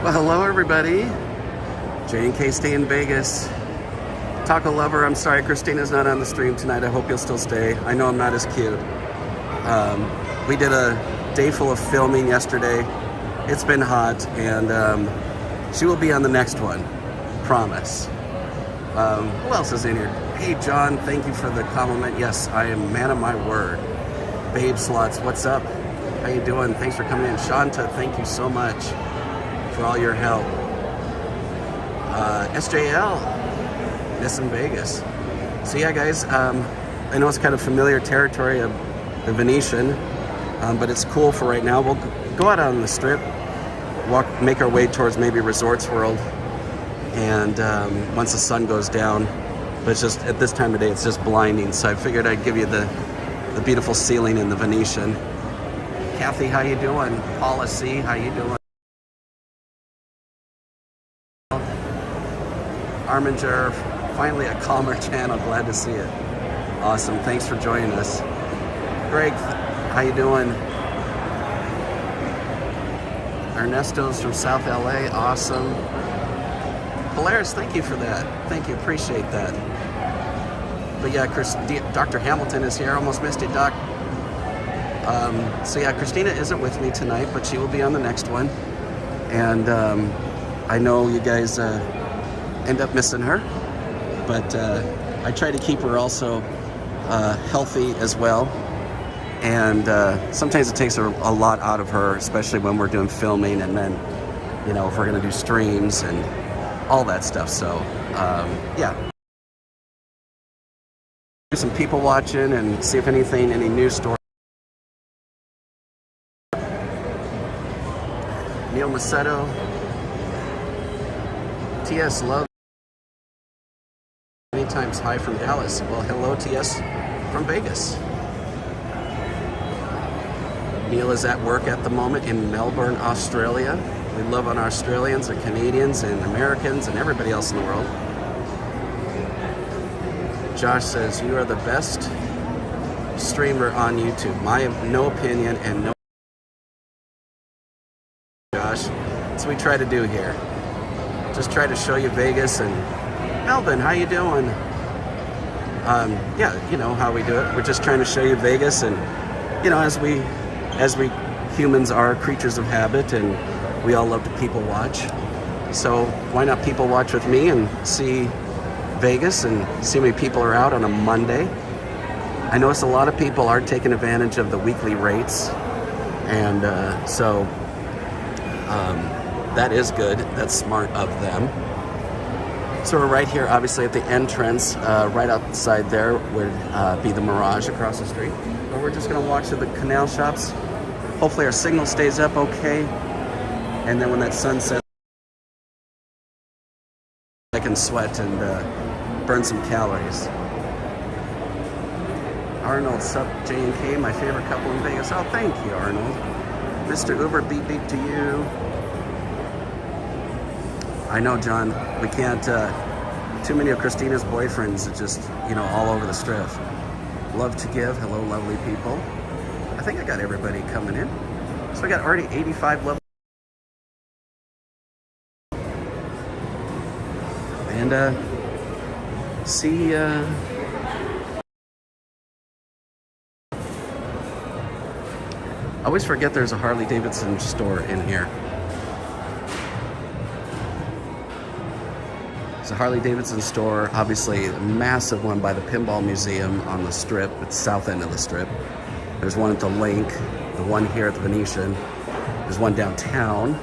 Well, hello everybody. J&K stay in Vegas. Taco lover, I'm sorry Christina's not on the stream tonight. I hope you'll still stay. I know I'm not as cute. We did a day full of filming yesterday. It's been hot, and she will be on the next one. Promise. Who else is in here? Hey John, thank you for the compliment. Yes, I am man of my word. Babe Slots, what's up? How you doing? Thanks for coming in. Shanta, thank you so much for all your help. SJL, Miss in Vegas. So yeah guys, I know it's kind of familiar territory of the Venetian, but it's cool for right now. We'll go out on the strip, make our way towards maybe Resorts World, and once the sun goes down, but it's just, at this time of day, it's just blinding, so I figured I'd give you the beautiful ceiling in the Venetian. Kathy, how you doing? Paula C, how you doing? Arminger, finally a calmer channel, glad to see it. Awesome, thanks for joining us. Greg, how you doing? Ernesto's from South LA, awesome. Polaris, thank you for that. Thank you, appreciate that. But yeah, Dr. Hamilton is here, almost missed it, Doc. So yeah, Christina isn't with me tonight, but she will be on the next one. And I know you guys end up missing her, but I try to keep her also healthy as well. And sometimes it takes a lot out of her, especially when we're doing filming, and then, you know, if we're gonna do streams and all that stuff. So yeah, do some people watching and see if any news stories. Neil Macedo, TS Love, many times hi from Dallas. Well, hello TS from Vegas. Neil is at work at the moment in Melbourne, Australia. We love on Australians and Canadians and Americans and everybody else in the world. Josh says, you are the best streamer on YouTube. My no opinion and no. Josh, that's what we try to do here. Just try to show you Vegas. And Melbourne, how you doing? Yeah, you know how we do it. We're just trying to show you Vegas, and you know, as we humans are creatures of habit, and we all love to people watch. So why not people watch with me and see Vegas and see how many people are out on a Monday? I notice a lot of people are taking advantage of the weekly rates, And that is good. That's smart of them. So we're right here, obviously, at the entrance. Right outside there would be the Mirage across the street. But we're just going to walk to the Canal Shoppes. Hopefully our signal stays up okay. And then when that sun sets, I can sweat and burn some calories. Arnold, sup, J&K, my favorite couple in Vegas. Oh, thank you, Arnold. Mr. Uber, beep beep to you. I know, John, we can't, too many of Christina's boyfriends are just, you know, all over the strip. Love to give. Hello, lovely people. I think I got everybody coming in. So we got already 85 levels. And, see, I always forget there's a Harley Davidson store in here. It's a Harley Davidson store, obviously a massive one by the Pinball Museum on the Strip, at the south end of the Strip. There's one at the Link, the one here at the Venetian. There's one downtown.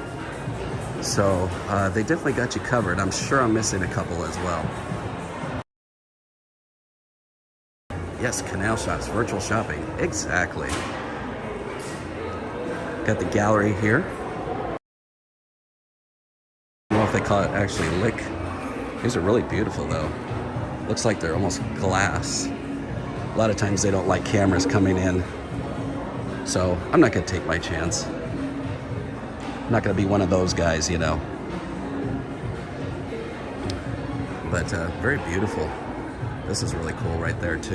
So they definitely got you covered. I'm sure I'm missing a couple as well. Yes, Canal Shoppes, virtual shopping, exactly. Got the gallery here. I don't know if they call it actually lick. These are really beautiful though. Looks like they're almost glass. A lot of times they don't like cameras coming in. So I'm not gonna take my chance. I'm not gonna be one of those guys, you know. But very beautiful. This is really cool right there too.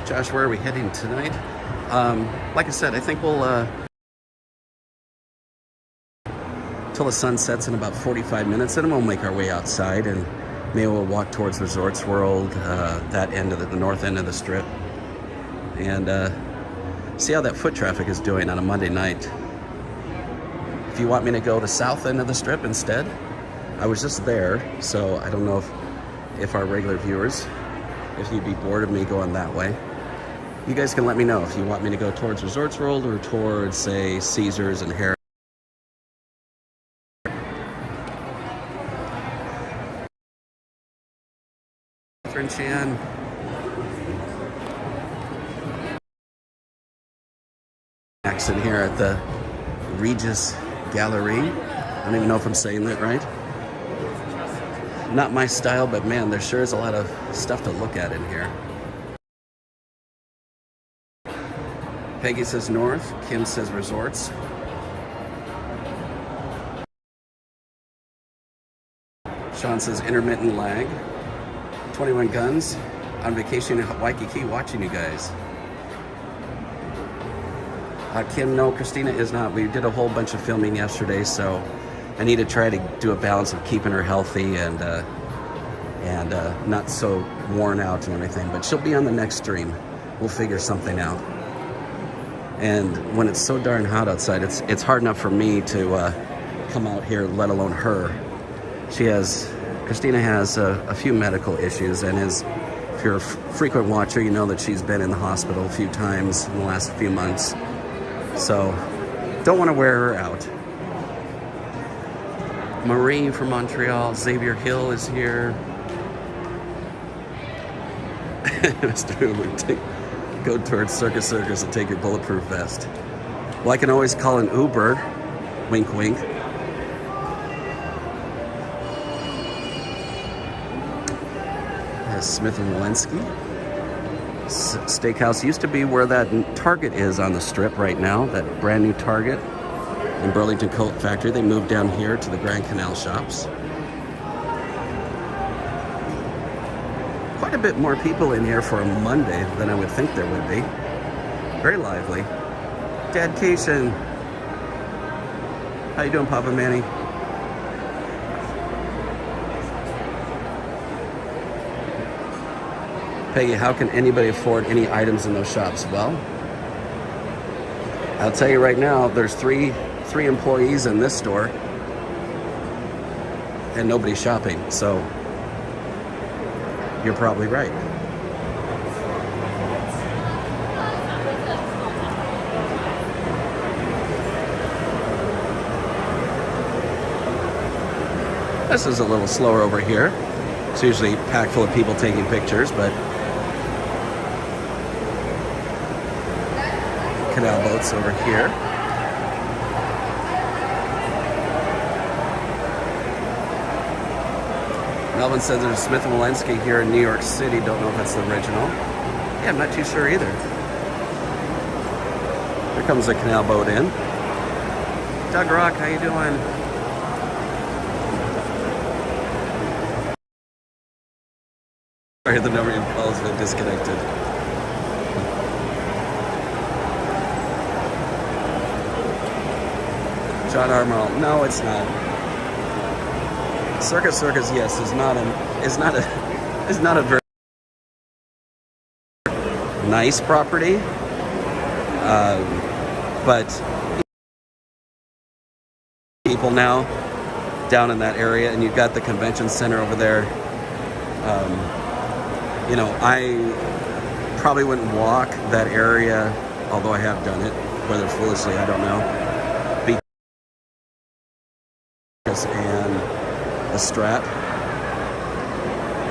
Josh, where are we heading tonight? Like I said, I think we'll, till the sun sets in about 45 minutes, and then we'll make our way outside, and maybe we'll walk towards Resorts World, that end of the north end of the Strip, and see how that foot traffic is doing on a Monday night. If you want me to go the south end of the Strip instead, I was just there, so I don't know if our regular viewers, if you'd be bored of me going that way. You guys can let me know if you want me to go towards Resorts World or towards, say, Caesars and Harris. Catherine Chan. Accent here at the Regis Gallery. I don't even know if I'm saying that right. Not my style, but man, there sure is a lot of stuff to look at in here. Peggy says north, Kim says resorts. Sean says intermittent lag. 21 Guns, on vacation in Waikiki watching you guys. Kim, no, Christina is not. We did a whole bunch of filming yesterday, so I need to try to do a balance of keeping her healthy and not so worn out and everything. But she'll be on the next stream. We'll figure something out. And when it's so darn hot outside, it's hard enough for me to come out here, let alone her. Christina has a few medical issues, and if you're a frequent watcher, you know that she's been in the hospital a few times in the last few months. So don't want to wear her out. Marie from Montreal, Xavier Hill is here. Mr. Hoover, go towards Circus and take your bulletproof vest. Well, I can always call an Uber. Wink, wink. Smith & Walensky. Steakhouse used to be where that Target is on the Strip right now, that brand new Target in Burlington Coat Factory. They moved down here to the Grand Canal Shoppes. Quite a bit more people in here for a Monday than I would think there would be. Very lively. Dadcation. How you doing, Papa Manny? Peggy, how can anybody afford any items in those shops? Well, I'll tell you right now, there's three 3 employees in this store and nobody shopping. So you're probably right. This is a little slower over here. It's usually packed full of people taking pictures, but canal boats over here. Melvin says there's Smith & Wollensky here in New York City. Don't know if that's the original. Yeah, I'm not too sure either. Here comes the canal boat in. Doug Rock, how you doing? Sorry, the number of calls has been disconnected. John Armstrong, no, it's not. Circus, yes, is not a very nice property, but people now down in that area, and you've got the convention center over there. You know, I probably wouldn't walk that area, although I have done it, whether foolishly, I don't know. And the Strat,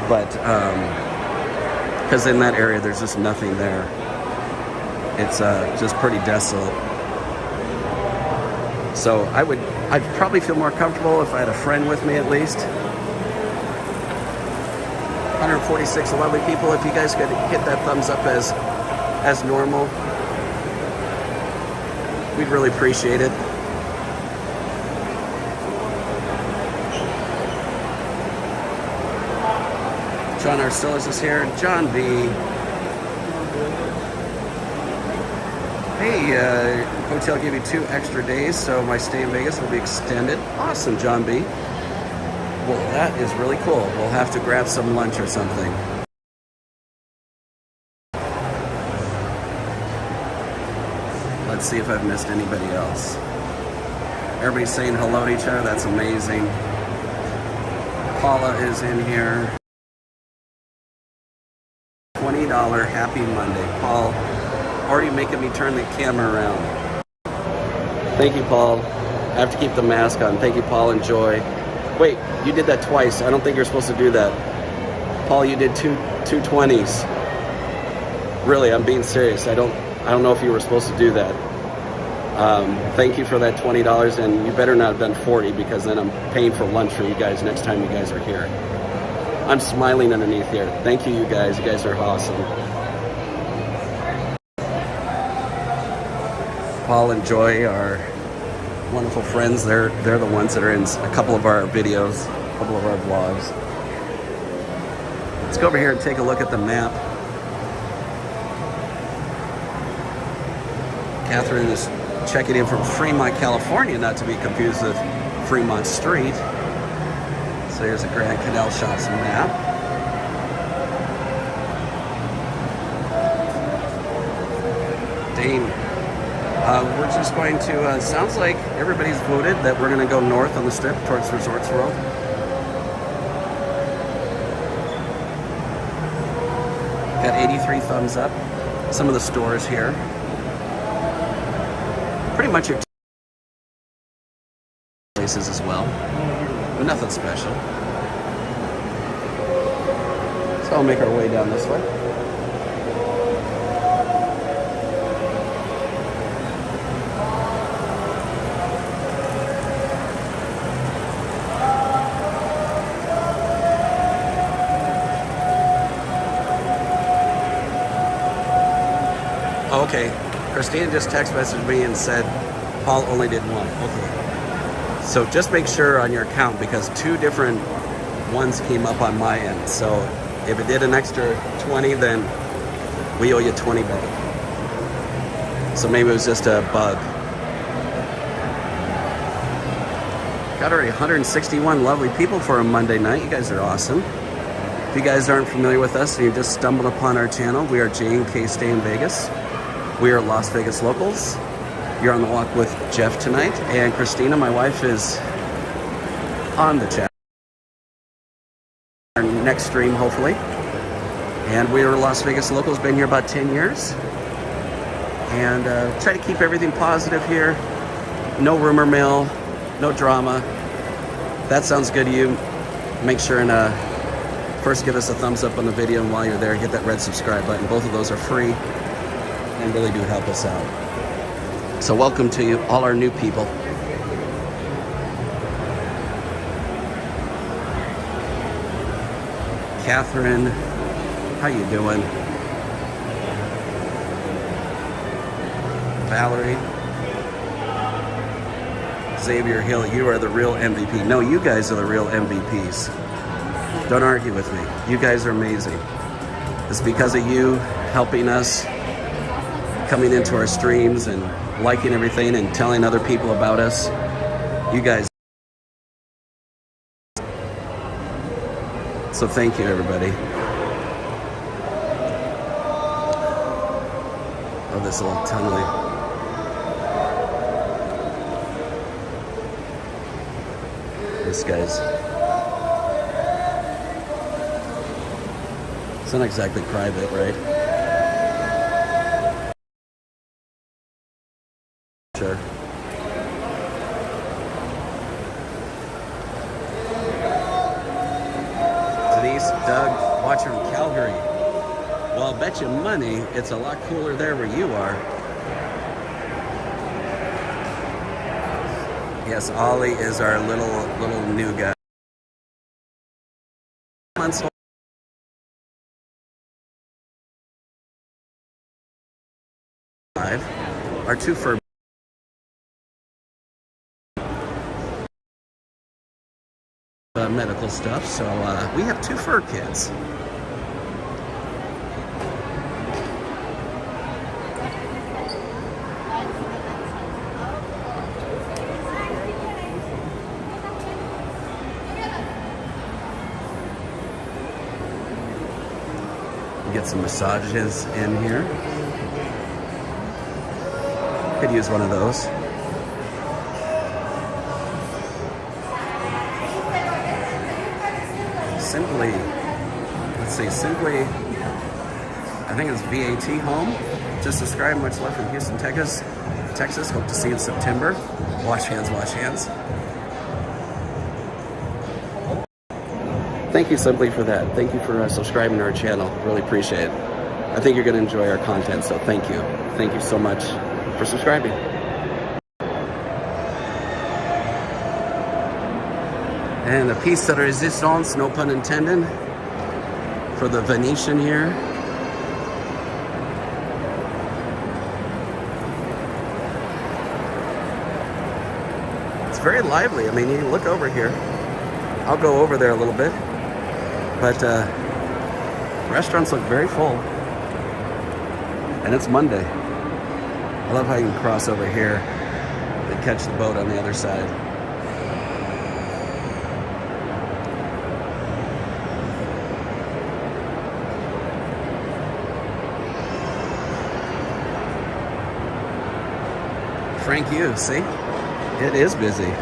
but because in that area there's just nothing there. It's just pretty desolate. So I'd probably feel more comfortable if I had a friend with me at least. 146 lovely people. If you guys could hit that thumbs up as normal, we'd really appreciate it. John Arcillus is here. John B. Hey, hotel gave you 2 extra days, so my stay in Vegas will be extended. Awesome, John B. Well, that is really cool. We'll have to grab some lunch or something. Let's see if I've missed anybody else. Everybody's saying hello to each other. That's amazing. Paula is in here. $20 Happy Monday. Paul, already making me turn the camera around. Thank you, Paul. I have to keep the mask on. Thank you, Paul. Enjoy. Wait, you did that twice. I don't think you're supposed to do that. Paul, you did two 20s. Really, I'm being serious. I don't know if you were supposed to do that. Thank you for that $20, and you better not have done 40 because then I'm paying for lunch for you guys next time you guys are here. I'm smiling underneath here. Thank you, you guys. You guys are awesome. Paul and Joy are wonderful friends. They're the ones that are in a couple of our videos, a couple of our vlogs. Let's go over here and take a look at the map. Catherine is checking in from Fremont, California, not to be confused with Fremont Street. So here's a Grand Canal Shoppes map. Dane. We're just going to, sounds like everybody's voted that we're going to go north on the strip towards Resorts World. Got 83 thumbs up. Some of the stores here. Pretty much your places as well, but nothing special. So I'll make our way down this way. Okay, Christina just text messaged me and said Paul only did 1. Okay, so just make sure on your account because 2 different ones came up on my end. So if it did an extra 20, then we owe you 20 back. So maybe it was just a bug. Got already 161 lovely people for a Monday night. You guys are awesome. If you guys aren't familiar with us and you just stumbled upon our channel, we are J&K Stay in Vegas. We are Las Vegas locals. You're on the walk with Jeff tonight, and Christina, my wife, is on the chat. Our next stream, hopefully. And we are Las Vegas locals, been here about 10 years. And try to keep everything positive here. No rumor mill, no drama. If that sounds good to you, make sure and first give us a thumbs up on the video, and while you're there, hit that red subscribe button. Both of those are free and really do help us out. So welcome to you, all our new people. Catherine, how you doing? Valerie. Xavier Hill, you are the real MVP. No, you guys are the real MVPs. Don't argue with me. You guys are amazing. It's because of you helping us, coming into our streams and liking everything and telling other people about us. You guys. So thank you, everybody. Oh, this little tunnel. This guy's. It's not exactly private, right? Sure. Denise, Doug, watching from Calgary. Well, I'll bet you money it's a lot cooler there where you are. Yes, Ollie is our little new guy. Months old. Our two fur. Medical stuff, so we have two fur kids. Get some massages in here. Could use one of those. Simply, let's see, Simply, I think it's VAT Home. Just subscribe. Much love from Houston, Texas. Hope to see you in September. Wash hands, wash hands. Thank you, Simply, for that. Thank you for subscribing to our channel. Really appreciate it. I think you're going to enjoy our content, so thank you. Thank you so much for subscribing. And a piece de resistance, no pun intended, for the Venetian here. It's very lively. I mean, you look over here. I'll go over there a little bit. But restaurants look very full. And it's Monday. I love how you can cross over here and catch the boat on the other side. Frank, you see, it is busy.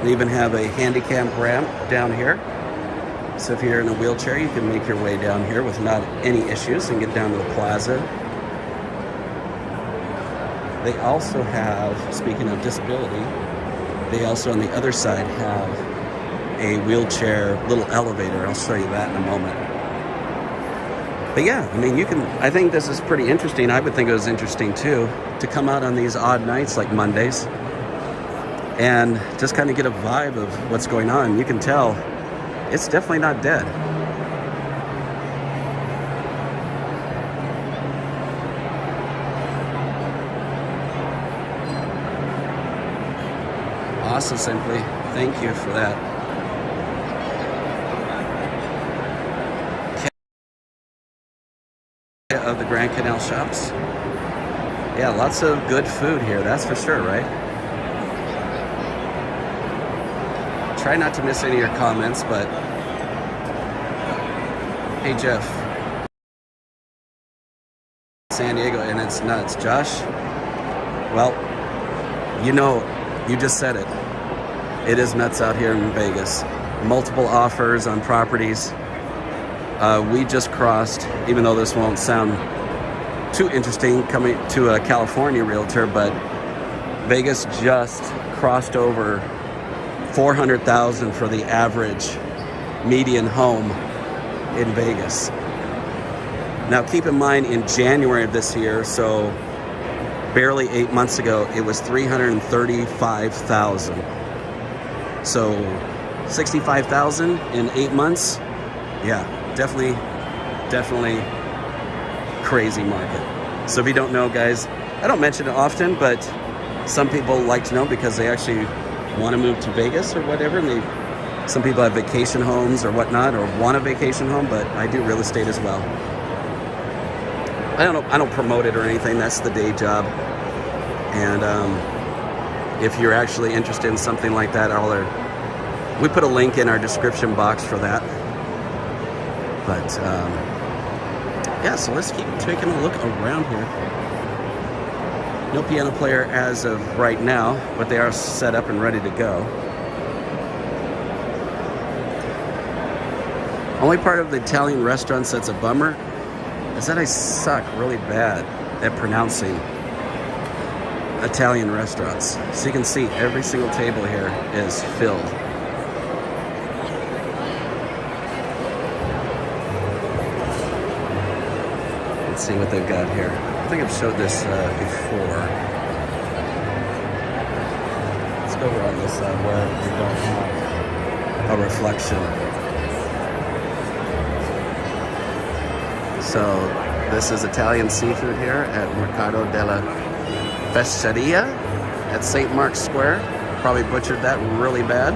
We even have a handicap ramp down here. So if you're in a wheelchair, you can make your way down here with not any issues and get down to the plaza. They also have, speaking of disability, they also on the other side have a wheelchair little elevator. I'll show you that in a moment. But yeah, I mean, you can, I think this is pretty interesting. I would think it was interesting too, to come out on these odd nights like Mondays and just kind of get a vibe of what's going on. You can tell it's definitely not dead. Awesome, Simply. Thank you for that. Of the Grand Canal Shoppes. Yeah, lots of good food here, that's for sure, right? Try not to miss any of your comments, but hey, Jeff. San Diego, and it's nuts. Josh, Well, you know, you just said it. It is nuts out here in Vegas. Multiple offers on properties. We just crossed, even though this won't sound too interesting coming to a California realtor, but Vegas just crossed over 400,000 for the average median home in Vegas. Now keep in mind, in January of this year, so barely 8 months ago, it was 335,000. So 65,000 in 8 months. Yeah, definitely crazy market. So if you don't know, guys, I don't mention it often, but some people like to know because they actually want to move to Vegas or whatever, and some people have vacation homes or whatnot, or want a vacation home, but I do real estate as well. I don't promote it or anything. That's the day job. And if you're actually interested in something like that, we put a link in our description box for that. But yeah, so let's keep taking a look around here. No piano player as of right now, but they are set up and ready to go. Only part of the Italian restaurants that's a bummer is that I suck really bad at pronouncing Italian restaurants. So you can see every single table here is filled. Let's see what they've got here. I think I've showed this before. Let's go over on this side where we don't have a reflection. So this is Italian seafood here at Mercato della Fesceria at St. Mark's Square. Probably butchered that really bad.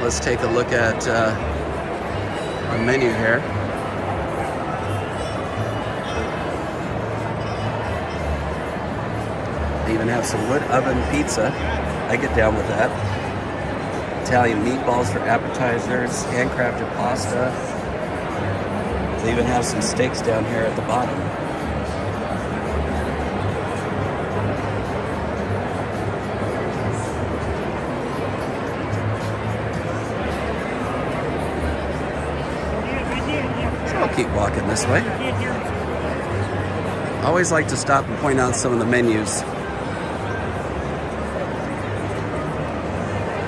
Let's take a look at our menu here. They even have some wood oven pizza. I get down with that. Italian meatballs for appetizers, handcrafted pasta. They even have some steaks down here at the bottom. So I'll keep walking this way. I always like to stop and point out some of the menus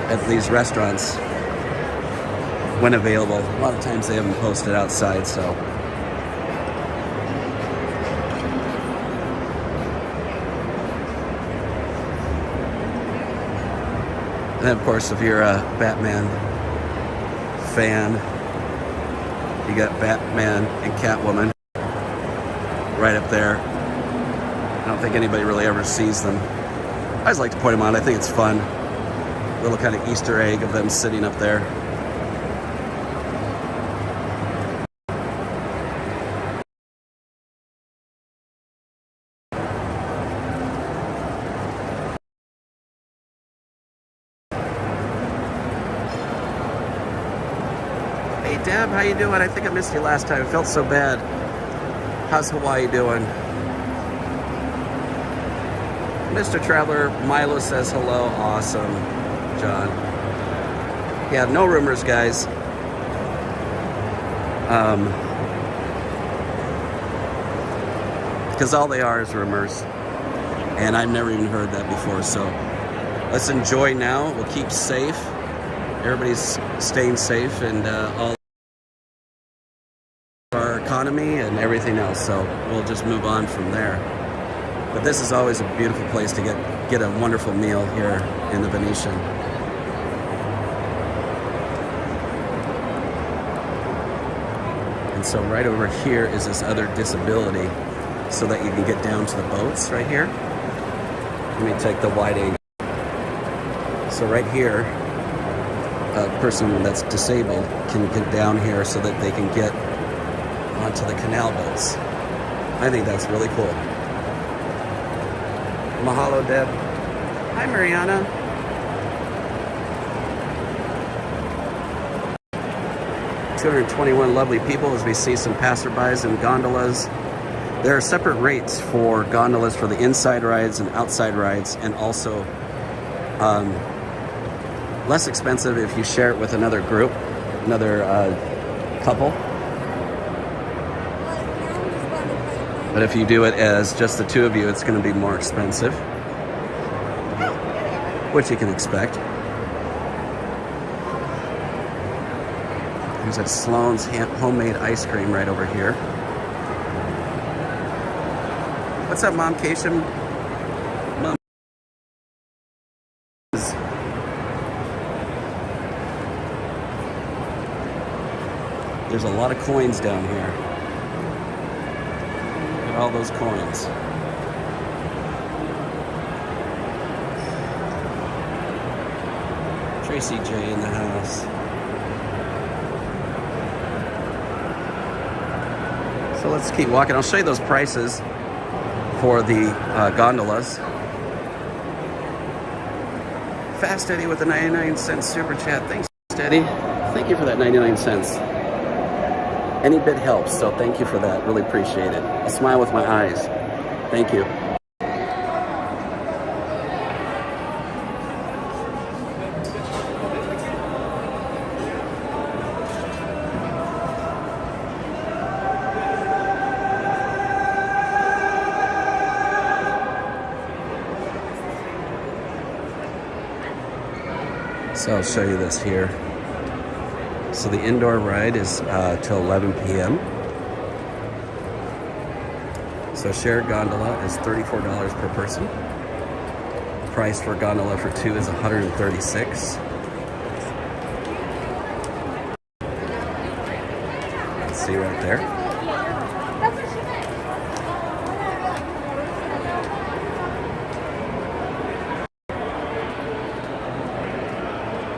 at these restaurants when available. A lot of times they have them posted outside, so. And then, of course, if you're a Batman fan, you got Batman and Catwoman right up there. I don't think anybody really ever sees them. I always like to point them out. I think it's fun. A little kind of Easter egg of them sitting up there. Hey Deb, how you doing? I think I missed you last time. I felt so bad. How's Hawaii doing? Mr. Traveler, Milo says hello. Awesome, John. Yeah, no rumors, guys. Because all they are is rumors. And I've never even heard that before. So let's enjoy now. We'll keep safe. Everybody's staying safe, and all our economy and everything else. So we'll just move on from there. But this is always a beautiful place to get a wonderful meal here in the Venetian. And so right over here is this other disability so that you can get down to the boats right here. Let me take the wide angle. So right here, a person that's disabled can get down here so that they can get onto the canal boats. I think that's really cool. Mahalo, Deb. Hi, Mariana. "221 lovely people as we see some passerbys and gondolas. There are separate rates for gondolas for the inside rides and outside rides, and also less expensive if you share it with another group, another couple. But if you do it as just the two of you, it's going to be more expensive, which you can expect. There's that Sloan's homemade ice cream right over here. What's up, Mom Cation? Mom. There's a lot of coins down here. Look at all those coins. Tracy J in the house. So let's keep walking. I'll show you those prices for the gondolas. Fast Eddie with the 99-cent super chat. Thanks, Eddie. Thank you for that 99 cents. Any bit helps, so thank you for that. Really appreciate it. I smile with my eyes. Thank you. So I'll show you this here. So the indoor ride is till 11 p.m. So shared gondola is $34 per person. Price for gondola for two is $136. Let's see right there.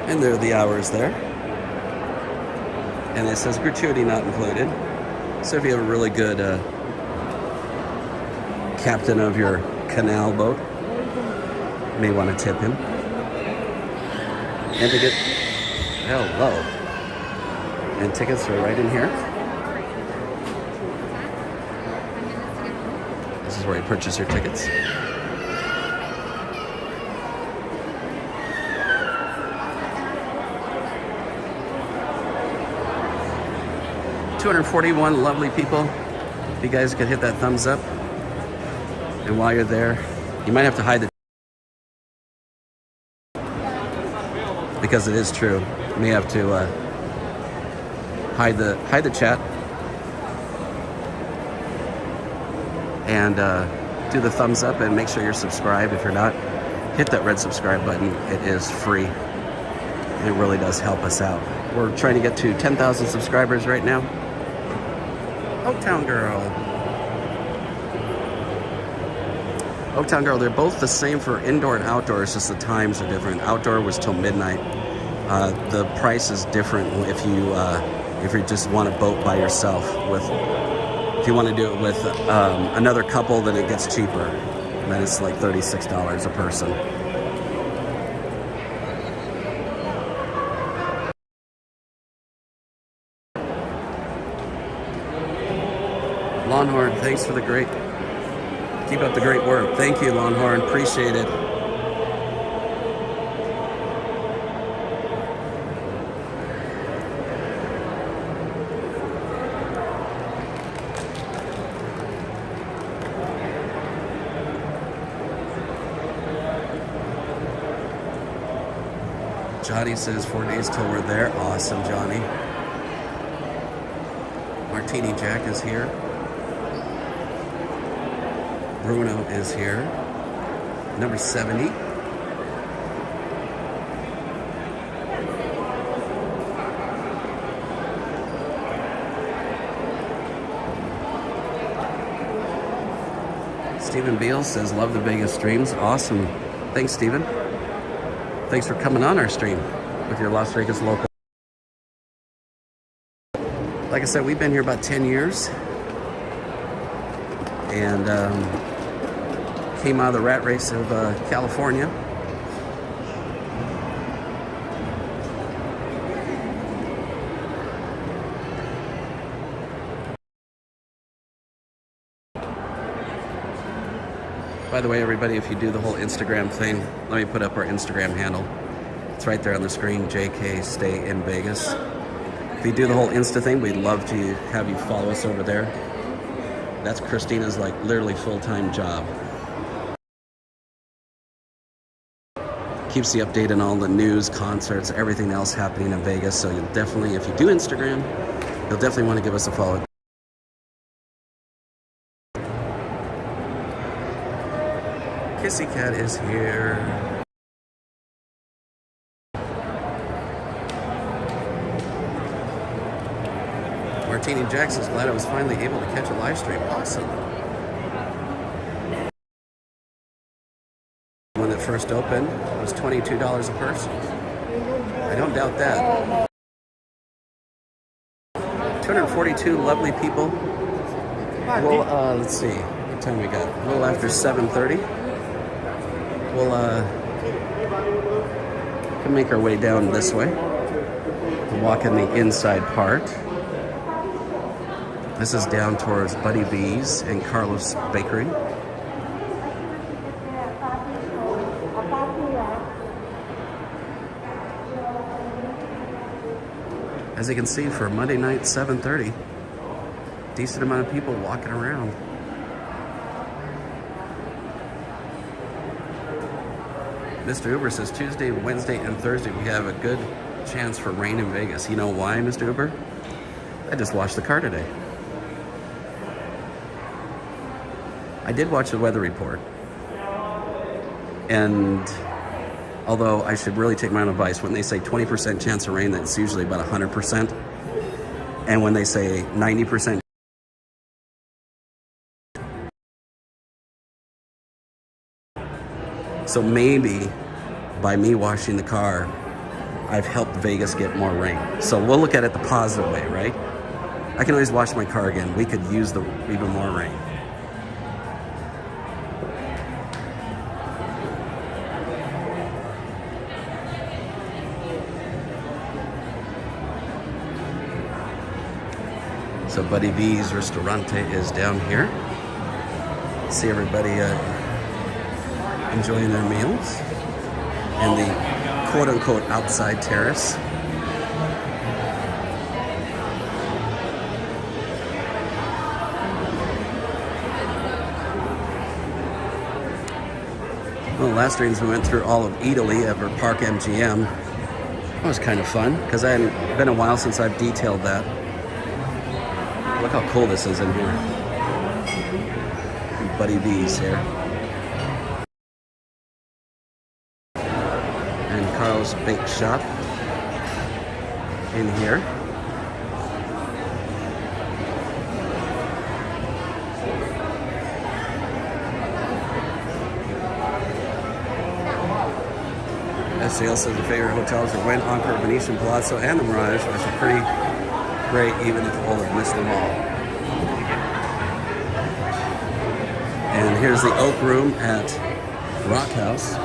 And there are the hours there. And it says gratuity not included. So if you have a really good captain of your canal boat, you may want to tip him. And ticket, hello. And tickets are right in here. This is where you purchase your tickets. $241 lovely people. If you guys could hit that thumbs up. And while you're there, you might have to hide the, because it is true. You may have to hide the chat and do the thumbs up, and make sure you're subscribed. If you're not, hit that red subscribe button. It is free. It really does help us out. We're trying to get to 10,000 subscribers right now. Oaktown Girl. Oaktown Girl, they're both the same for indoor and outdoor, it's just the times are different. Outdoor was till midnight. The price is different if you just want to boat by yourself. If you want to do it with another couple, then it gets cheaper. And then it's like $36 a person. Longhorn, thanks for the great, keep up the great work. Thank you, Longhorn, appreciate it. Johnny says 4 days till we're there. Awesome, Johnny. Martini Jack is here. Bruno is here. Number 70. Stephen Beal says, love the Vegas streams. Awesome. Thanks, Stephen. Thanks for coming on our stream with your Las Vegas local. Like I said, we've been here about 10 years. And came out of the rat race of California. By the way, everybody, if you do the whole Instagram thing, let me put up our Instagram handle. It's right there on the screen, JK Stay in Vegas. If you do the whole Insta thing, we'd love to have you follow us over there. That's Christina's like literally full-time job. Keeps you updated on all the news, concerts, everything else happening in Vegas. So you'll definitely, if you do Instagram, you'll definitely want to give us a follow. Kissy Cat is here. Martini Jackson's glad I was finally able to catch a live stream. Awesome. When it first opened, it was $22 a person. I don't doubt that. 242 lovely people. Well, let's see. What time we got? A little after 7:30. We'll can make our way down this way. We'll walk in the inside part. This is down towards Buddy V's and Carlos Bakery. As you can see, for Monday night, 7:30, decent amount of people walking around. Mr. Uber says Tuesday, Wednesday, and Thursday we have a good chance for rain in Vegas. You know why, Mr. Uber? I just washed the car today. I did watch the weather report, and although I should really take my own advice, when they say 20% chance of rain, that's usually about 100%. And when they say 90%, so maybe by me washing the car, I've helped Vegas get more rain. So we'll look at it the positive way, right? I can always wash my car again. We could use even more rain. So Buddy V's Ristorante is down here. See everybody enjoying their meals in the quote-unquote outside terrace. Well, last streams we went through all of Italy over Park MGM. That was kind of fun because I hadn't been a while since I've detailed that. Look how cool this is in here. Buddy V's here. And Carl's Bake Shop in here. SCL says the favorite hotels are Went, Encore, Venetian, Palazzo, and the Mirage, which are pretty great, even if all have missed them all. And here's the Oak Room at Rock House.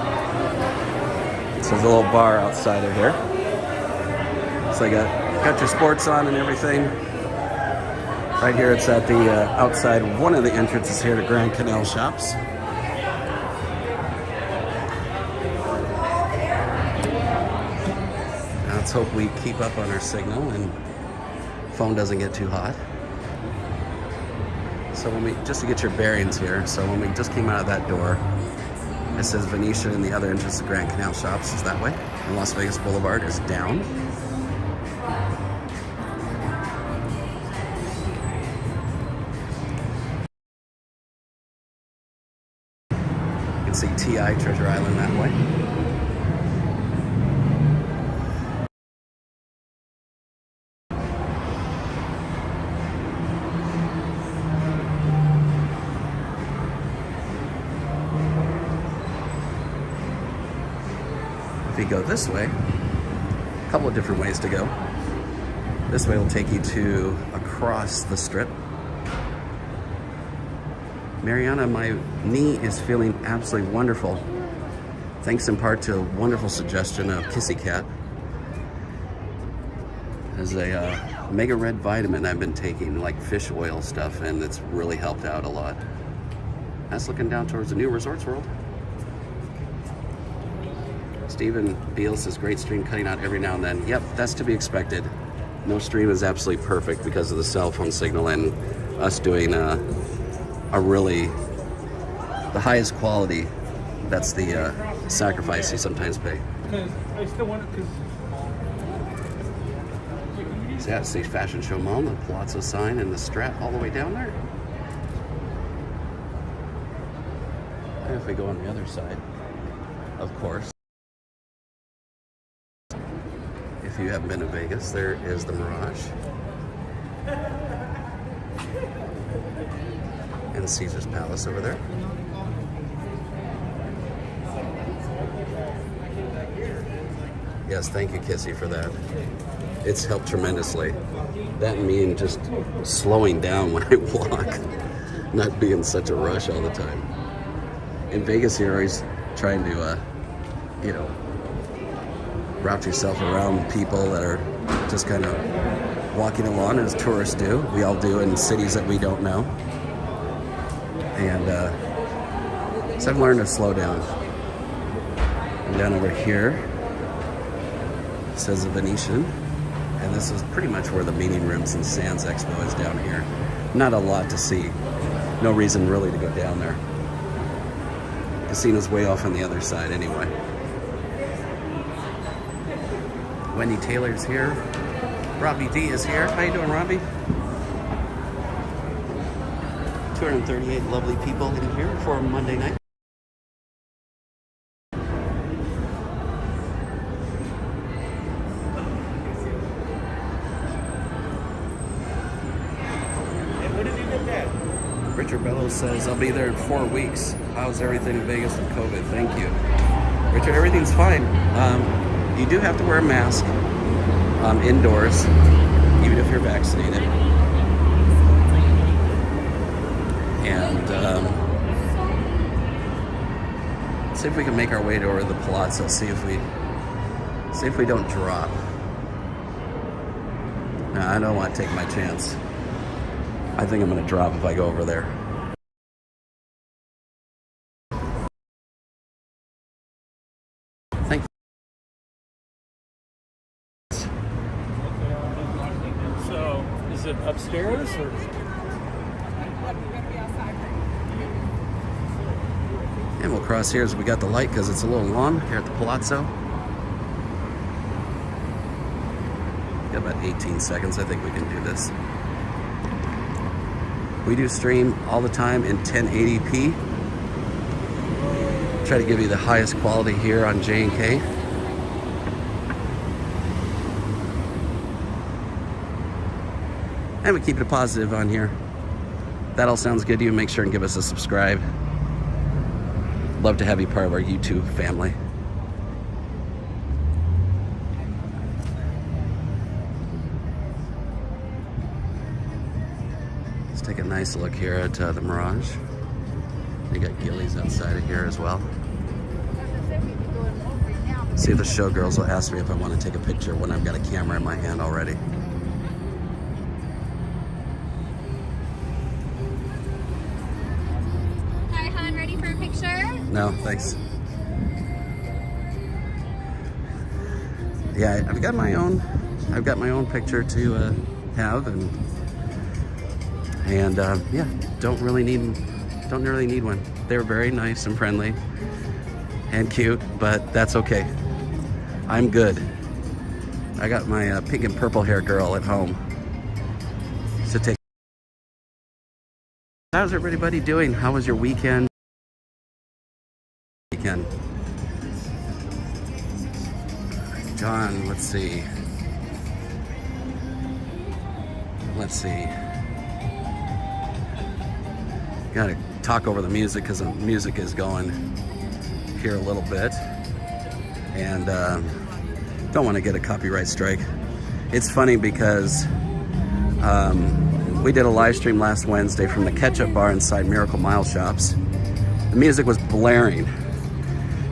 So there's a little bar outside of here. So you got your sports on and everything. Right here, it's at the outside, one of the entrances here to Grand Canal Shoppes. Now let's hope we keep up on our signal and phone doesn't get too hot. So just to get your bearings here, so when we just came out of that door, it says Venetian, and the other entrance to Grand Canal Shoppes is that way. And Las Vegas Boulevard is down. You can see TI Treasure Island that way. If you go this way, a couple of different ways to go. This way will take you to across the strip. Mariana, my knee is feeling absolutely wonderful. Thanks in part to a wonderful suggestion of Kissy Cat. There's a Mega Red vitamin I've been taking, like fish oil stuff, and it's really helped out a lot. That's looking down towards the new Resorts World. Stephen Beal says, great stream, cutting out every now and then. Yep, that's to be expected. No stream is absolutely perfect because of the cell phone signal and us doing a really, the highest quality. That's the sacrifice you sometimes pay. I still want it, So yeah, it's the Fashion Show Mall, the Palazzo sign, and the Strat all the way down there. And if we go on the other side, of course, if you haven't been to Vegas, there is the Mirage. And Caesar's Palace over there. Yes, thank you, Kissy, for that. It's helped tremendously. That and me and just slowing down when I walk, not being such a rush all the time. In Vegas, you're always trying to, you know, route yourself around people that are just kind of walking along as tourists do. We all do in cities that we don't know. And so I've learned to slow down. And down over here, it says the Venetian. And this is pretty much where the meeting rooms and Sands Expo is down here. Not a lot to see. No reason really to go down there. Casino's way off on the other side anyway. Wendy Taylor's here. Robbie D is here. How you doing, Robbie? 238 lovely people in here for Monday night. Richard Bellows says, I'll be there in 4 weeks. How's everything in Vegas with COVID? Thank you. Richard, everything's fine. You do have to wear a mask indoors, even if you're vaccinated. And see if we can make our way to the Palazzo. See if we don't drop. No, I don't want to take my chance. I think I'm going to drop if I go over there. Thank you. So, is it upstairs or? And we'll cross here as we got the light because it's a little long here at the Palazzo. Got about 18 seconds. I think we can do this. We do stream all the time in 1080p. Try to give you the highest quality here on J&K. And we keep it positive on here. If that all sounds good to you, make sure and give us a subscribe. Love to have you part of our YouTube family. Take a nice look here at the Mirage. You got Gillies outside of here as well. See if the showgirls will ask me if I want to take a picture when I've got a camera in my hand already. Hi, hon, ready for a picture? No, thanks. Yeah, I've got my own picture to have, and yeah, don't really need one. They're very nice and friendly and cute, but that's okay. I'm good. I got my pink and purple hair girl at home to take. How's everybody doing? How was your weekend? John, let's see. Gotta talk over the music because the music is going here a little bit, and don't want to get a copyright strike. It's funny because we did a live stream last Wednesday from the Ketchup Bar inside Miracle Mile Shops. The music was blaring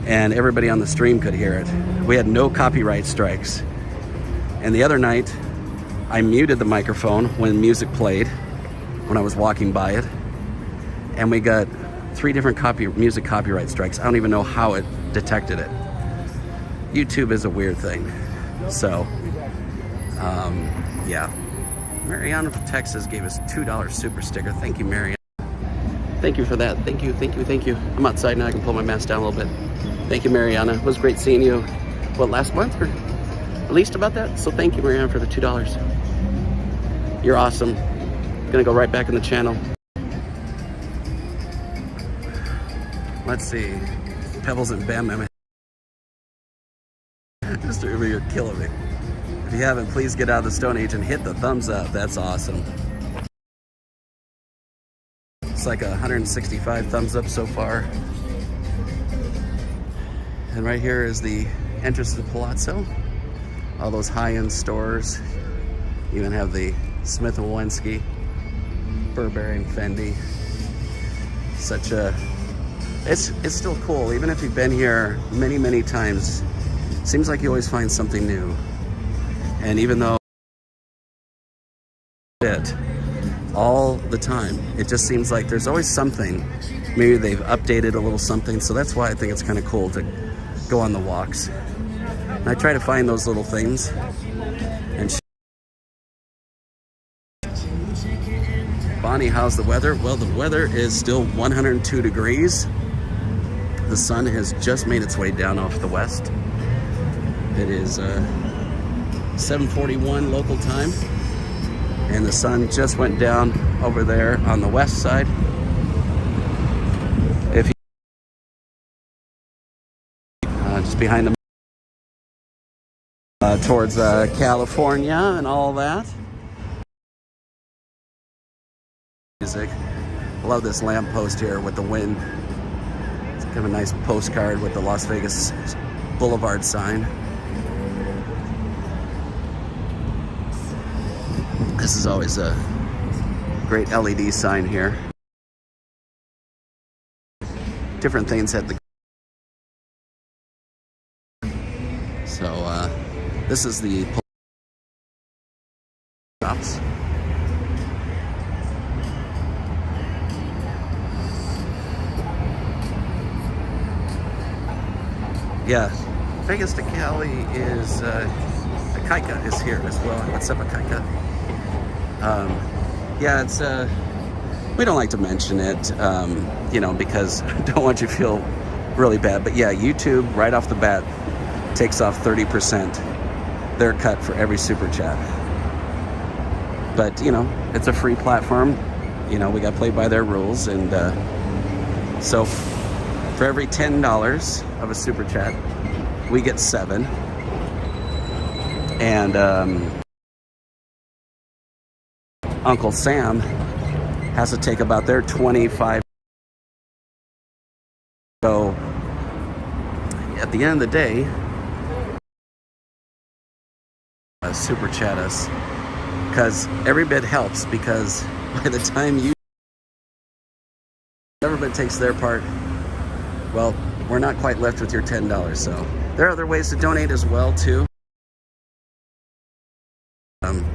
and everybody on the stream could hear it. We had no copyright strikes. And the other night I muted the microphone when music played when I was walking by it. And we got 3 different music copyright strikes. I don't even know how it detected it. YouTube is a weird thing. So, yeah. Mariana from Texas gave us $2 super sticker. Thank you, Mariana. Thank you for that. Thank you, thank you, thank you. I'm outside now. I can pull my mask down a little bit. Thank you, Mariana. It was great seeing you, what, last month? Or at least about that? So thank you, Mariana, for the $2. You're awesome. Gonna go right back in the channel. Let's see. Pebbles and Bam Bam. Mr. Uber, you're killing me. If you haven't, please get out of the Stone Age and hit the thumbs up. That's awesome. It's like 165 thumbs up so far. And right here is the entrance to the Palazzo. All those high-end stores. You even have the Smith & Wollensky, Burberry and Fendi. Such a, it's still cool. Even if you've been here many, many times, seems like you always find something new. And even though it all the time, it just seems like there's always something. Maybe they've updated a little something. So that's why I think it's kind of cool to go on the walks. And I try to find those little things. And Bonnie, how's the weather? Well, the weather is still 102 degrees. The sun has just made its way down off the west. It is 7:41 local time, and the sun just went down over there on the west side. If you just behind them towards California and all that. Music. Love this lamppost here with the wind. It's kind of a nice postcard with the Las Vegas Boulevard sign. This is always a great LED sign here. Different things at the... So this is the shops. Yeah, Vegas to Cali is, Akaika is here as well. What's up, Akaika? Yeah, it's, we don't like to mention it, you know, because I don't want you to feel really bad. But yeah, YouTube, right off the bat, takes off 30% their cut for every super chat. But, you know, it's a free platform. You know, we got played by their rules. And so for every $10 of a super chat, we get 7. And Uncle Sam has to take about their 25. So at the end of the day, super chat us, because every bit helps, because by the time you government takes their part, well, we're not quite left with your $10. So there are other ways to donate as well too,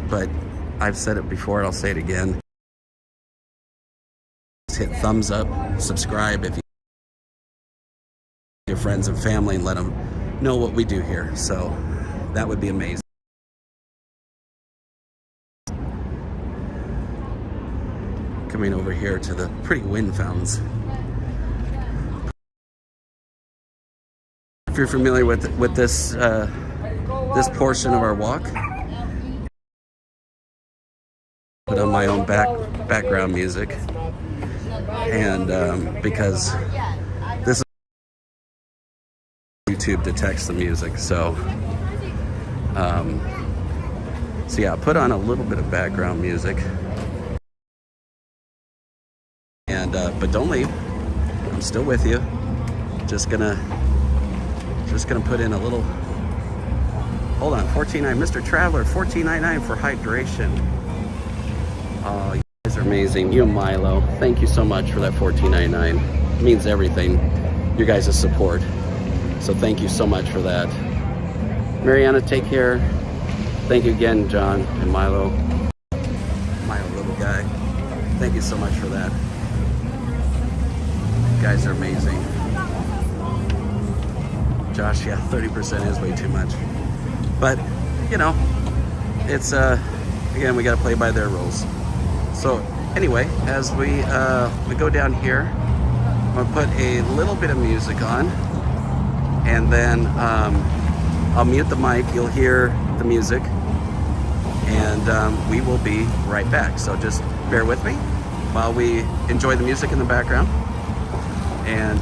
but I've said it before and I'll say it again. Just hit thumbs up, subscribe if you your friends and family, and let them know what we do here. So that would be amazing. Coming over here to the pretty wind fountains. If you're familiar with this this portion of our walk, put on my own background music, and because this is YouTube detects the music, so so yeah, put on a little bit of background music. And but don't leave. I'm still with you. Just gonna put in a little. Hold on, $14.99, Mr. Traveler, $14.99 for hydration. Oh, you guys are amazing. You and Milo, thank you so much for that $14.99. It means everything. Your guys' support. So thank you so much for that. Mariana, take care. Thank you again, John and Milo. My little guy. Thank you so much for that. You guys are amazing. Josh, yeah, 30% is way too much. But, you know, it's, again, we got to play by their rules. So, anyway, as we go down here, I'm going to put a little bit of music on. And then I'll mute the mic. You'll hear the music. And we will be right back. So just bear with me while we enjoy the music in the background. And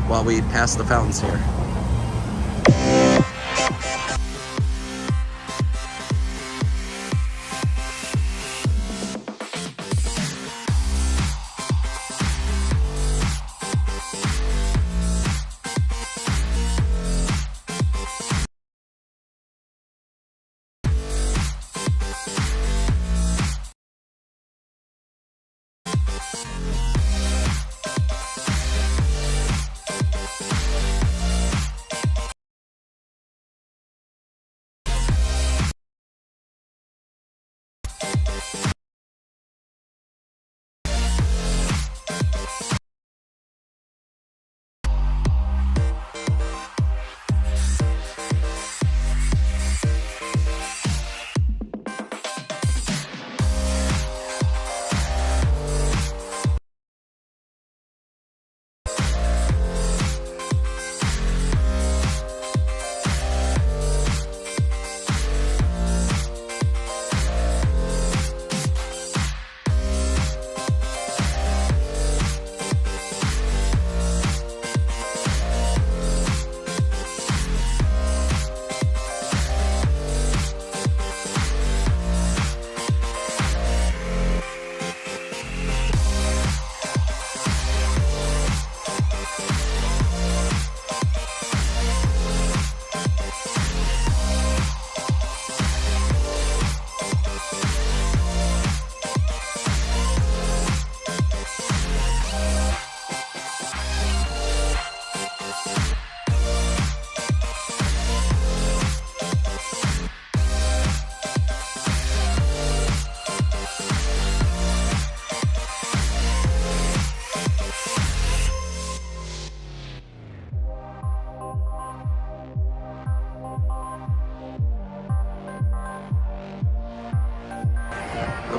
while we pass the fountains here.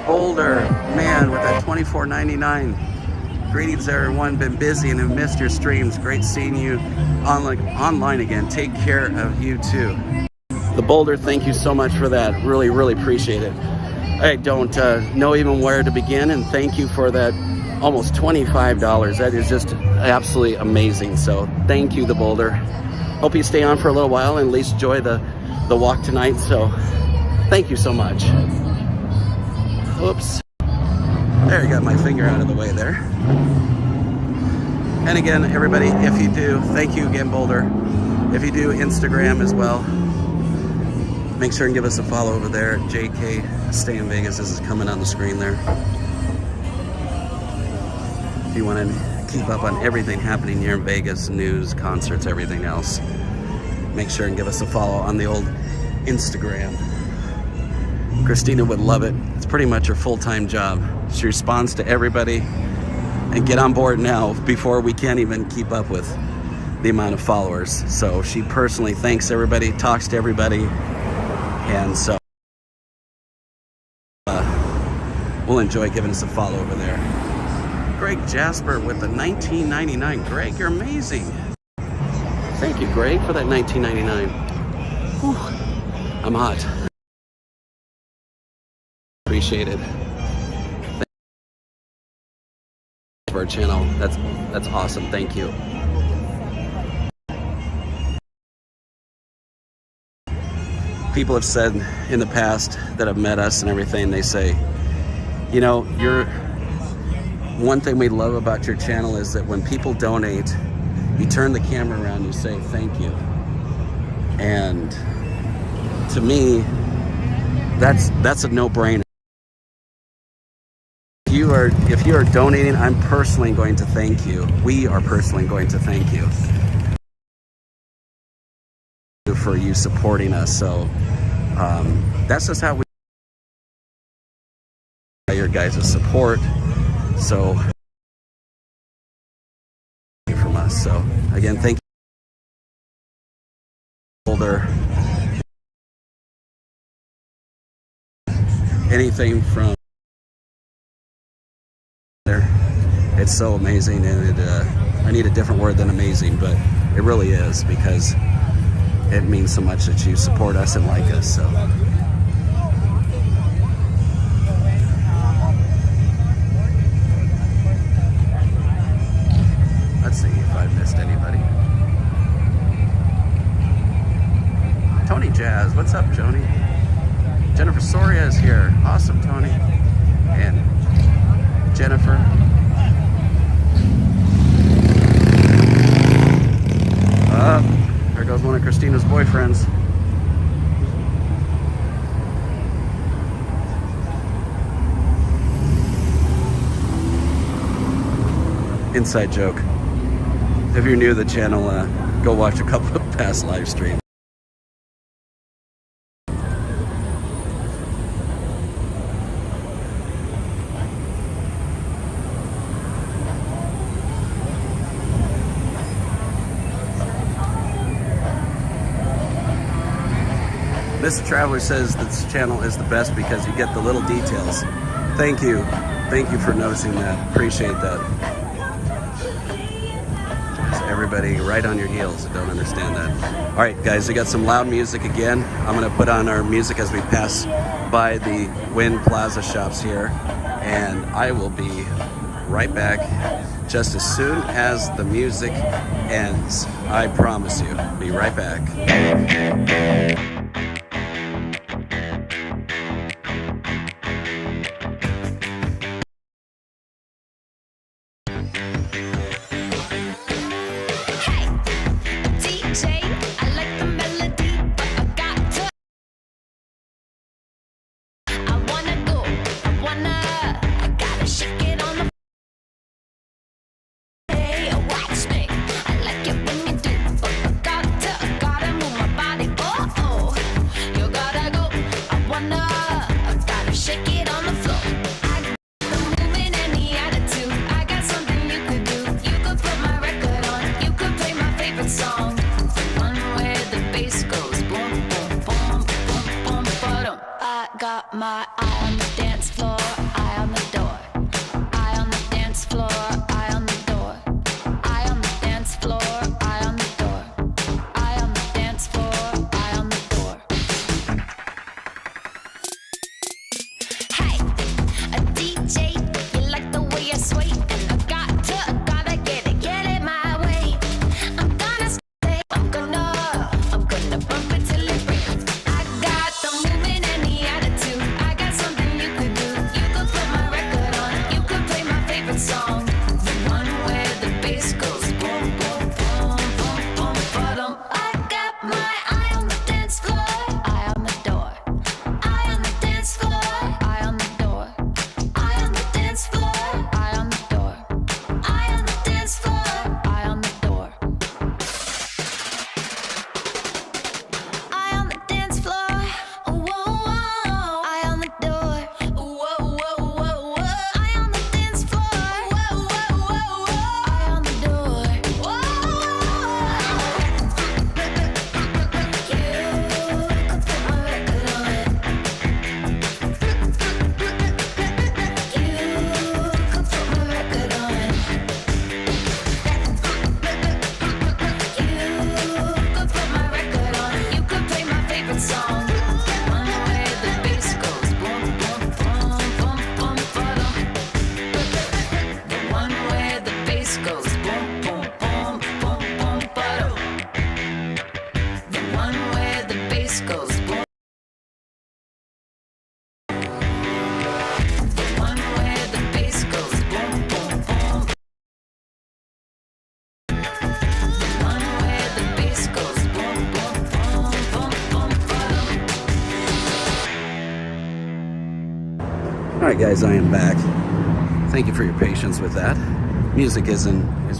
Boulder, man, with that $24.99. Greetings everyone, been busy and have missed your streams. Great seeing you online again. Take care of you too. The Boulder, thank you so much for that. Really, really appreciate it. I don't know even where to begin, and thank you for that almost $25. That is just absolutely amazing. So thank you, the Boulder. Hope you stay on for a little while and at least enjoy the walk tonight. So thank you so much. Oops. There, you got my finger out of the way there. And again, everybody, if you do, thank you again, Boulder. If you do Instagram as well, make sure and give us a follow over there. JK Stay in Vegas. This is coming on the screen there. If you want to keep up on everything happening here in Vegas, news, concerts, everything else, make sure and give us a follow on the old Instagram. Christina would love it. It's pretty much her full-time job. She responds to everybody, and get on board now before we can't even keep up with the amount of followers. So she personally thanks everybody, talks to everybody, and so we'll enjoy giving us a follow over there. Greg Jasper with the $19.99. Greg, you're amazing. Thank you, Greg, for that $19.99. Whew, I'm hot. Appreciate it. Thank you for our channel. That's awesome. Thank you. People have said in the past that have met us and everything, they say, you know, one thing we love about your channel is that when people donate, you turn the camera around and you say thank you. And to me, that's a no-brainer. If you are donating, I'm personally going to thank you. We are personally going to thank you for you supporting us. So that's just how we your guys' support. So So again, thank you. Older. Anything from there, it's so amazing, and I need a different word than amazing, but it really is, because it means so much that you support us and like us. So let's see if I missed anybody. Tony Jazz, what's up, Joni? Jennifer Soria is here. Awesome, Tony. And Jennifer. There goes one of Christina's boyfriends. Inside joke. If you're new to the channel, go watch a couple of past live streams. Mr. Traveler says this channel is the best because you get the little details. Thank you. Thank you for noticing that. Appreciate that. There's everybody right on your heels. I don't understand that. All right, guys, we got some loud music again. I'm going to put on our music as we pass by the Wynn Plaza shops here. And I will be right back just as soon as the music ends. I promise you. Be right back. My eye on the dance floor, eye on the door. Eye on the dance floor, eye on the door. Eye on the dance floor, eye on the door. Eye on the dance floor, eye on the door. Hey, a DJ, you like the way I sway? And I gotta get it my way. I'm gonna stay, I'm gonna bump it till it breaks. I got the movement and the attitude. I got something you could do. You could put my record on. You could play my favorite song. The one where the bass goes boom, boom, boom, boom, boom, ba-dum. I got my eye on the dance floor, eye on the door. Eye on the dance floor, eye on the door. Eye on the dance floor, eye on the door. Eye on the dance floor, eye on the door. Eye on the dance floor, whoa, whoa. Eye on the door, whoa, whoa, whoa, whoa. Eye on the dance floor, whoa, whoa, whoa, whoa. Eye on the door, whoa. You could put my record on. You could put my record on. You could put my record on. You could play my favorite song. The one where the bass goes boom, boom, boom, boom, boom, ba-dum. The one where the bass goes boom, boom, boom, boom, boom, ba-dum. The one where the bass goes boom. The one where the bass goes boom, boom, boom. The one where the bass goes boom, boom, boom, boom, boom, ba-dum. All right, guys, I am back. Thank you for your patience with that. Music is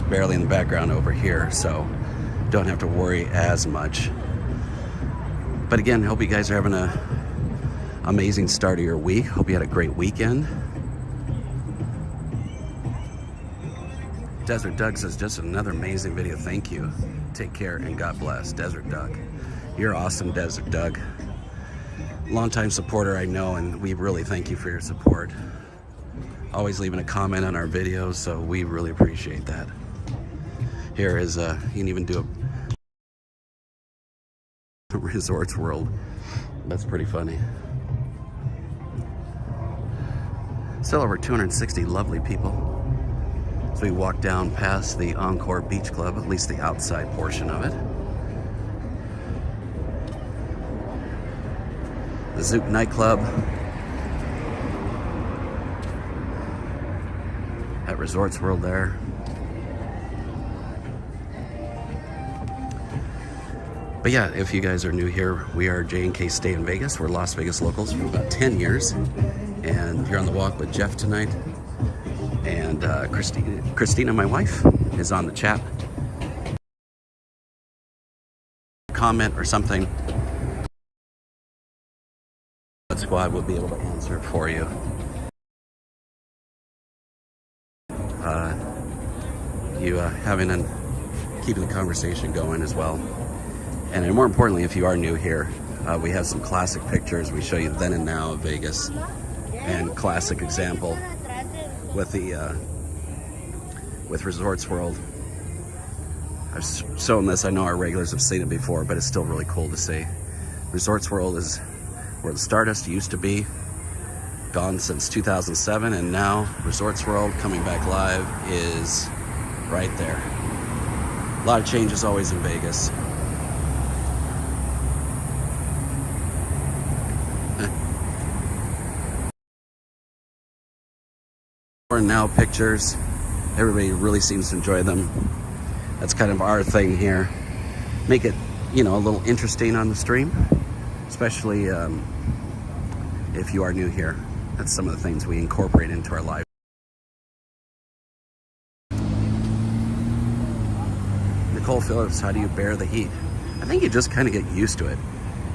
barely in the background over here, so don't have to worry as much. But again, hope you guys are having an amazing start of your week. Hope you had a great weekend. Desert Doug says, just another amazing video. Thank you. Take care and God bless. Desert Doug. You're awesome, Desert Doug. Longtime supporter, I know, and we really thank you for your support. Always leaving a comment on our videos, so we really appreciate that. Here is, you can even do a Resorts World. That's pretty funny. Still over 260 lovely people. So we walk down past the Encore Beach Club, at least the outside portion of it. The Zouk nightclub at Resorts World there. But yeah, if you guys are new here, we are J&K Stay in Vegas. We're Las Vegas locals for about 10 years. And you're on the walk with Jeff tonight. And Christina, my wife, is on the chat. Comment or something. Squad will be able to answer it for you. Keeping the conversation going as well. And more importantly, if you are new here, we have some classic pictures. We show you then and now of Vegas, and classic example with the with Resorts World. I've shown this. I know our regulars have seen it before, but it's still really cool to see. Resorts World is where the Stardust used to be. Gone since 2007, and now Resorts World coming back live is right there. A lot of changes always in Vegas. Now pictures, everybody really seems to enjoy them. That's kind of our thing here. Make it, a little interesting on the stream, especially if you are new here. That's some of the things we incorporate into our life. Nicole Phillips, how do you bear the heat? I think you just kind of get used to it.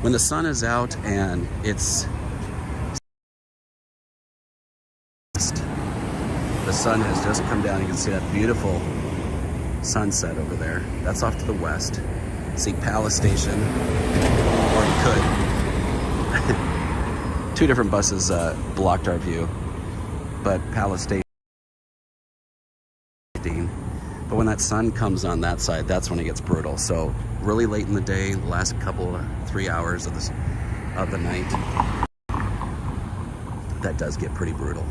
When the sun is out and the sun has just come down, you can see that beautiful sunset over there. That's off to the west. See Palace Station, or you could. Two different buses blocked our view, but Palace Station. But when that sun comes on that side, that's when it gets brutal. So really late in the day, the last 3 hours of the night, that does get pretty brutal.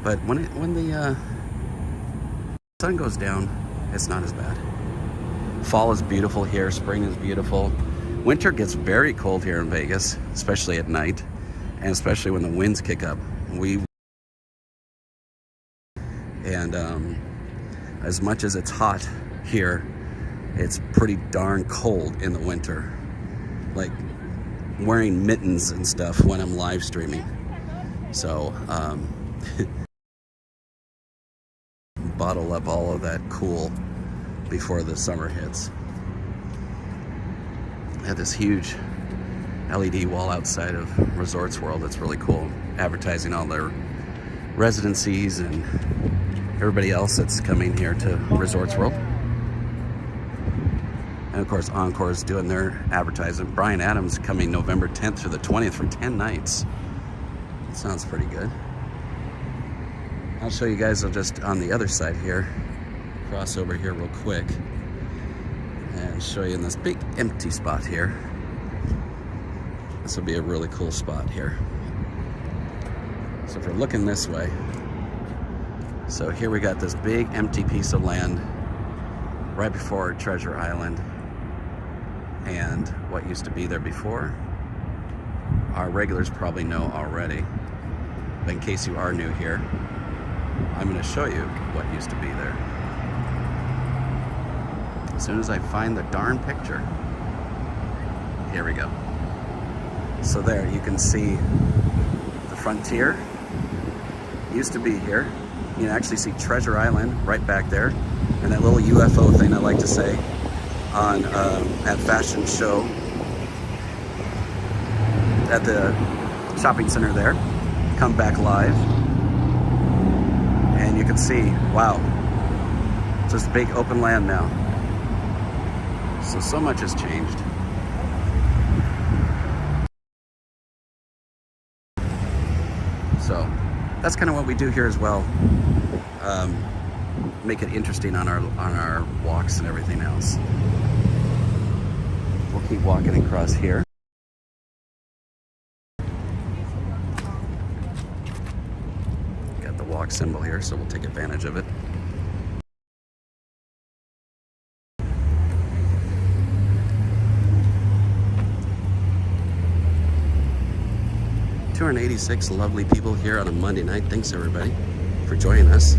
But when the sun goes down, it's not as bad. Fall is beautiful here. Spring is beautiful. Winter gets very cold here in Vegas, especially at night, and especially when the winds kick up. As much as it's hot here, it's pretty darn cold in the winter. Like wearing mittens and stuff when I'm live streaming. So, bottle up all of that cool before the summer hits. They have this huge LED wall outside of Resorts World. It's really cool, advertising all their residencies and everybody else that's coming here to Resorts World. And of course, Encore is doing their advertising. Brian Adams coming November 10th through the 20th for 10 nights. That sounds pretty good. I'll show you guys just on the other side here. Cross over here real quick and show you in this big empty spot here. This will be a really cool spot here. So if we're looking this way, so here we got this big empty piece of land right before Treasure Island. And what used to be there before, our regulars probably know already. But in case you are new here, I'm going to show you what used to be there. As soon as I find the darn picture. Here we go. So there you can see the Frontier. Used to be here. You can actually see Treasure Island right back there. And that little UFO thing I like to say on at Fashion Show at the shopping center there. Come back live. And you can see, wow, Just big open land now. So much has changed. So that's kind of what we do here as well. Make it interesting on our walks and everything else. We'll keep walking across here. Got the walk symbol here, so we'll take advantage of it. $286 lovely people here on a Monday night. Thanks everybody for joining us.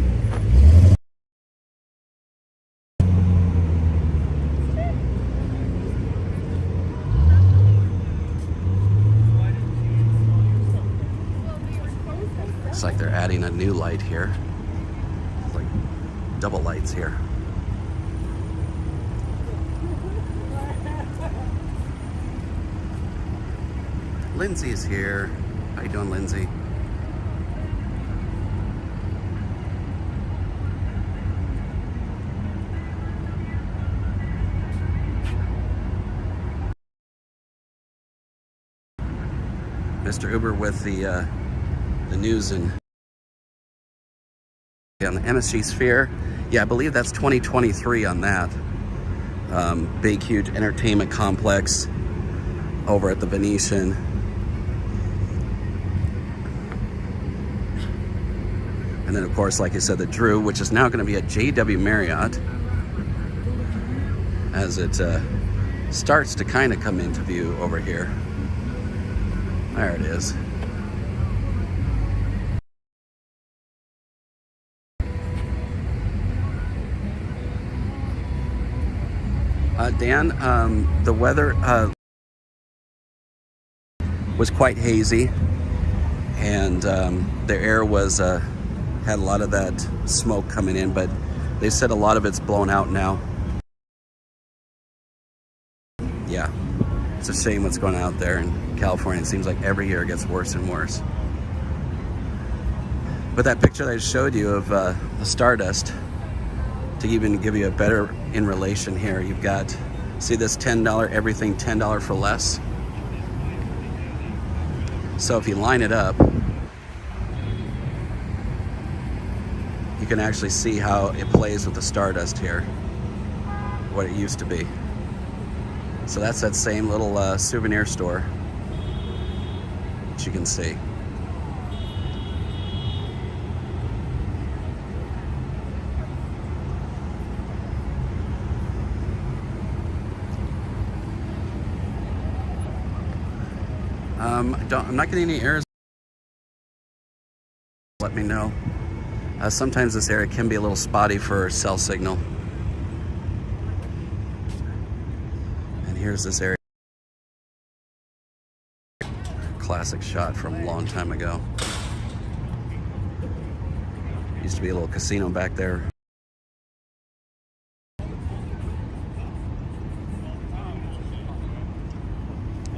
Looks like they're adding a new light here. It's like double lights here. Lindsay's here. How you doing, Lindsay? Mr. Uber with the news and on the MSG Sphere. Yeah, I believe that's 2023 on that. Big, huge entertainment complex over at the Venetian. And then, of course, like I said, the Drew, which is now going to be a JW Marriott as it starts to kind of come into view over here. There it is. Dan, the weather was quite hazy, and the air was had a lot of that smoke coming in, but they said a lot of it's blown out now. Yeah, it's a shame what's going on out there in California. It seems like every year it gets worse and worse. But that picture that I showed you of the Stardust, to even give you a better in relation here, you've got, see this $10, everything $10 for less. So if you line it up, you can actually see how it plays with the Stardust here, what it used to be. So that's that same little souvenir store, which you can see. I'm not getting any errors. Let me know. Sometimes this area can be a little spotty for cell signal. And here's this area. Classic shot from a long time ago. Used to be a little casino back there.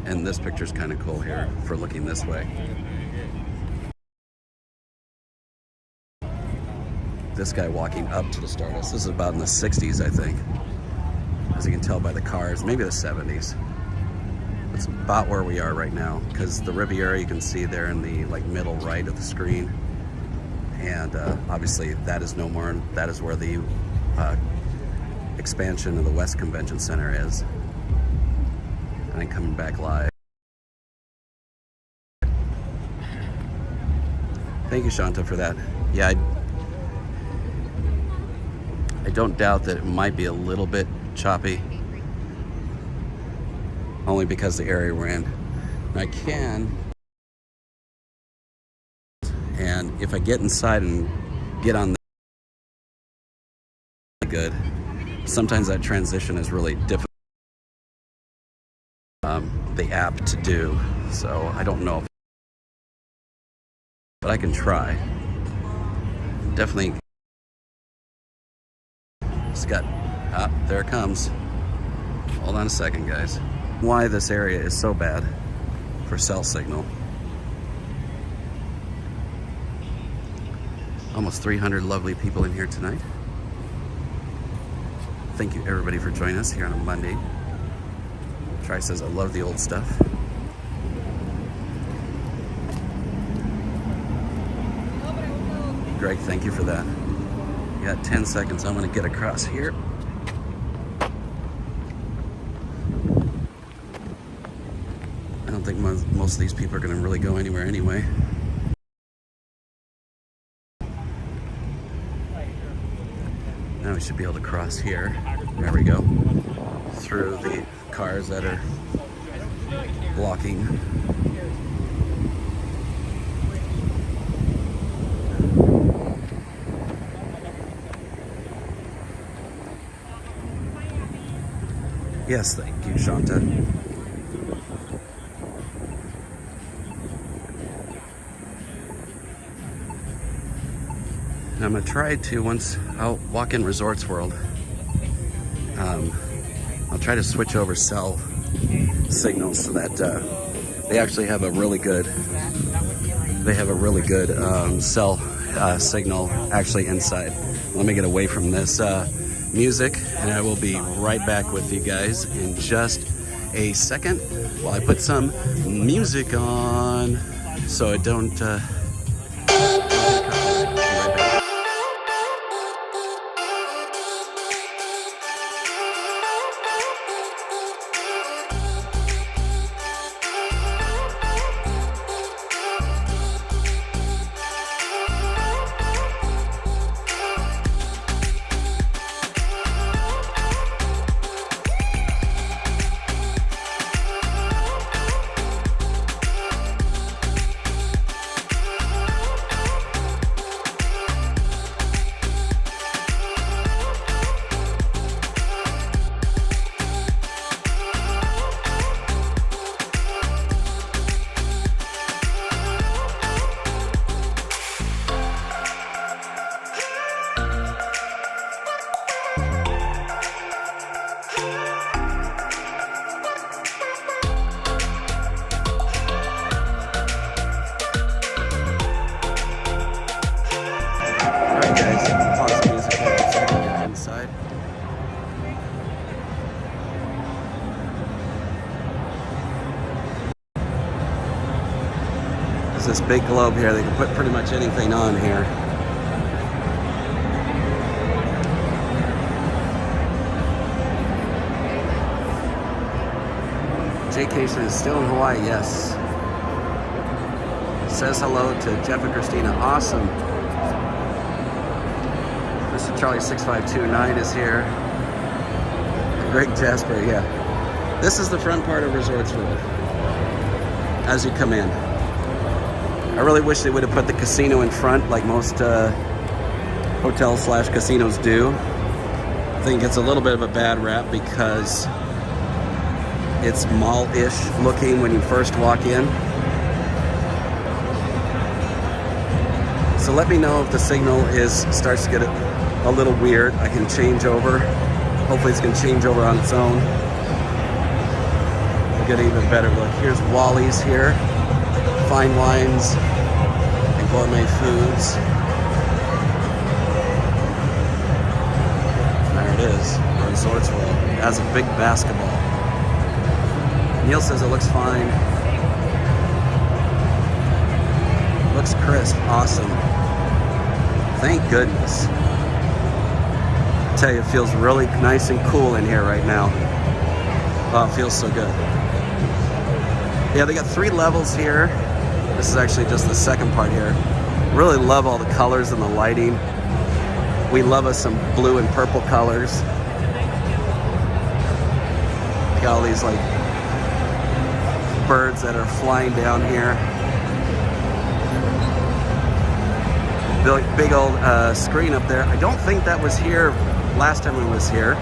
And this picture's kind of cool here for looking this way. This guy walking up to the Stardust. This is about in the 60s, I think. As you can tell by the cars, maybe the 70s. It's about where we are right now, because the Riviera you can see there in the middle right of the screen. And obviously that is no more. That is where the expansion of the West Convention Center is. And then coming back live. Thank you, Shanta, for that. Yeah, I don't doubt that it might be a little bit choppy, only because the area we're in. And I can, and if I get inside and get on the good, sometimes that transition is really difficult. The app to do, so I don't know, but I can try. Definitely. Scott, there it comes. Hold on a second, guys. Why this area is so bad for cell signal. Almost 300 lovely people in here tonight. Thank you everybody for joining us here on a Monday. Tri says I love the old stuff. Greg, thank you for that. You got 10 seconds. I'm gonna get across here. I don't think most of these people are gonna really go anywhere anyway. Now we should be able to cross here. There we go. Through the cars that are blocking. Yes, thank you, Shanta. And I'm gonna try to, once I'll walk in Resorts World, I'll try to switch over cell signals so that they actually have a really good, cell signal actually inside. Let me get away from this music, and I will be right back with you guys in just a second while I put some music on so I don't this big globe here. They can put pretty much anything on here. Jaycation is still in Hawaii, yes. Says hello to Jeff and Christina. Awesome. Mr. Charlie 6529 is here. Greg Jasper, yeah. This is the front part of Resorts World as you come in. I really wish they would have put the casino in front like most hotels / casinos do. I think it's a little bit of a bad rap because it's mall-ish looking when you first walk in. So let me know if the signal starts to get a little weird. I can change over. Hopefully it's gonna change over on its own. We'll get an even better look. Here's Wally's here. Fine wines and gourmet foods. There it is, Resorts World. It has a big basketball. Neil says it looks fine. Looks crisp, awesome. Thank goodness. I tell you, it feels really nice and cool in here right now. Oh, it feels so good. Yeah, they got 3 levels here. This is actually just the second part here. Really love all the colors and the lighting. We love us some blue and purple colors. Got all these like birds that are flying down here. Big old screen up there. I don't think that was here last time we was here.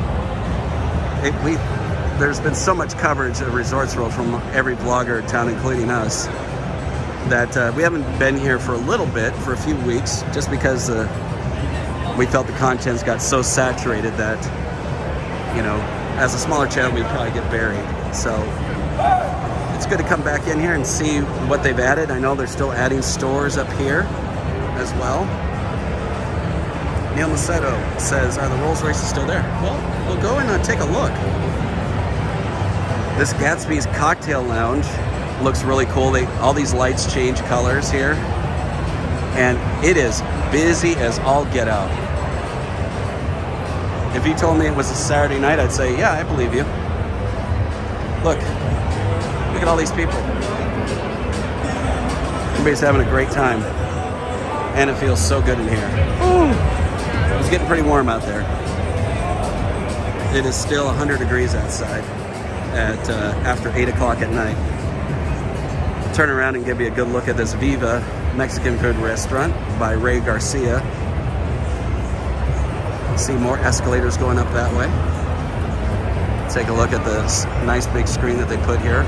There's been so much coverage of Resorts World from every vlogger in town, including us, that we haven't been here for a little bit, for a few weeks, just because we felt the contents got so saturated that, you know, as a smaller channel, we'd probably get buried. So it's good to come back in here and see what they've added. I know they're still adding stores up here as well. Neil Macedo says, are the Rolls Royces still there? Well, we'll go and take a look. This Gatsby's Cocktail Lounge looks really cool. All these lights change colors here. And it is busy as all get out. If you told me it was a Saturday night, I'd say, yeah, I believe you. Look at all these people. Everybody's having a great time. And it feels so good in here. Ooh. It's getting pretty warm out there. It is still 100 degrees outside at after 8 o'clock at night. Turn around and give you a good look at this Viva Mexican food restaurant by Ray Garcia. See more escalators going up that way. Take a look at this nice big screen that they put here.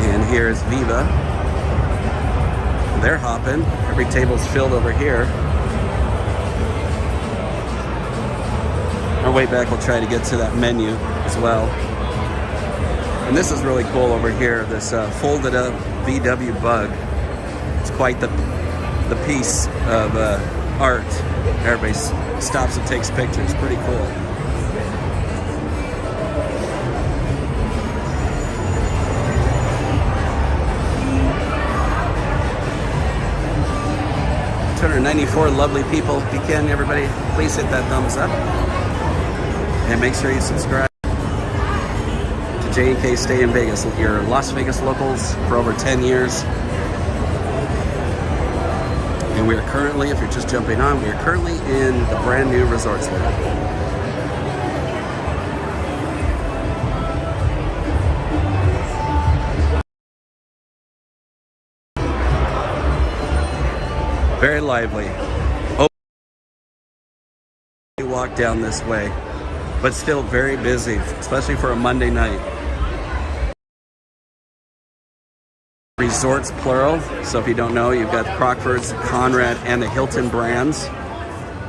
And here's Viva. They're hopping. Every table's filled over here. Our way back, we'll try to get to that menu as well. And this is really cool over here, this folded up VW Bug. It's quite the piece of art. Everybody stops and takes pictures. Pretty cool. $294 lovely people. If you can, everybody, please hit that thumbs up. And make sure you subscribe to J&K Stay in Vegas, your Las Vegas locals for over 10 years. And we are currently, if you're just jumping on, we are currently in the brand new Resorts World. Very lively. Oh, you walk down this way, but still very busy, especially for a Monday night. Resorts plural, so if you don't know, you've got the Crockford's, Conrad, and the Hilton brands.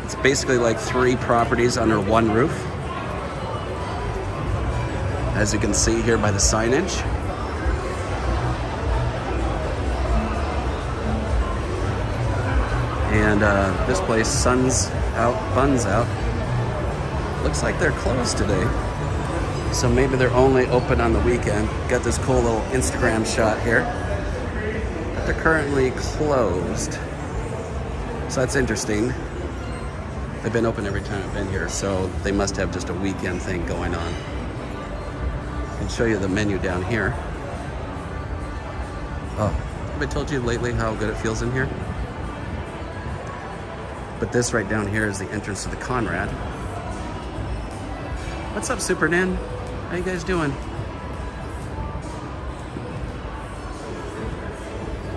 It's basically like 3 properties under one roof. As you can see here by the signage. And this place, sun's out, fun's out. Looks like they're closed today. So maybe they're only open on the weekend. Got this cool little Instagram shot here. But they're currently closed. So that's interesting. They've been open every time I've been here, so they must have just a weekend thing going on. I can show you the menu down here. Oh, have I told you lately how good it feels in here? But this right down here is the entrance to the Conrad. What's up, Super Nan? How you guys doing?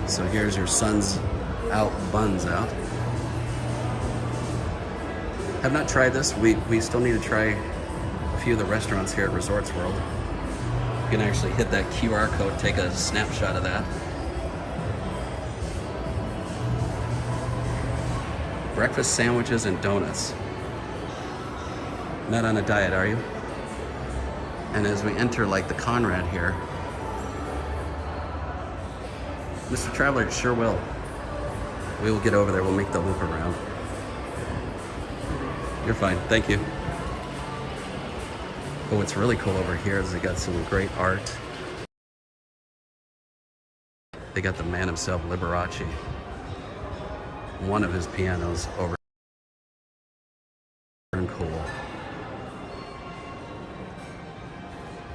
So here's your sun's out, buns out. Have not tried this. We still need to try a few of the restaurants here at Resorts World. You can actually hit that QR code, take a snapshot of that. Breakfast sandwiches and donuts. Not on a diet, are you? And as we enter like the Conrad here, Mr. Traveler, sure will. We will get over there, we'll make the loop around. You're fine, thank you. But what's really cool over here is they got some great art. They got the man himself, Liberace. One of his pianos over and cool. Look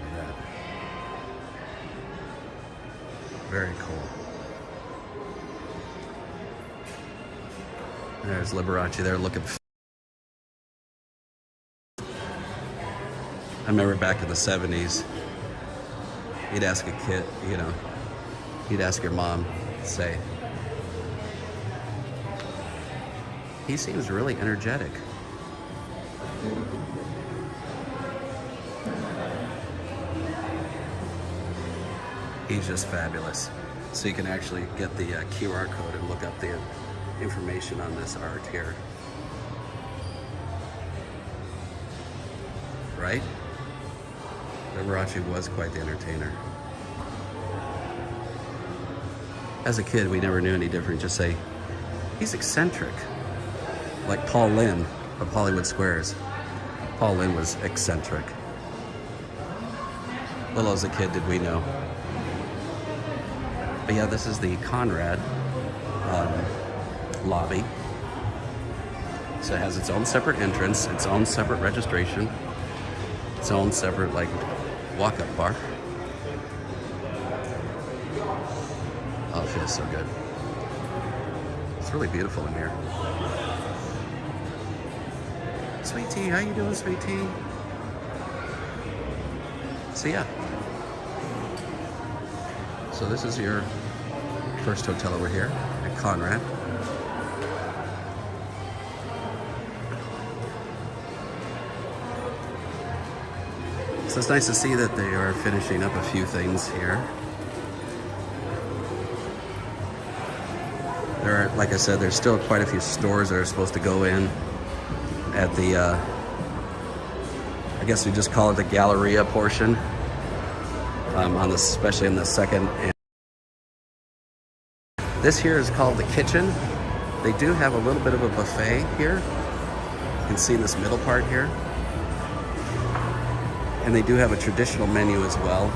at that. Very cool. There's Liberace there looking. I remember back in the 70s, you'd ask a kid, you know, you'd ask your mom, say, he seems really energetic. He's just fabulous. So you can actually get the QR code and look up the information on this art here. Right? Liberace was quite the entertainer. As a kid, we never knew any different. Just say, he's eccentric. Like Paul Lynde of Hollywood Squares. Paul Lynde was eccentric. Little as a kid did we know. But yeah, this is the Conrad lobby. So it has its own separate entrance, its own separate registration, its own separate like walk-up bar. Oh, it feels so good. It's really beautiful in here. Sweet tea, how you doing, sweet tea? So yeah. So this is your first hotel over here at Conrad. So it's nice to see that they are finishing up a few things here. There are, like I said, there's still quite a few stores that are supposed to go in at the, I guess we just call it the Galleria portion, on this, especially in the second. And this here is called the kitchen. They do have a little bit of a buffet here. You can see in this middle part here. And they do have a traditional menu as well.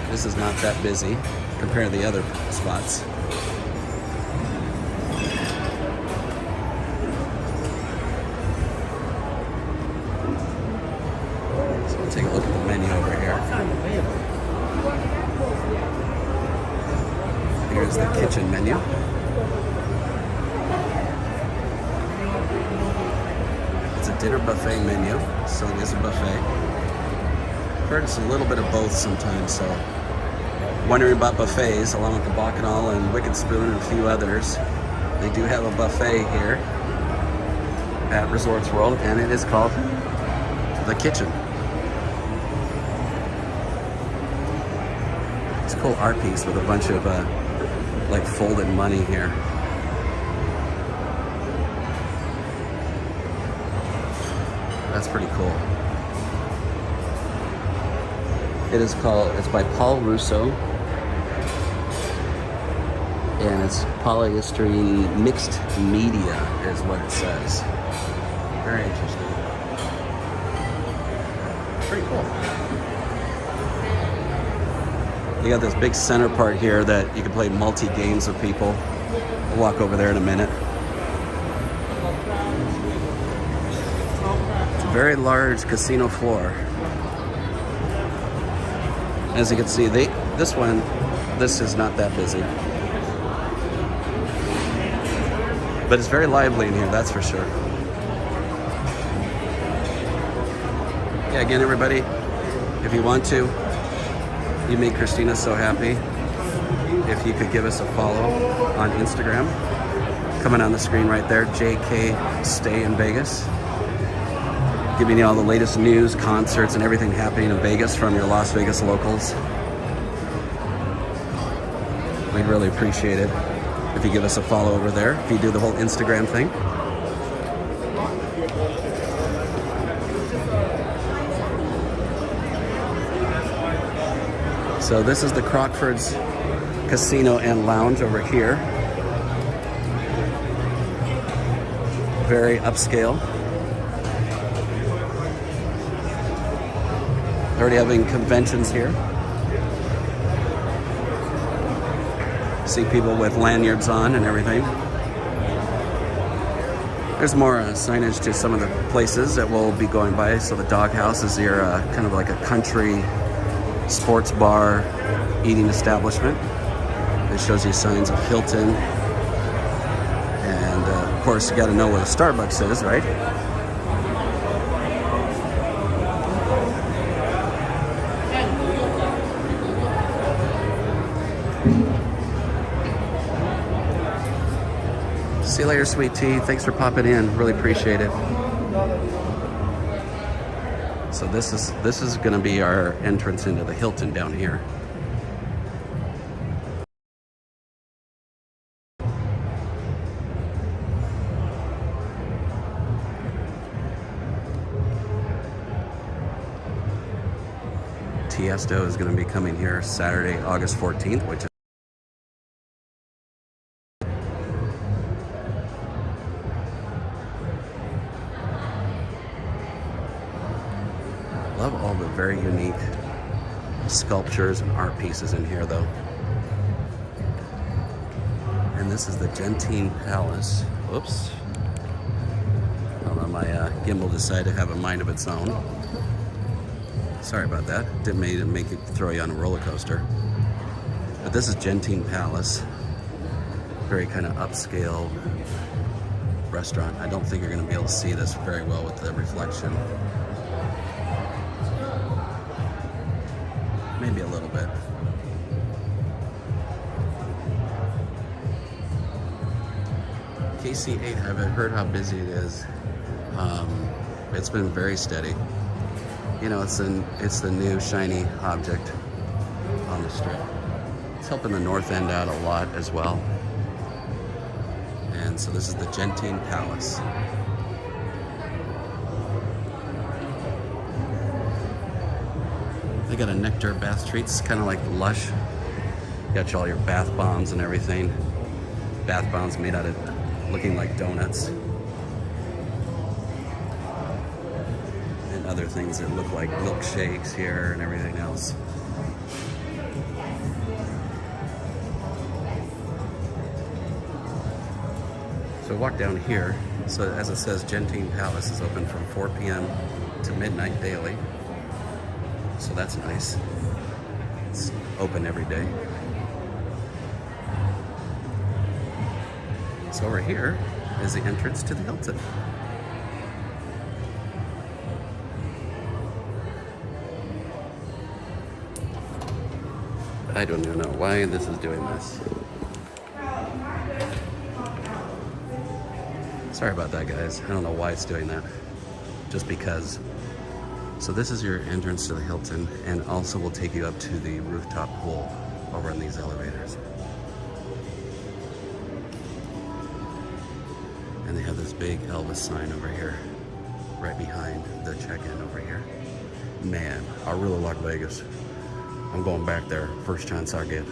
This is not that busy compared to the other spots. So we'll take a look at the menu over here. Here's the kitchen menu. It's a dinner buffet menu, so it is a buffet. I've heard it's a little bit of both sometimes, so wondering about buffets, along with the Bacchanal and Wicked Spoon and a few others. They do have a buffet here at Resorts World, and it is called the Kitchen. It's a cool art piece with a bunch of like folded money here. That's pretty cool. It's by Paul Russo, and it's polystyrene mixed media is what it says. Very interesting. Pretty cool. You got this big center part here that you can play multi-games with people. We'll walk over there in a minute. It's a very large casino floor. As you can see, this is not that busy. But it's very lively in here, that's for sure. Yeah, again, everybody, if you want to, you make Christina so happy. If you could give us a follow on Instagram, coming on the screen right there, JK Stay in Vegas. Giving you all the latest news, concerts, and everything happening in Vegas from your Las Vegas locals. We'd really appreciate it if you give us a follow over there, if you do the whole Instagram thing. So this is the Crockford's Casino and Lounge over here. Very upscale. Already having conventions here. See people with lanyards on and everything. There's more signage to some of the places that we'll be going by. So the Doghouse is your kind of like a country sports bar eating establishment. It shows you signs of Hilton. And of course you got to know what a Starbucks is, right? See you later, sweet tea. Thanks for popping in. Really appreciate it. So this is going to be our entrance into the Hilton down here. Tiesto is going to be coming here Saturday, August 14th, which is love all the very unique sculptures and art pieces in here though. And this is the Gentine Palace. Whoops. Hold on, my gimbal decided to have a mind of its own. Sorry about that. Didn't mean to make it throw you on a roller coaster. But this is Gentine Palace. Very kind of upscale restaurant. I don't think you're going to be able to see this very well with the reflection. Maybe a little bit. KC8, I haven't heard how busy it is. It's been very steady. You know, it's the new shiny object on the strip. It's helping the north end out a lot as well. And so this is the Gentine Palace. They got a nectar bath treats, kind of like Lush. Got you all your bath bombs and everything. Bath bombs made out of looking like donuts. And other things that look like milkshakes here and everything else. So walk down here. So as it says, Gentine Palace is open from 4 p.m. to midnight daily. So that's nice. It's open every day. So over here is the entrance to the Hilton. I don't even know why this is doing this. Sorry about that, guys. I don't know why it's doing that. Just because. So this is your entrance to the Hilton, and also will take you up to the rooftop pool over in these elevators. And they have this big Elvis sign over here, right behind the check-in over here. Man, I really like Vegas. I'm going back there first chance I get.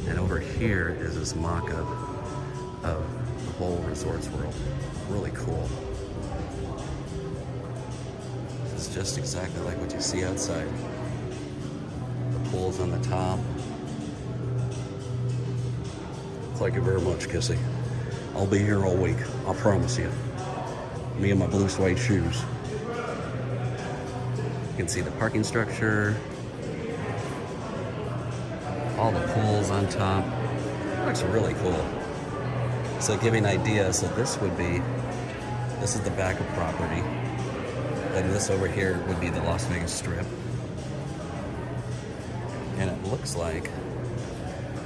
And over here is this mock-up of the whole Resorts World. Really cool. It's just exactly like what you see outside. The pool's on the top. Thank you very much, Kissy. I'll be here all week. I promise you. Me and my blue suede shoes. You can see the parking structure. All the pools on top. It looks really cool. So give you an idea, so this is the back of property. And this over here would be the Las Vegas Strip. And it looks like,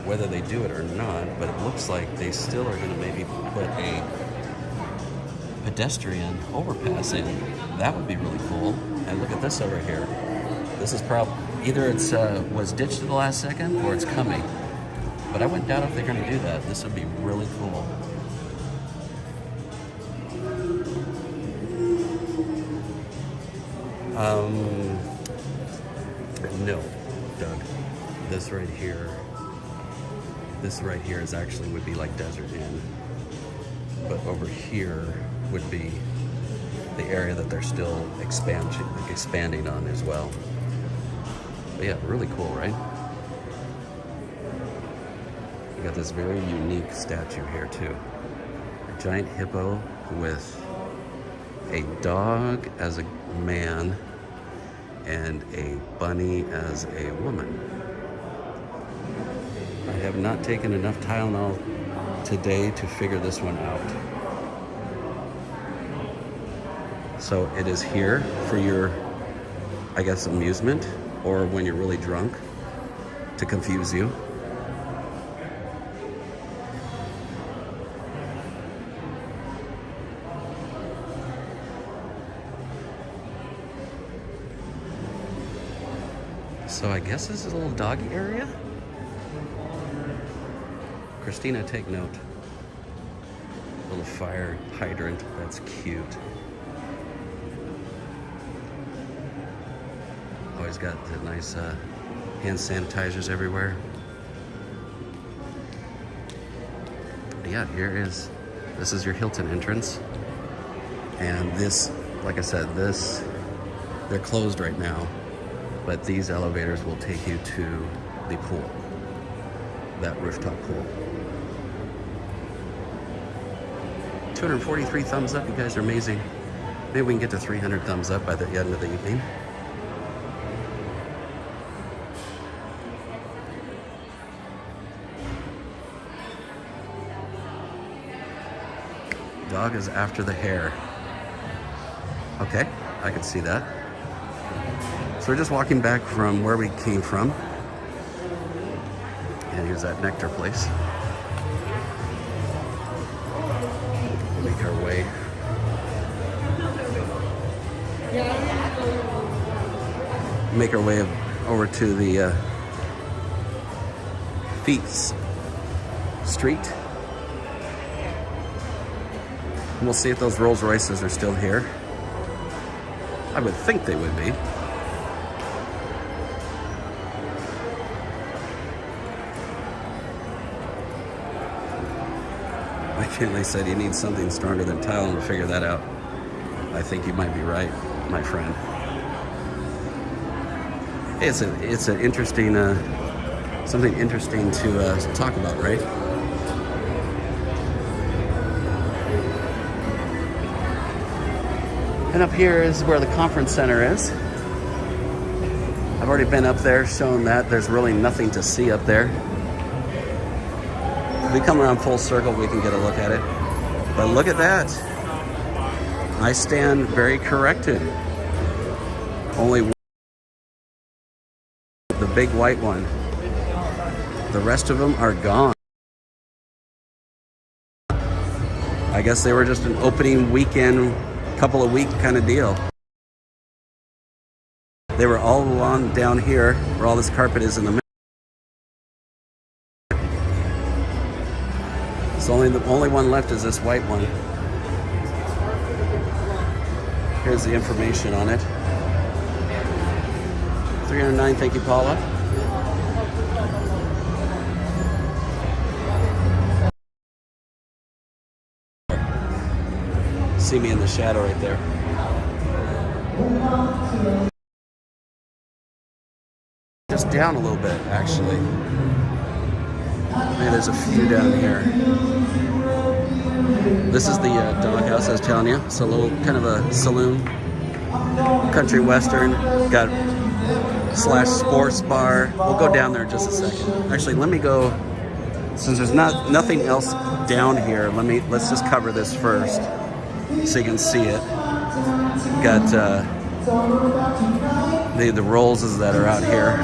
whether they do it or not, but it looks like they still are going to maybe put a pedestrian overpass in. That would be really cool. And look at this over here. This is probably, either it's was ditched at the last second or it's coming. But I wouldn't doubt if they're going to do that. This would be really cool. No, Doug. This right here is actually would be like Desert Inn. But over here would be the area that they're still expanding on as well. But yeah, really cool, right? You got this very unique statue here too. A giant hippo with a dog as a man and a bunny as a woman. I have not taken enough Tylenol today to figure this one out. So it is here for your, I guess, amusement, or when you're really drunk, to confuse you. So I guess this is a little doggy area. Christina, take note. Little fire hydrant, that's cute. always got the nice hand sanitizers everywhere. But yeah, this is your Hilton entrance. And this, like I said, they're closed right now, but these elevators will take you to the pool, that rooftop pool. 243 thumbs up, you guys are amazing. Maybe we can get to 300 thumbs up by the end of the evening. Dog is after the hare. Okay, I can see that. So we're just walking back from where we came from. And here's that nectar place. Make our way. Make our way over to the Feet Street. And we'll see if those Rolls Royces are still here. I would think they would be. McKinley said he needs something stronger than Tylenol to figure that out. I think you might be right, my friend. Hey, it's an interesting, something interesting to talk about, right? And up here is where the conference center is. I've already been up there, shown that. There's really nothing to see up there. If we come around full circle, we can get a look at it. But look at that. I stand very corrected. Only one, the big white one. The rest of them are gone. I guess they were just an opening weekend, couple of week kind of deal. They were all along down here where all this carpet is in the middle. So the only one left is this white one. Here's the information on it. 309, thank you, Paula. See me in the shadow right there. Just down a little bit, actually. Maybe there's a few down here. This is the doghouse I was telling you. It's a little kind of a saloon, country western. Got / sports bar. We'll go down there in just a second. Actually, let me go. Since there's nothing else down here, let's just cover this first, so you can see it. Got the Rollses that are out here,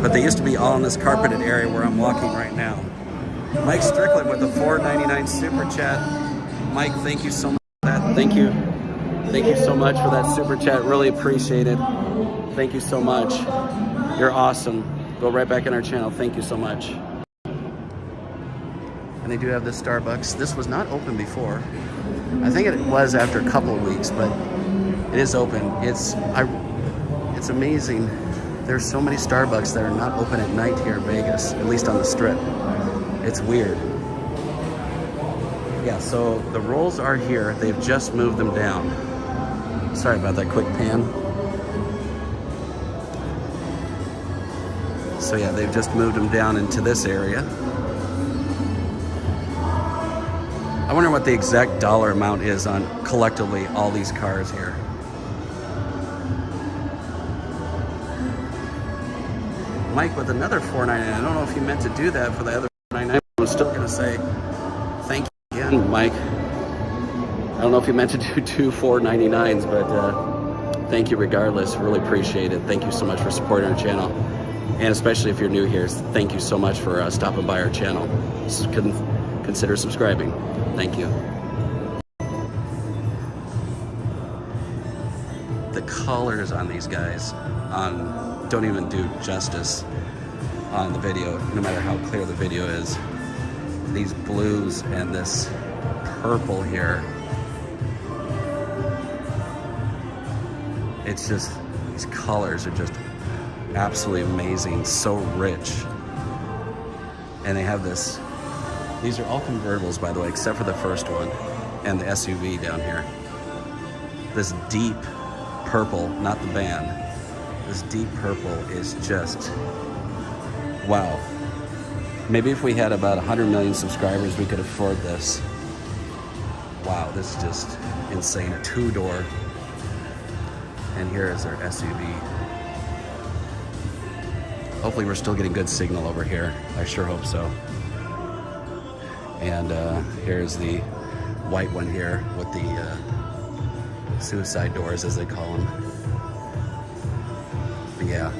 but they used to be all in this carpeted area where I'm walking right now. Mike Strickland with the $4.99 super chat. Mike, thank you so much for that. Thank you so much for that super chat. Really appreciate it. Thank you so much. You're awesome. Go right back in our channel. Thank you so much. And they do have this Starbucks. This was not open before. I think it was after a couple of weeks, but it is open. It's amazing. There's so many Starbucks that are not open at night here in Vegas, at least on the Strip. It's weird. Yeah, so the Rolls are here. They've just moved them down. Sorry about that quick pan. So yeah, they've just moved them down into this area. I wonder what the exact dollar amount is on collectively all these cars here. Mike with another $4.99. I don't know if you meant to do that for the other $4.99. I'm still gonna say thank you again, Mike. I don't know if you meant to do two $4.99s, but thank you regardless. Really appreciate it. Thank you so much for supporting our channel. And especially if you're new here, thank you so much for stopping by our channel. Consider subscribing. Thank you. The colors on these guys don't even do justice on the video, no matter how clear the video is. These blues and this purple here. It's just, these colors are just absolutely amazing, so rich. And they have this, these are all convertibles, by the way, except for the first one and the SUV down here. This deep purple, not the band, this deep purple is just, wow. Maybe if we had about 100 million subscribers, we could afford this. Wow, this is just insane. A 2-door. And here is our SUV. Hopefully we're still getting good signal over here. I sure hope so. And here's the white one here with the suicide doors, as they call them. But yeah.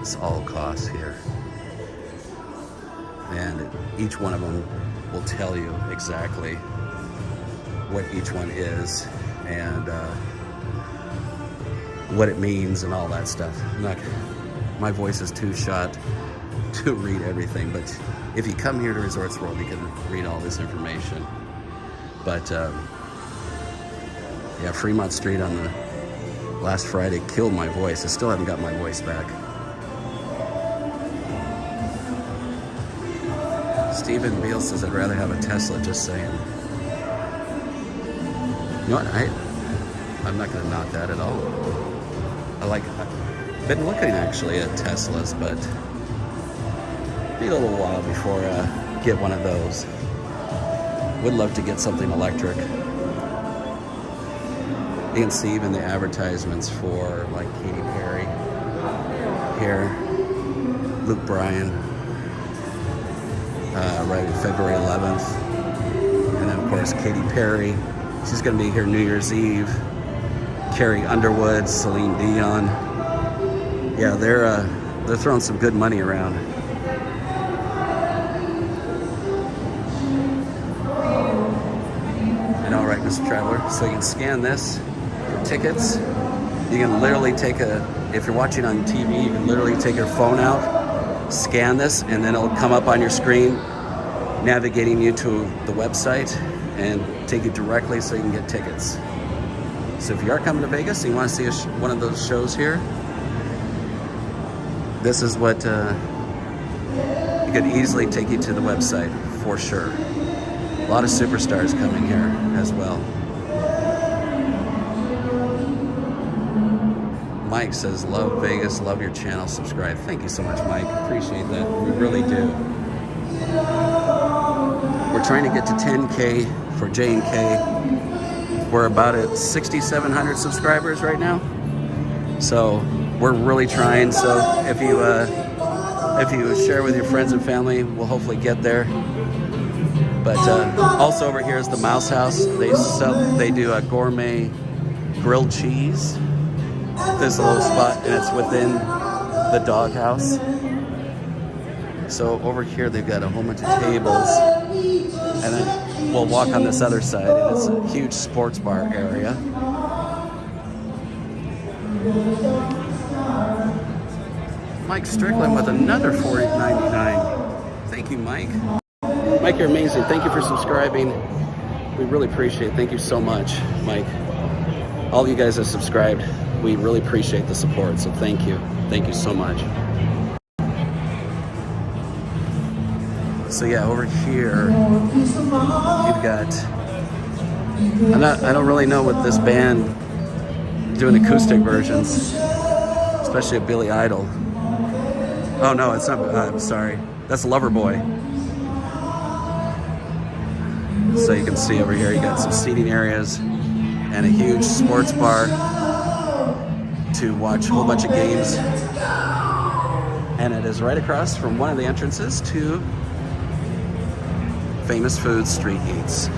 It's all costs here. And each one of them will tell you exactly what each one is and what it means and all that stuff. My voice is too shot to read everything, but if you come here to Resorts World, you can read all this information. But yeah, Fremont Street on the last Friday killed my voice. I still haven't got my voice back. Stephen Beal says, I'd rather have a Tesla, just saying. You know what, I'm not gonna knock that at all. I've been looking actually at Teslas, but need a little while before I get one of those. Would love to get something electric. You can see even the advertisements for like Katy Perry here, Luke Bryan, right February 11th. And then of course Katy Perry, she's gonna be here New Year's Eve. Carrie Underwood, Celine Dion. Yeah, they're throwing some good money around. And all right, Mr. Traveler, so you can scan this for tickets. You can literally take if you're watching on TV, you can literally take your phone out, scan this, and then it'll come up on your screen, navigating you to the website and take you directly so you can get tickets. So if you are coming to Vegas and you want to see one of those shows here, this is what it could easily take you to the website for sure. A lot of superstars coming here as well. Mike says, love Vegas, love your channel, subscribe. Thank you so much, Mike. Appreciate that. We really do. We're trying to get to 10K for J&K. We're about at 6,700 subscribers right now. So we're really trying. So if you share with your friends and family, we'll hopefully get there. But also over here is the Mouse House. They do a gourmet grilled cheese. This little spot, and it's within the dog house. So over here they've got a whole bunch of tables, and then we'll walk on this other side, and it's a huge sports bar area. Mike Strickland with another $4.99. Thank you, Mike. Mike, you're amazing. Thank you for subscribing. We really appreciate it. Thank you so much, Mike. All of you guys have subscribed. We really appreciate the support, so thank you. Thank you so much. So yeah, over here, you've got, I don't really know what this band doing acoustic versions, especially of Billy Idol. Oh no, it's not, I'm sorry. That's Loverboy. So you can see over here, you got some seating areas and a huge sports bar to watch a whole bunch of games. And it is right across from one of the entrances to Famous Foods Street Eats.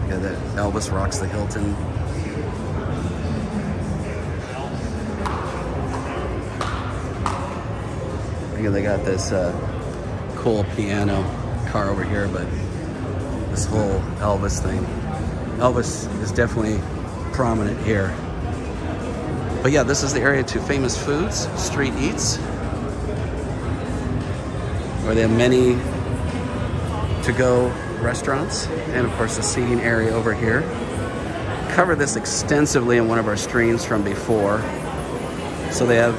Yeah, that Elvis Rocks the Hilton. Yeah, they got this cool piano car over here, but this whole Elvis thing. Elvis is definitely prominent here. But yeah, this is the area to Famous Foods Street Eats, where they have many to-go restaurants, and of course the seating area over here. Covered this extensively in one of our streams from before. So they have,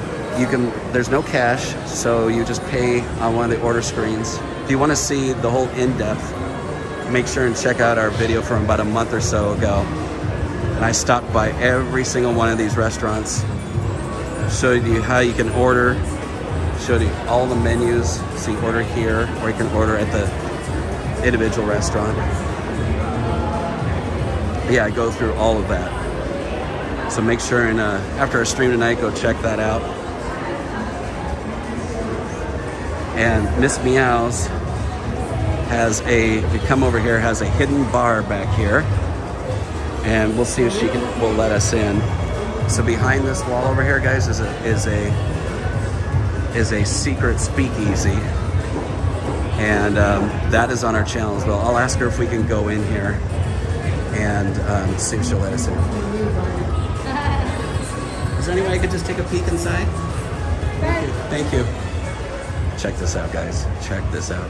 there's no cash, so you just pay on one of the order screens. If you want to see the whole in-depth, make sure and check out our video from about a month or so ago. And I stopped by every single one of these restaurants, showed you how you can order, showed you all the menus, so you order here, or you can order at the individual restaurant. Yeah, I go through all of that. So make sure and after our stream tonight, go check that out. And Miss Meows has if you come over here, has a hidden bar back here. And we'll see if she will let us in. So behind this wall over here, guys, is a secret speakeasy. And that is on our channel as well. I'll ask her if we can go in here and see if she'll let us in. Is there any way I could just take a peek inside? Thank you. Check this out, guys. Check this out.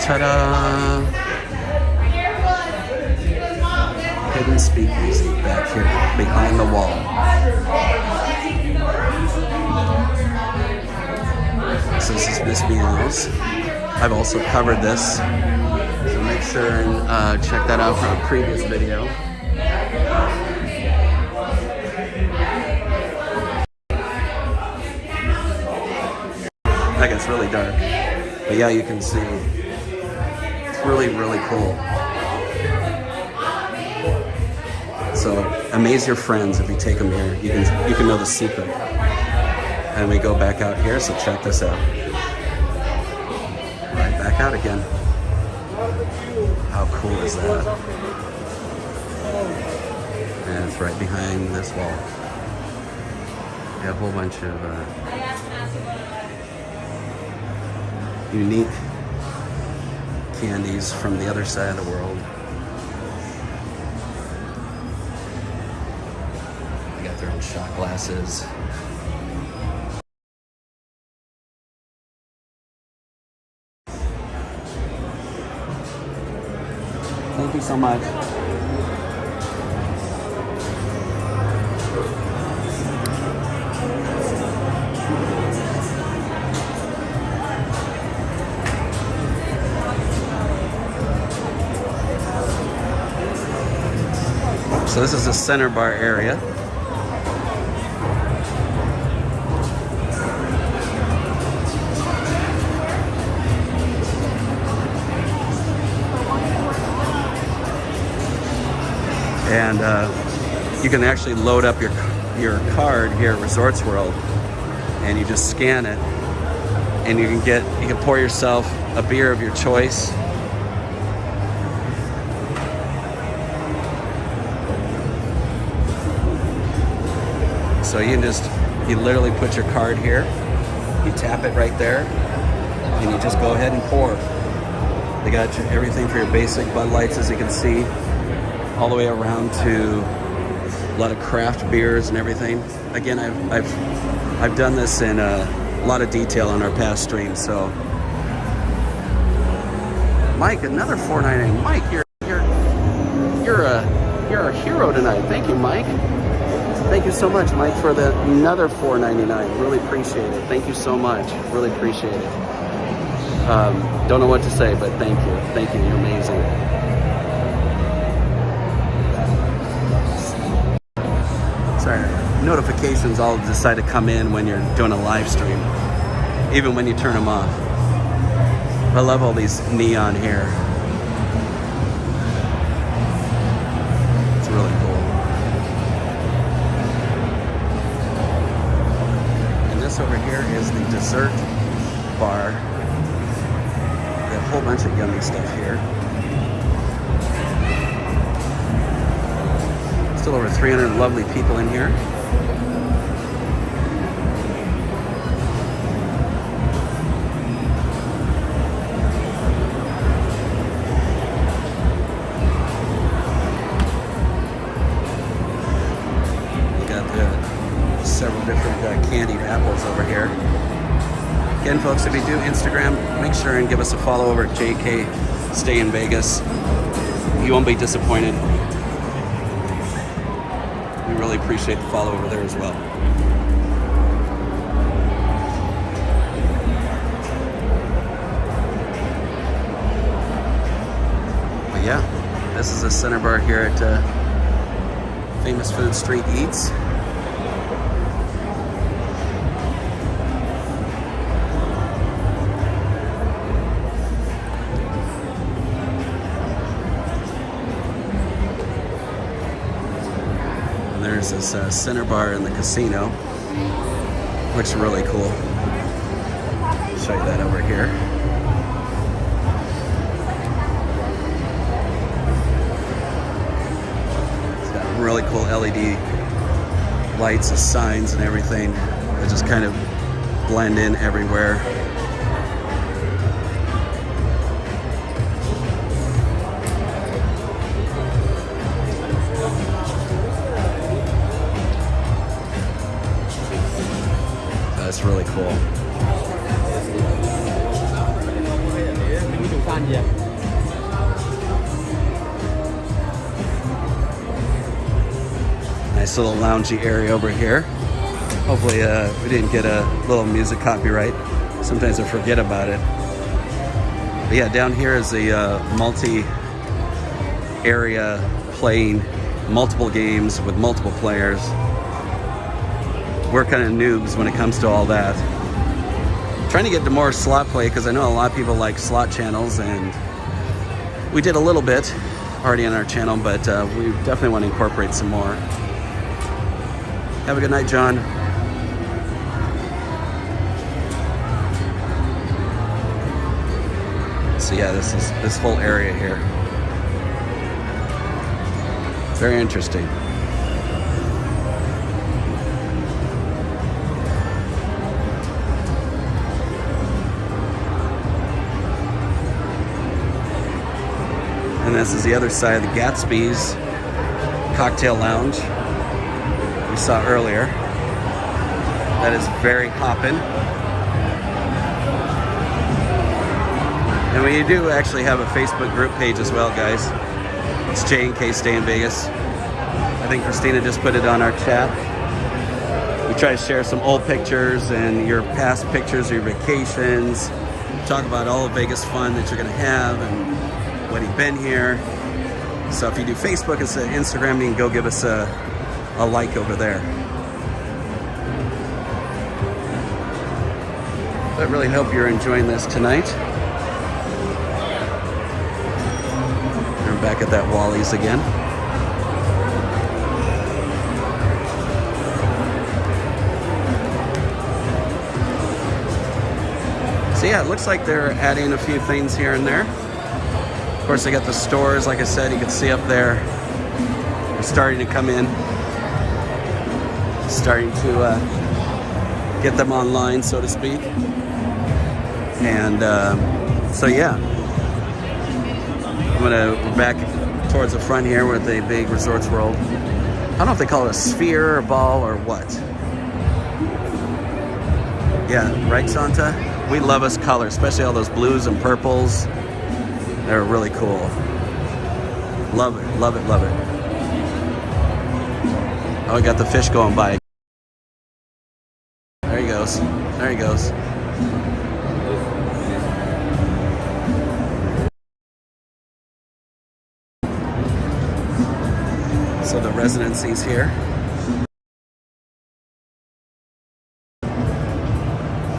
Ta-da! Hidden speakeasy back here behind the wall. So this is Miss Meows. I've also covered this, so make sure and check that out from a previous video. That gets really dark, but yeah, you can see it's really, really cool. So amaze your friends if you take them here. You can know the secret. And we go back out here, so check this out. Right back out again. How cool is that? And it's right behind this wall. We have a whole bunch of unique candies from the other side of the world. They got their own shot glasses. Thank you so much. So this is the center bar area. And you can actually load up your card here at Resorts World, and you just scan it, and you can pour yourself a beer of your choice. So you literally put your card here, you tap it right there, and you just go ahead and pour. They got everything for your basic Bud Lights, as you can see, all the way around to a lot of craft beers and everything. Again, I've done this in a lot of detail on our past streams. So, Mike, another $4.99. Mike, you're a hero tonight. Thank you, Mike. Thank you so much, Mike, for another $4.99. Really appreciate it. Thank you so much. Really appreciate it. Don't know what to say, but thank you. Thank you. You're amazing. Sorry, notifications all decide to come in when you're doing a live stream, even when you turn them off. I love all these neon here. It's really cool. Over here is the dessert bar. They have a whole bunch of yummy stuff here. Still over 300 lovely people in here. You got several different candy again, folks, if you do Instagram, make sure and give us a follow over at JK Stay in Vegas. You won't be disappointed. We really appreciate the follow over there as well. But yeah, this is a center bar here at Famous Food Street Eats. There's this center bar in the casino, which is really cool. I'll show you that over here. It's got really cool LED lights and signs and everything that just kind of blend in everywhere. That's really cool. Nice little loungy area over here. Hopefully we didn't get a little music copyright. Sometimes I forget about it. But yeah, down here is the multi-area playing multiple games with multiple players. We're kind of noobs when it comes to all that. Trying to get to more slot play because I know a lot of people like slot channels, and we did a little bit already on our channel, but we definitely want to incorporate some more. Have a good night, John. So yeah, this whole area here. Very interesting. And this is the other side of the Gatsby's cocktail lounge we saw earlier. That is very hoppin'. And we do actually have a Facebook group page as well, guys. It's J&K Stay in Vegas. I think Christina just put it on our chat. We try to share some old pictures and your past pictures, your vacations. Talk about all the Vegas fun that you're gonna have and when you've been here. So if you do Facebook instead of Instagram, you can go give us a like over there. I really hope you're enjoying this tonight. We're back at that Wally's again. So yeah, it looks like they're adding a few things here and there. Of course, they got the stores, like I said, you can see up there. They're starting to come in. Starting to get them online, so to speak. And so yeah, we're back towards the front here with the big Resorts World. I don't know if they call it a sphere or a ball or what. Yeah, right, Santa? We love us colors, especially all those blues and purples. They're really cool. Love it, love it, love it. Oh, we got the fish going by. There he goes. There he goes. So the residency's here.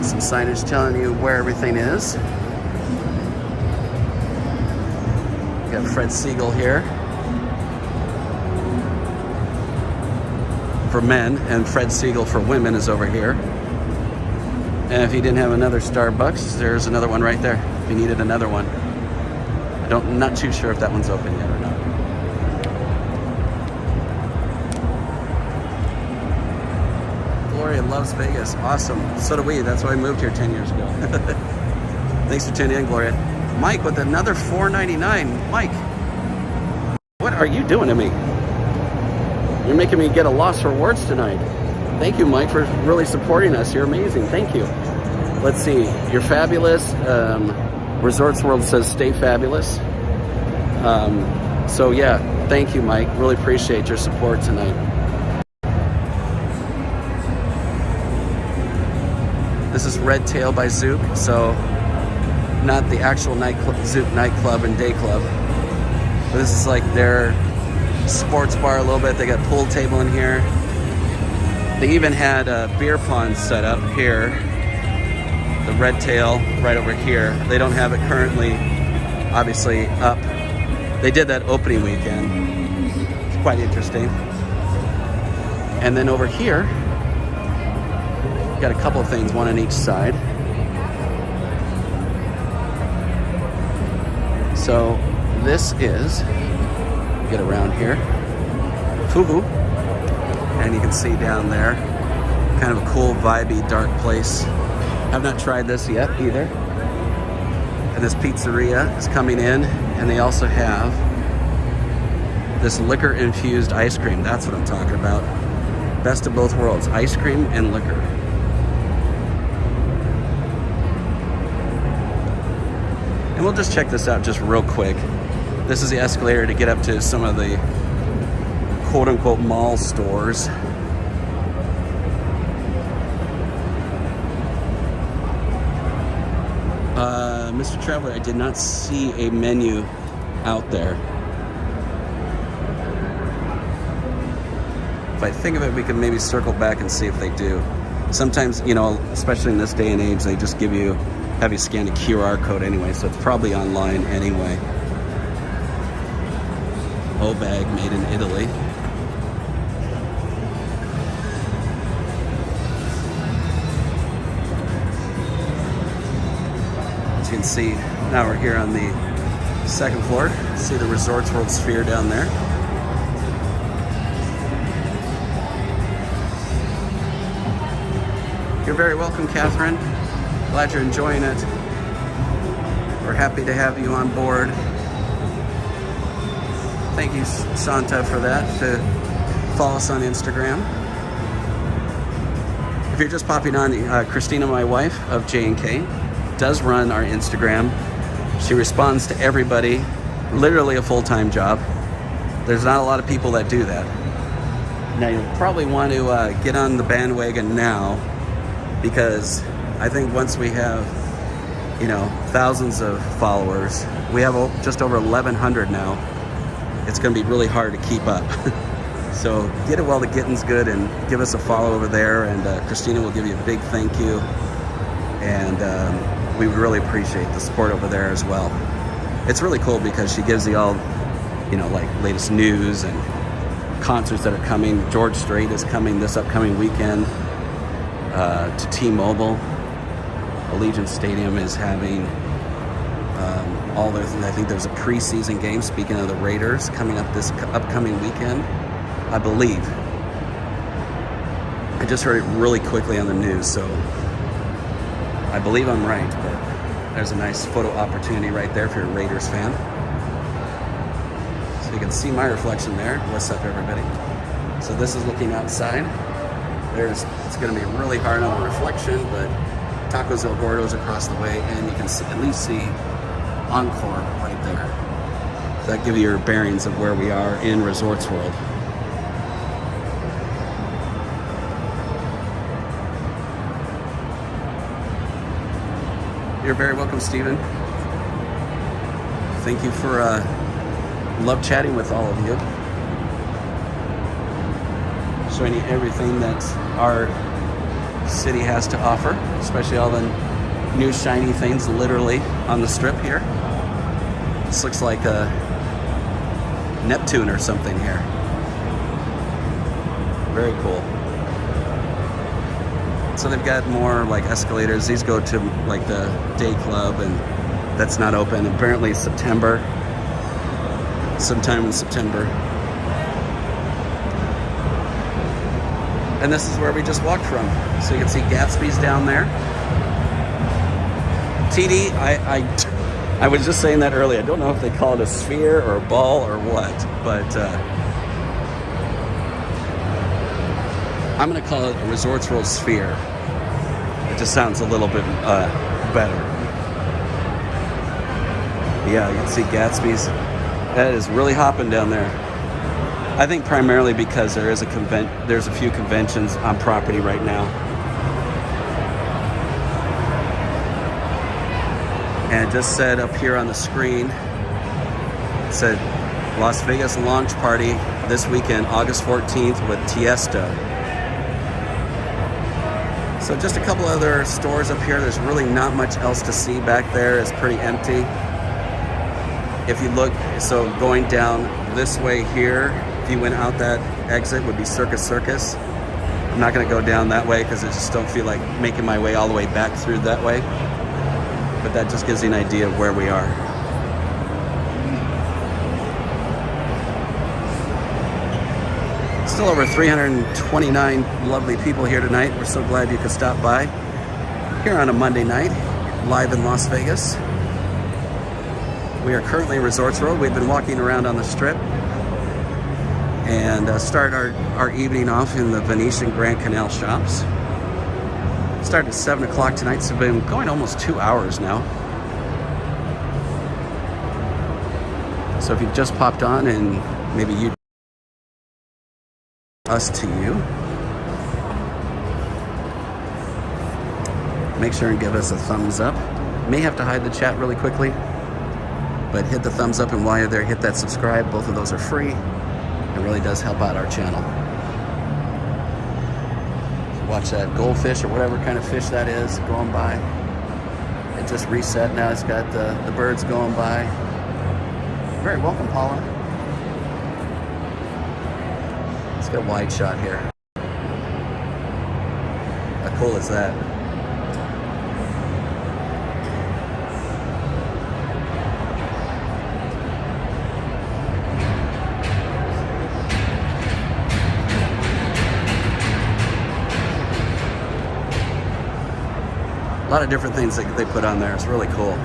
Some signage telling you where everything is. We got Fred Siegel here for men, and Fred Siegel for women is over here. And if you didn't have another Starbucks, there's another one right there. If you needed another one. I'm not too sure if that one's open yet or not. Gloria loves Vegas. Awesome. So do we. That's why we moved here 10 years ago. Thanks for tuning in, Gloria. Mike with another $4.99. Mike, what are you doing to me? You're making me get a loss for words tonight. Thank you, Mike, for really supporting us. You're amazing. Thank you. let's see. You're fabulous. Resorts World says stay fabulous. So yeah, thank you, Mike. Really appreciate your support tonight. This is Red Tail by Zook, so not the actual Zook nightclub and day club, but this is like their sports bar a little bit. They got a pool table in here. They even had a beer pond set up here. The Red Tail right over here. They don't have it currently, obviously, up. They did that opening weekend. It's quite interesting. And then over here, got a couple of things, one on each side. So this is, get around here, Fugu. And you can see down there, kind of a cool, vibey, dark place. I've not tried this yet either. And this pizzeria is coming in, and they also have this liquor-infused ice cream. That's what I'm talking about. Best of both worlds, ice cream and liquor. And we'll just check this out just real quick. This is the escalator to get up to some of the quote-unquote mall stores. Mr. Traveler, I did not see a menu out there. If I think of it, we can maybe circle back and see if they do. Sometimes, you know, especially in this day and age, they just have you scan a QR code anyway, so it's probably online anyway. O-Bag made in Italy. As you can see, now we're here on the second floor. See the Resorts World Sphere down there. You're very welcome, Catherine. Glad you're enjoying it. We're happy to have you on board. Thank you, Santa, for that, to follow us on Instagram. If you're just popping on, Christina, my wife of J&K, does run our Instagram. She responds to everybody, literally a full-time job. There's not a lot of people that do that. Now, you'll probably want to get on the bandwagon now, because I think once we have, you know, thousands of followers, we have just over 1,100 now, it's going to be really hard to keep up. So get it while the getting's good and give us a follow over there, and Christina will give you a big thank you, and we would really appreciate the support over there as well. It's really cool because she gives you all, you know, like latest news and concerts that are coming. George Strait is coming this upcoming weekend to T-Mobile. Allegiant Stadium is having I think there's a preseason game, speaking of the Raiders, coming up this upcoming weekend, I believe. I just heard it really quickly on the news, so I believe I'm right, but there's a nice photo opportunity right there if you're a Raiders fan. So you can see my reflection there. What's up, everybody? So this is looking outside. It's going to be really hard on the reflection, but Tacos El Gordo's across the way, and you can at least see Encore right there. So that gives you your bearings of where we are in Resorts World. You're very welcome, Stephen. Thank you for love chatting with all of you. Showing you everything that our city has to offer, especially all the new shiny things literally on the strip here. This looks like a Neptune or something here. Very cool. So they've got more like escalators. These go to like the day club, and that's not open. Apparently September, sometime in September. And this is where we just walked from. So you can see Gatsby's down there. TD, I was just saying that earlier. I don't know if they call it a sphere or a ball or what, but I'm going to call it a Resorts World Sphere. It just sounds a little bit better. Yeah, you can see Gatsby's. That is really hopping down there. I think primarily because there's a few conventions on property right now. And it just said up here on the screen, it said Las Vegas launch party this weekend, August 14th with Tiesto. So just a couple other stores up here. There's really not much else to see back there. It's pretty empty. If you look, so going down this way here, if you went out that exit would be Circus Circus. I'm not gonna go down that way because I just don't feel like making my way all the way back through that way. But that just gives you an idea of where we are. Still over 329 lovely people here tonight. We're so glad you could stop by here on a Monday night, live in Las Vegas. We are currently at Resorts Road. We've been walking around on the Strip and start our evening off in the Venetian Grand Canal Shoppes. Started at 7 o'clock tonight, so we've been going almost 2 hours now. So if you've just popped on and maybe you us to you, make sure and give us a thumbs up. May have to hide the chat really quickly, but hit the thumbs up, and while you're there, hit that subscribe. Both of those are free. It really does help out our channel. Watch that goldfish or whatever kind of fish that is going by. It just reset now. It's got the birds going by. Very welcome, Paula. Let's get a wide shot here. How cool is that? A lot of different things that they put on there. It's really cool.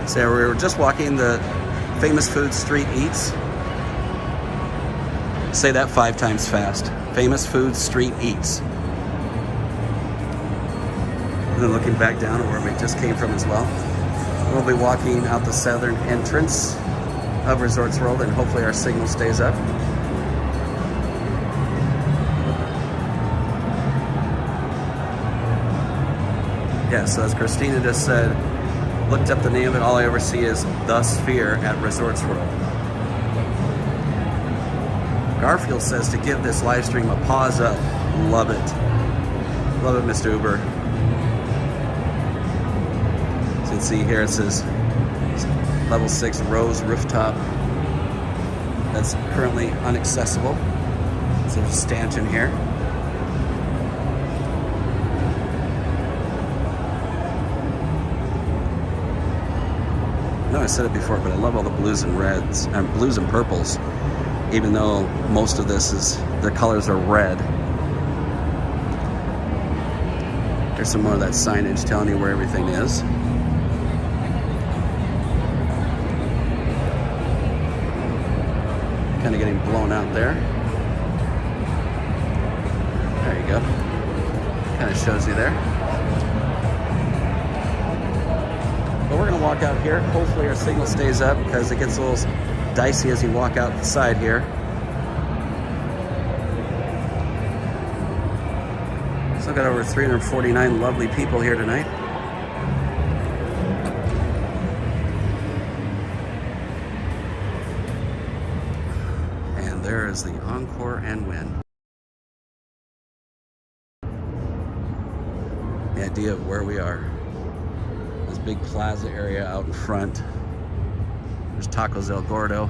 So we were just walking the Famous Food Street Eats. Say that 5 times fast. Famous Food Street Eats. And then looking back down where we just came from as well. We'll be walking out the southern entrance of Resorts World, and hopefully our signal stays up. Yeah, so as Christina just said, looked up the name of it, all I ever see is The Sphere at Resorts World. Garfield says to give this live stream a pause up. Love it. Love it, Mr. Uber. So you can see here it says level 6 Rose Rooftop. That's currently inaccessible. So there's a stanchion here. I said it before, but I love all the blues and reds and blues and purples, even though most of this is, the colors are red. There's some more of that signage telling you where everything is. Kind of getting blown out there. There you go. Kind of shows you there. But we're gonna walk out here. Hopefully our signal stays up because it gets a little dicey as you walk out the side here. Still got over 349 lovely people here tonight. And there is the Encore and Win. The idea of where we are. This big plaza area out in front. There's Tacos El Gordo.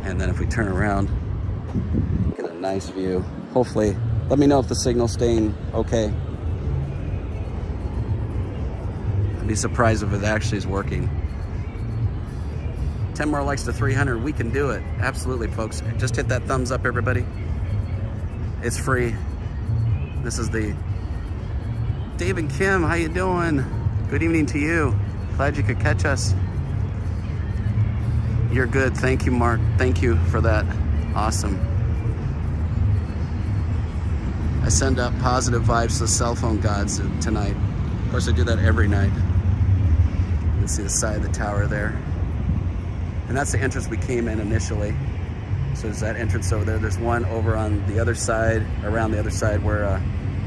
And then if we turn around, get a nice view. Hopefully, let me know if the signal's staying okay. I'd be surprised if it actually is working. 10 more likes to 300, we can do it. Absolutely, folks. Just hit that thumbs up, everybody. It's free. This is the Dave and Kim, how you doing? Good evening to you. Glad you could catch us. You're good. Thank you, Mark. Thank you for that. Awesome. I send up positive vibes to the cell phone gods tonight. Of course, I do that every night. You can see the side of the tower there. And that's the entrance we came in initially. So there's that entrance over there. There's one over on the other side, around the other side where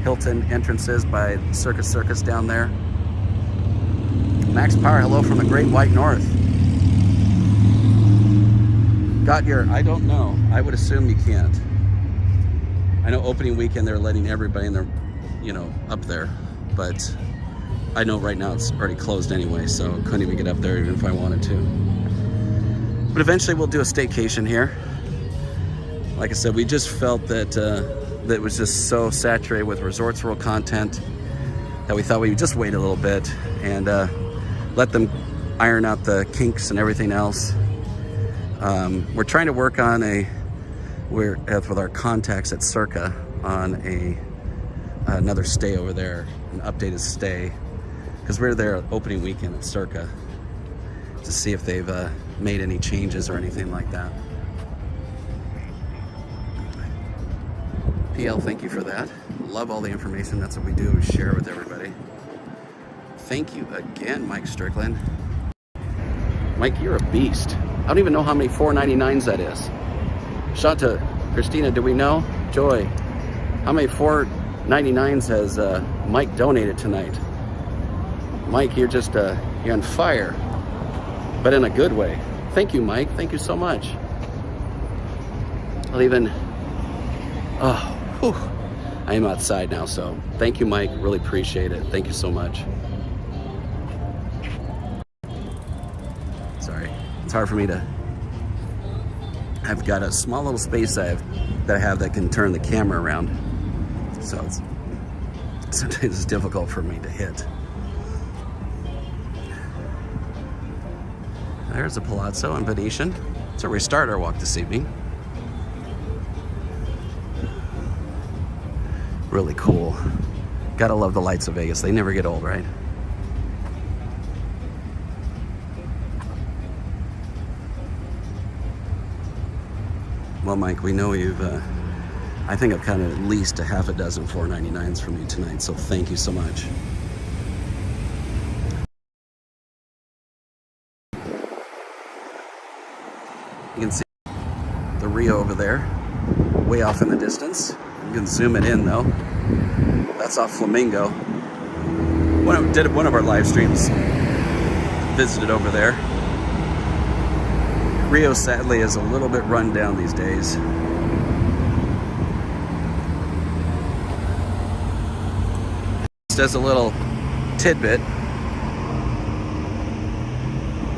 Hilton entrance is by Circus down there. Max Power, hello from the Great White North. Got your, I don't know. I would assume you can't. I know opening weekend they're letting everybody in there, you know, up there. But I know right now it's already closed anyway, so I couldn't even get up there even if I wanted to. But eventually we'll do a staycation here. Like I said, we just felt that that was just so saturated with Resorts World content that we thought we would just wait a little bit and let them iron out the kinks and everything else. We're trying to work on with our contacts at Circa on another stay over there, an updated stay, because we're there opening weekend at Circa to see if they've made any changes or anything like that. PL, thank you for that. Love all the information. That's what we do, is share with everybody. Thank you again, Mike Strickland. Mike, you're a beast. I don't even know how many 4.99s that is. Shout out to Christina, do we know? Joy, how many 4.99s has Mike donated tonight? Mike, you're just, you're on fire, but in a good way. Thank you, Mike. Thank you so much. I'll even, oh, whew. I am outside now, so thank you, Mike. Really appreciate it. Thank you so much. Sorry, it's hard for me to, I've got a small little space that I have that can turn the camera around. So sometimes it's difficult for me to hit. There's the Palazzo and Venetian. So we start our walk this evening. Really cool. Gotta love the lights of Vegas. They never get old, right? Well, Mike, we know you've, I think I've counted at least a half a dozen 4.99s from you tonight, so thank you so much. You can see the Rio over there, way off in the distance. You can zoom it in though. That's off Flamingo. Did one of our live streams, visited over there. Rio sadly is a little bit run down these days. Just as a little tidbit.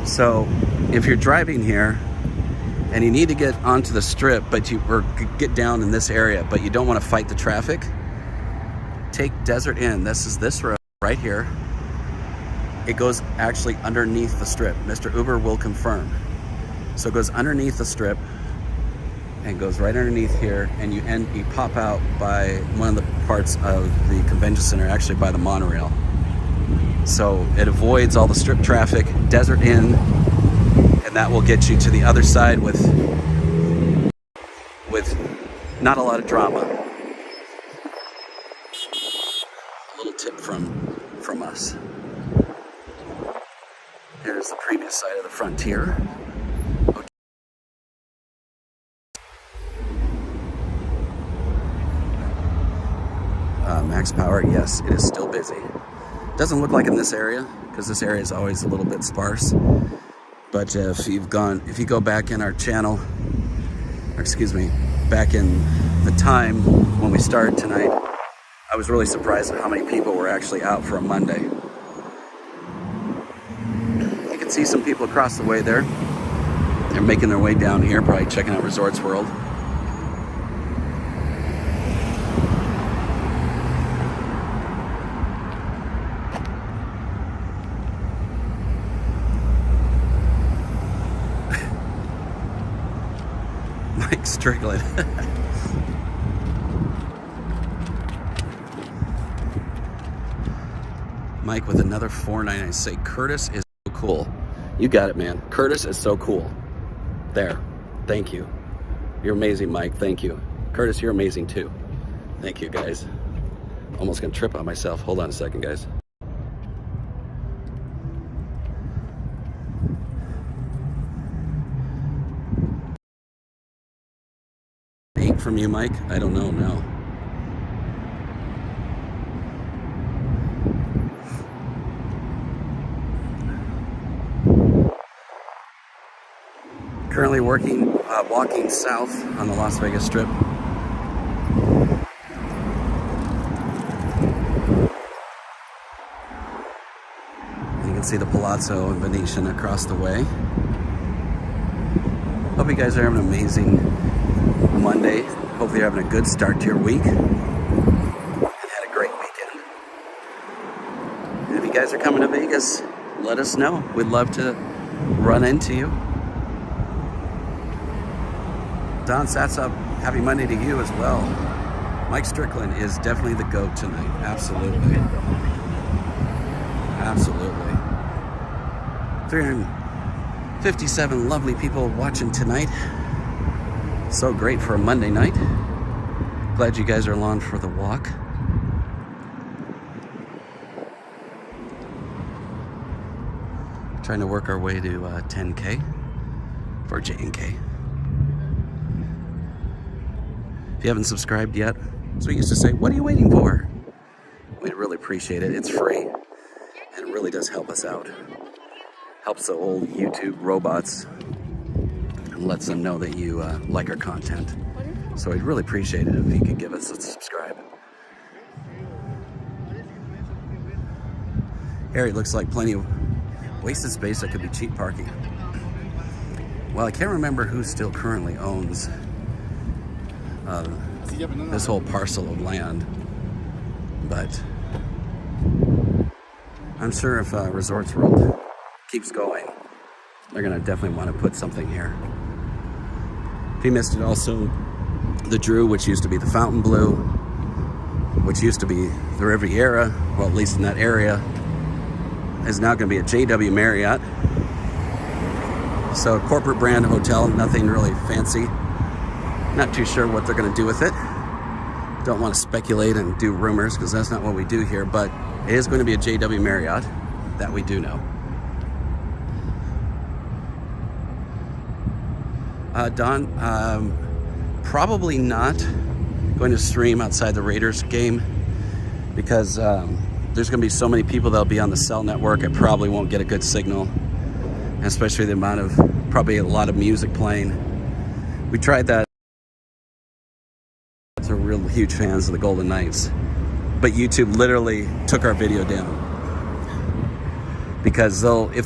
So if you're driving here and you need to get onto the strip, or get down in this area, but you don't want to fight the traffic, take Desert Inn. This is this road right here. It goes actually underneath the strip. Mr. Uber will confirm. So it goes underneath the strip and goes right underneath here, and you pop out by one of the parts of the convention center, actually by the monorail. So it avoids all the strip traffic. Desert Inn, and that will get you to the other side with not a lot of drama. A little tip from us. Here's the previous side of the Frontier. Max Power, yes, it is still busy. Doesn't look like in this area, because this area is always a little bit sparse. But if you go back in our channel, or excuse me, back in the time when we started tonight, I was really surprised at how many people were actually out for a Monday. You can see some people across the way there. They're making their way down here, probably checking out Resorts World. Mike Strickland. Mike with another 4.99. Say Curtis is so cool. You got it, man. Curtis is so cool. There. Thank you. You're amazing, Mike. Thank you. Curtis, you're amazing too. Thank you, guys. Almost gonna trip on myself. Hold on a second, guys. Eight from you, Mike? I don't know now. Currently walking south on the Las Vegas Strip. You can see the Palazzo and Venetian across the way. Hope you guys are having an amazing Monday. Hopefully you're having a good start to your week and had a great weekend. And if you guys are coming to Vegas, let us know. We'd love to run into you. Don Satsop, happy Monday to you as well. Mike Strickland is definitely the GOAT tonight. Absolutely. Absolutely. 357 lovely people watching tonight. So great for a Monday night. Glad you guys are along for the walk. Trying to work our way to 10K for J&K. If you haven't subscribed yet, so we used to say, what are you waiting for? We'd really appreciate it. It's free, and it really does help us out. Helps the old YouTube robots and lets them know that you like our content. So we'd really appreciate it if you could give us a subscribe. Here it looks like plenty of wasted space that could be cheap parking. Well, I can't remember who still currently owns this whole parcel of land, but I'm sure if Resorts World keeps going, they're gonna definitely want to put something here. If you missed it, also the Drew, which used to be the Fontainebleau, which used to be the Riviera, well, at least in that area, is now going to be a JW Marriott. So corporate brand hotel, nothing really fancy. Not too sure what they're going to do with it. Don't want to speculate and do rumors because that's not what we do here, but it is going to be a JW Marriott, that we do know. Don, probably not going to stream outside the Raiders game because there's going to be so many people that'll be on the cell network. I probably won't get a good signal, especially the amount of, probably a lot of music playing. We tried that. We're real huge fans of the Golden Knights, but YouTube literally took our video down because they'll, if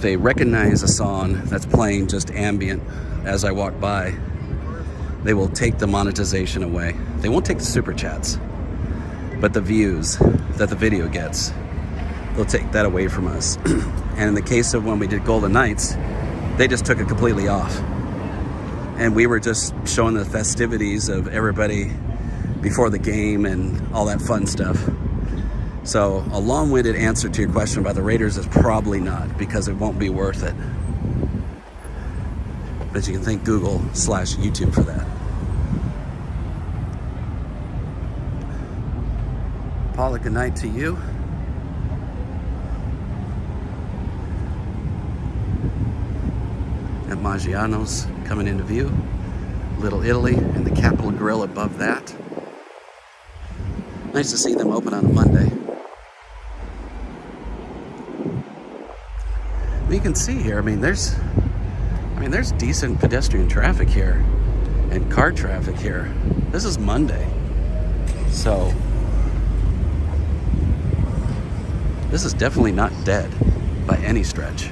they recognize a song that's playing just ambient as I walk by, they will take the monetization away. They won't take the super chats, but the views that the video gets, they'll take that away from us. And in the case of when we did Golden Knights, they just took it completely off. And we were just showing the festivities of everybody before the game and all that fun stuff. So a long-winded answer to your question about the Raiders is probably not, because it won't be worth it. But you can thank Google/YouTube for that. Paula, good night to you. And Maggiano's coming into view. Little Italy and the Capitol Grill above that. Nice to see them open on a Monday. You can see here, I mean, there's decent pedestrian traffic here and car traffic here. This is Monday, so this is definitely not dead by any stretch.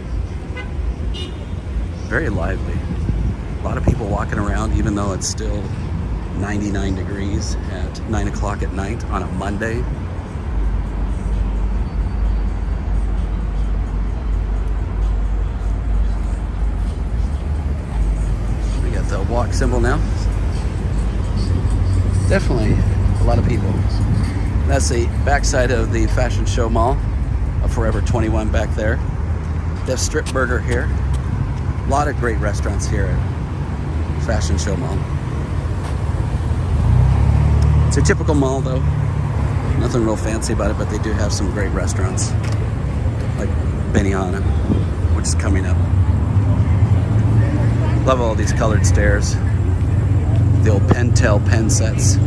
Very lively. A lot of people walking around, even though it's still 99 degrees at 9 o'clock at night on a Monday. We got the walk symbol now. Definitely a lot of people. That's the backside of the Fashion Show Mall of Forever 21 back there. They have Strip Burger here. A lot of great restaurants here at Fashion Show Mall. It's a typical mall though. Nothing real fancy about it, but they do have some great restaurants. Like Benihana, which is coming up. Love all these colored stairs. The old Pentel pen sets.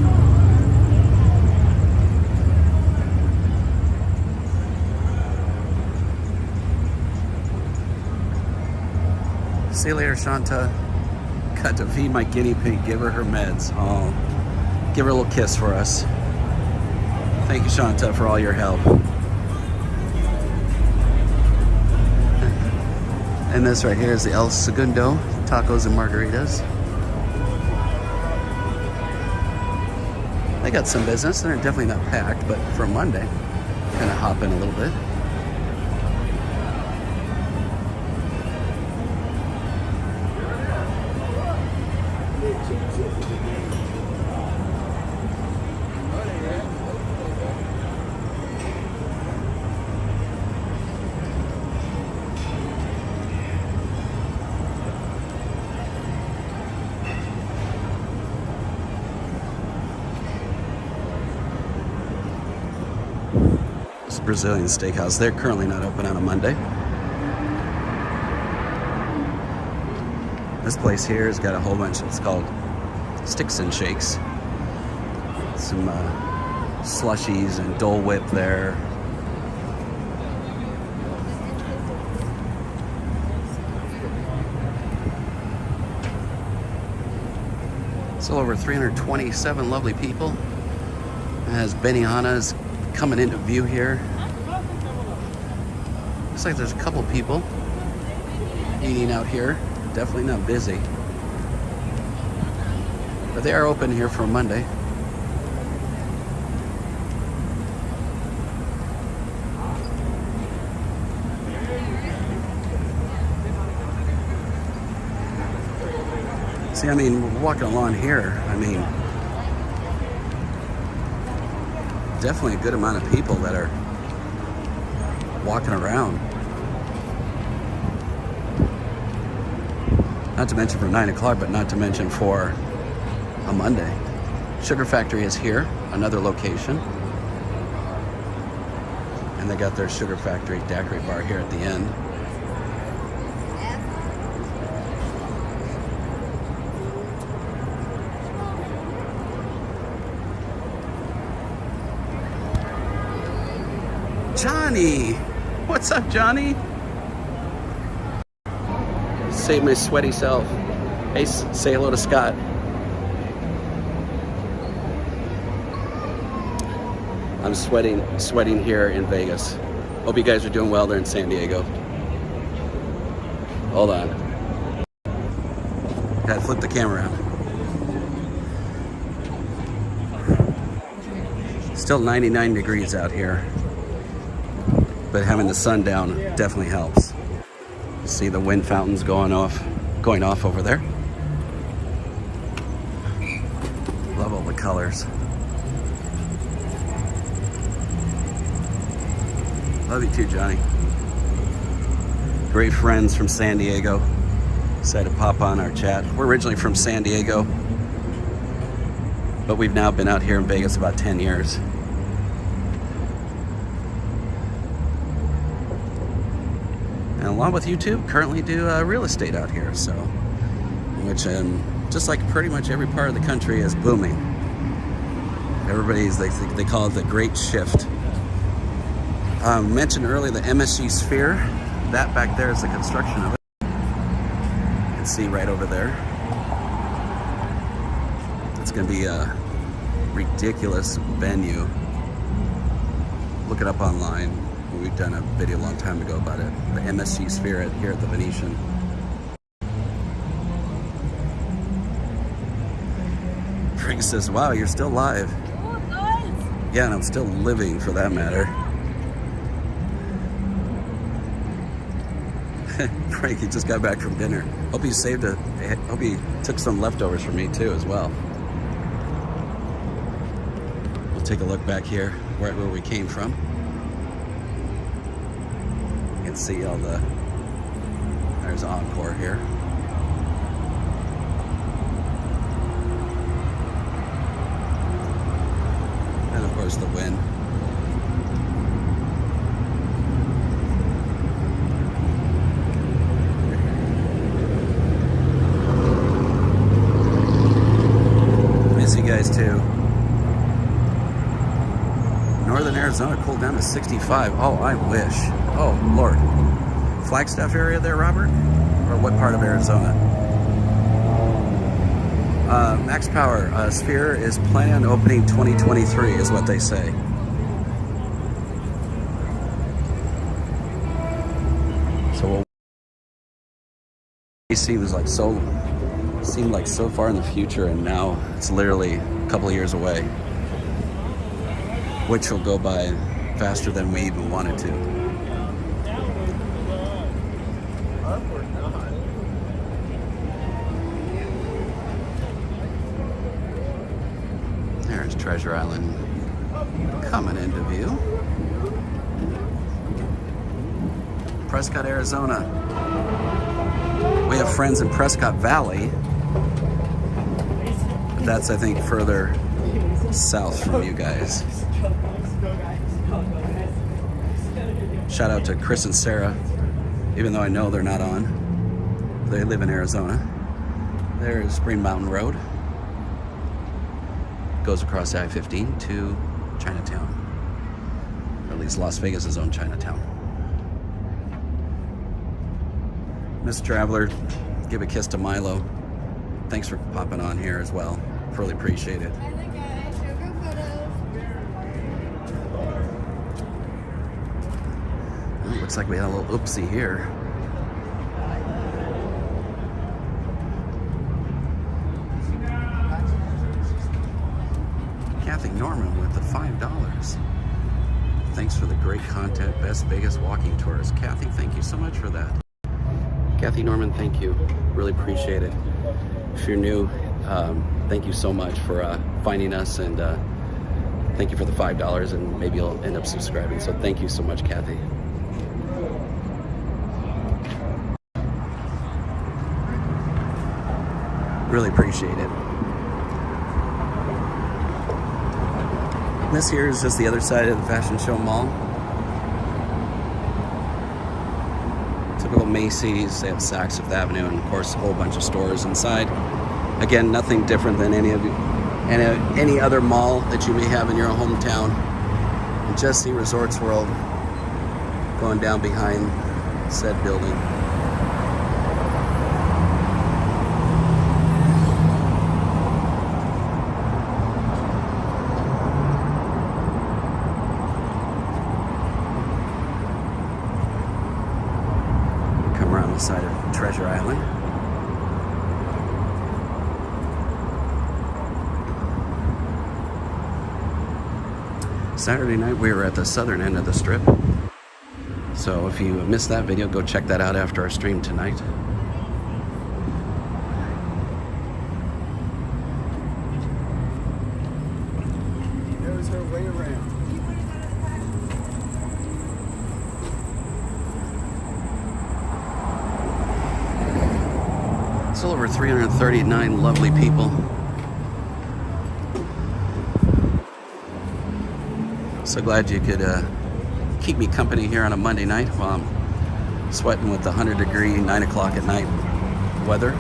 See you later, Shanta. Got to feed my guinea pig, give her meds. Oh, give her a little kiss for us. Thank you, Shanta, for all your help. And this right here is the El Segundo, tacos and margaritas. They got some business. They're definitely not packed, but for Monday, kind of hop in a little bit. It's a Brazilian steakhouse. They're currently not open on a Monday. This place here has got a whole bunch. It's called Sticks and Shakes. Some slushies and Dole Whip there. Still over 327 lovely people. As Benihana's coming into view here. Looks like there's a couple people eating out here. Definitely not busy. But they are open here for Monday. See, I mean, we're walking along here. I mean, definitely a good amount of people that are walking around. Not to mention for 9 o'clock, but not to mention for a Monday. Sugar Factory is here, another location. And they got their Sugar Factory daiquiri bar here at the end. Johnny! What's up, Johnny? Save my sweaty self. Hey, say hello to Scott. I'm sweating here in Vegas. Hope you guys are doing well there in San Diego. Hold on. Gotta flip the camera around. Still 99 degrees out here. But having the sun down definitely helps. See the wind fountains going off over there. Love all the colors. Love you too, Johnny. Great friends from San Diego. Decided to pop on our chat. We're originally from San Diego, but we've now been out here in Vegas about 10 years. And along with YouTube, currently do real estate out here, so which just like pretty much every part of the country is booming. Everybody's they call it the Great Shift. Mentioned earlier the MSG Sphere. That back there is the construction of it. You can see right over there. It's going to be a ridiculous venue. Look it up online. We've done a video a long time ago about it. The MSG Sphere here at the Venetian. Frank says, wow, you're still live. Oh, nice. Yeah, and I'm still living for that matter. Frankie just got back from dinner. Hope he hope he took some leftovers for me too as well. We'll take a look back here where we came from. You can see all the There's Encore here. And of course the Wynn. Miss you guys too. Northern Arizona cooled down to 65. Oh, I wish. Oh, Lord. Flagstaff area there, Robert? Or what part of Arizona? Max Power, Sphere is planned opening 2023 is what they say. So it seemed like so far in the future, and now it's literally a couple of years away, which will go by faster than we even wanted to. There's Treasure Island coming into view. Prescott, Arizona. We have friends in Prescott Valley. But that's, I think, further south from you guys. Shout out to Chris and Sarah, even though I know they're not on. They live in Arizona. There's Green Mountain Road. Goes across I-15 to Chinatown. Or at least Las Vegas' own Chinatown. Mr. Traveler, give a kiss to Milo. Thanks for popping on here as well. Really appreciate it. Well, looks like we had a little oopsie here. Kathy Norman with the $5. Thanks for the great content. Best Vegas walking tours. Kathy, thank you so much for that. Kathy Norman, thank you. Really appreciate it. If you're new, thank you so much for finding us, and thank you for the $5, and maybe you'll end up subscribing. So thank you so much, Kathy. Really appreciate it. This here is just the other side of the Fashion Show Mall. Typical Macy's, they have Saks Fifth Avenue, and of course a whole bunch of stores inside. Again, nothing different than any other mall that you may have in your hometown. And just see Resorts World going down behind said building. Side of Treasure Island. Saturday night we were at the southern end of the strip. So if you missed that video, go check that out after our stream tonight. There's her way around. Still over 339 lovely people. So glad you could keep me company here on a Monday night while I'm sweating with the 100-degree 9 o'clock at night weather.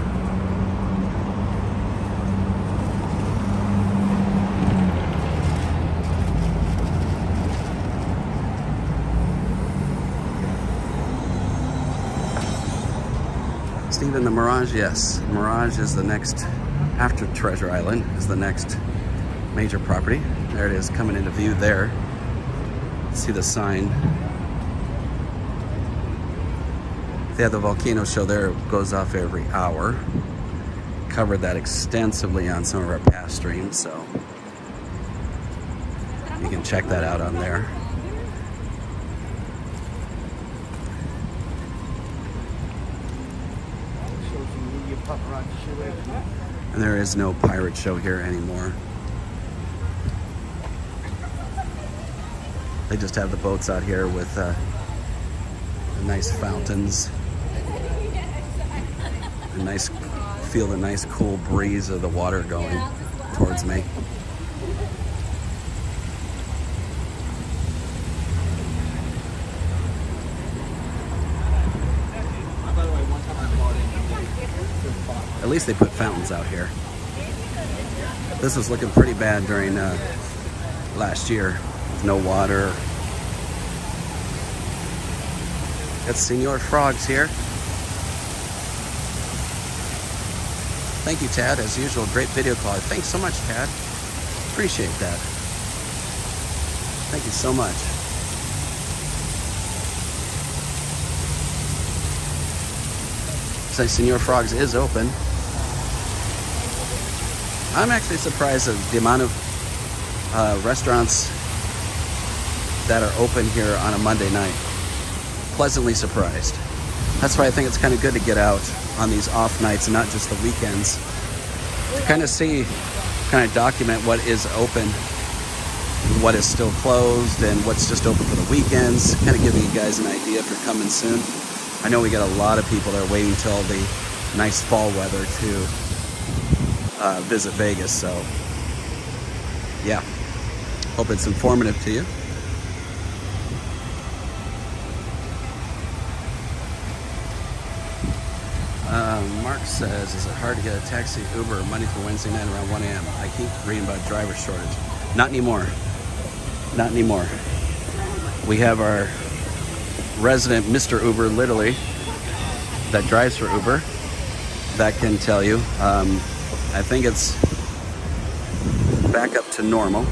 Stephen, the Mirage, yes. Mirage is the next, after Treasure Island, is the next major property. There it is, coming into view there. See the sign. They have the volcano show there. It goes off every hour. Covered that extensively on some of our past streams, so you can check that out on there. And there is no pirate show here anymore. They just have the boats out here with the nice fountains. feel the nice cool breeze of the water going towards me. At least they put fountains out here. This was looking pretty bad during last year. No water. Got Senor Frogs here. Thank you, Tad. As usual, great video quality. Thanks so much, Tad. Appreciate that. Thank you so much. So Senor Frogs is open. I'm actually surprised at the amount of restaurants that are open here on a Monday night. Pleasantly surprised. That's why I think it's kind of good to get out on these off nights and not just the weekends, to kind of document what is open, what is still closed, and what's just open for the weekends. Kind of giving you guys an idea if you're coming soon. I know we got a lot of people that are waiting till the nice fall weather to visit Vegas, so yeah, hope it's informative to you. Mark says, is it hard to get a taxi, Uber, or money for Wednesday night around 1 a.m.? I keep reading about driver shortage. Not anymore. Not anymore. We have our resident Mr. Uber, literally, that drives for Uber, that can tell you. I think it's back up to normal,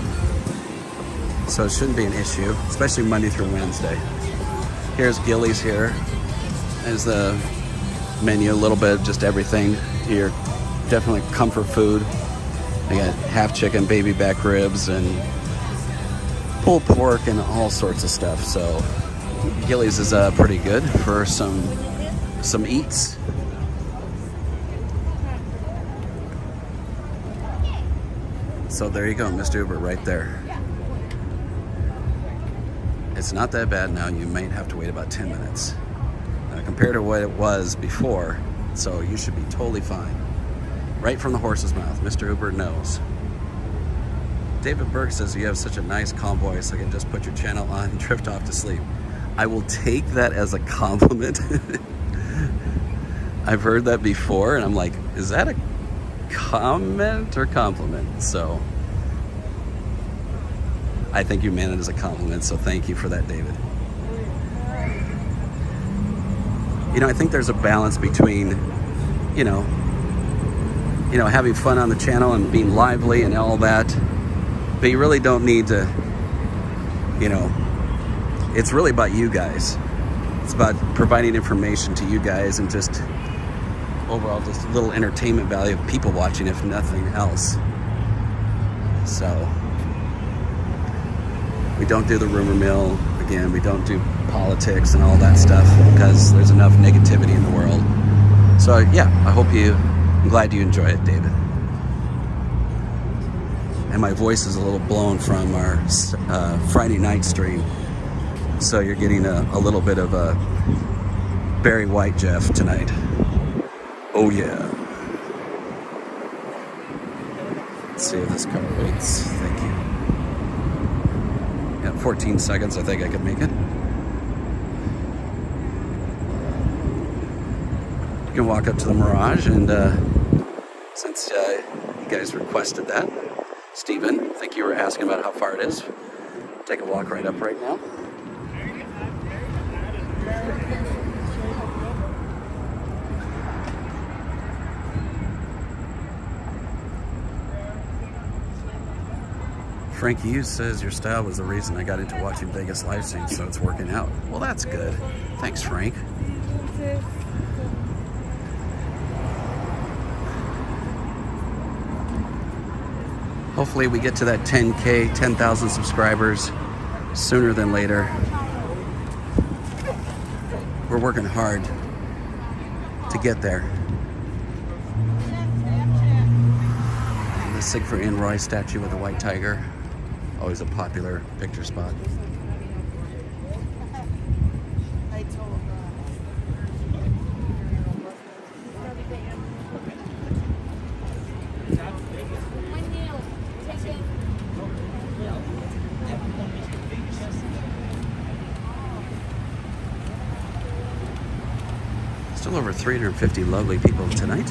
so it shouldn't be an issue, especially Monday through Wednesday. Here's Gillies here. There's the menu, a little bit of just everything here. Definitely comfort food. They got half chicken, baby back ribs, and pulled pork, and all sorts of stuff. So Gillies is pretty good for some eats. So there you go, Mr. Uber right there. It's not that bad now. You might have to wait about 10 minutes compared to what it was before. So you should be totally fine. Right from the horse's mouth. Mr. Uber knows. David Berg says, you have such a nice calm voice, I can just put your channel on and drift off to sleep. I will take that as a compliment. I've heard that before, and I'm like, is that a comment or compliment? So I think you meant it as a compliment, so thank you for that, David. You know, I think there's a balance between, you know, having fun on the channel and being lively and all that, but you really don't need to, you know, it's really about you guys. It's about providing information to you guys and just overall just a little entertainment value of people watching, if nothing else. So we don't do the rumor mill. Again, we don't do politics and all that stuff because there's enough negativity in the world. So yeah, I'm glad you enjoy it, David. And my voice is a little blown from our Friday night stream. So you're getting a little bit of a Barry White Jeff tonight. Oh yeah. Let's see if this car waits. Thank you. Got 14 seconds, I think I could make it. You can walk up to the Mirage, and since you guys requested that, Stephen, I think you were asking about how far it is. Take a walk right up right now. Frank Hughes says your style was the reason I got into watching Vegas live streams, so it's working out. Well, that's good. Thanks, Frank. Hopefully we get to that 10K, 10,000 subscribers sooner than later. We're working hard to get there. And the Siegfried and Roy statue with the white tiger. Always a popular picture spot. Still over 350 lovely people tonight.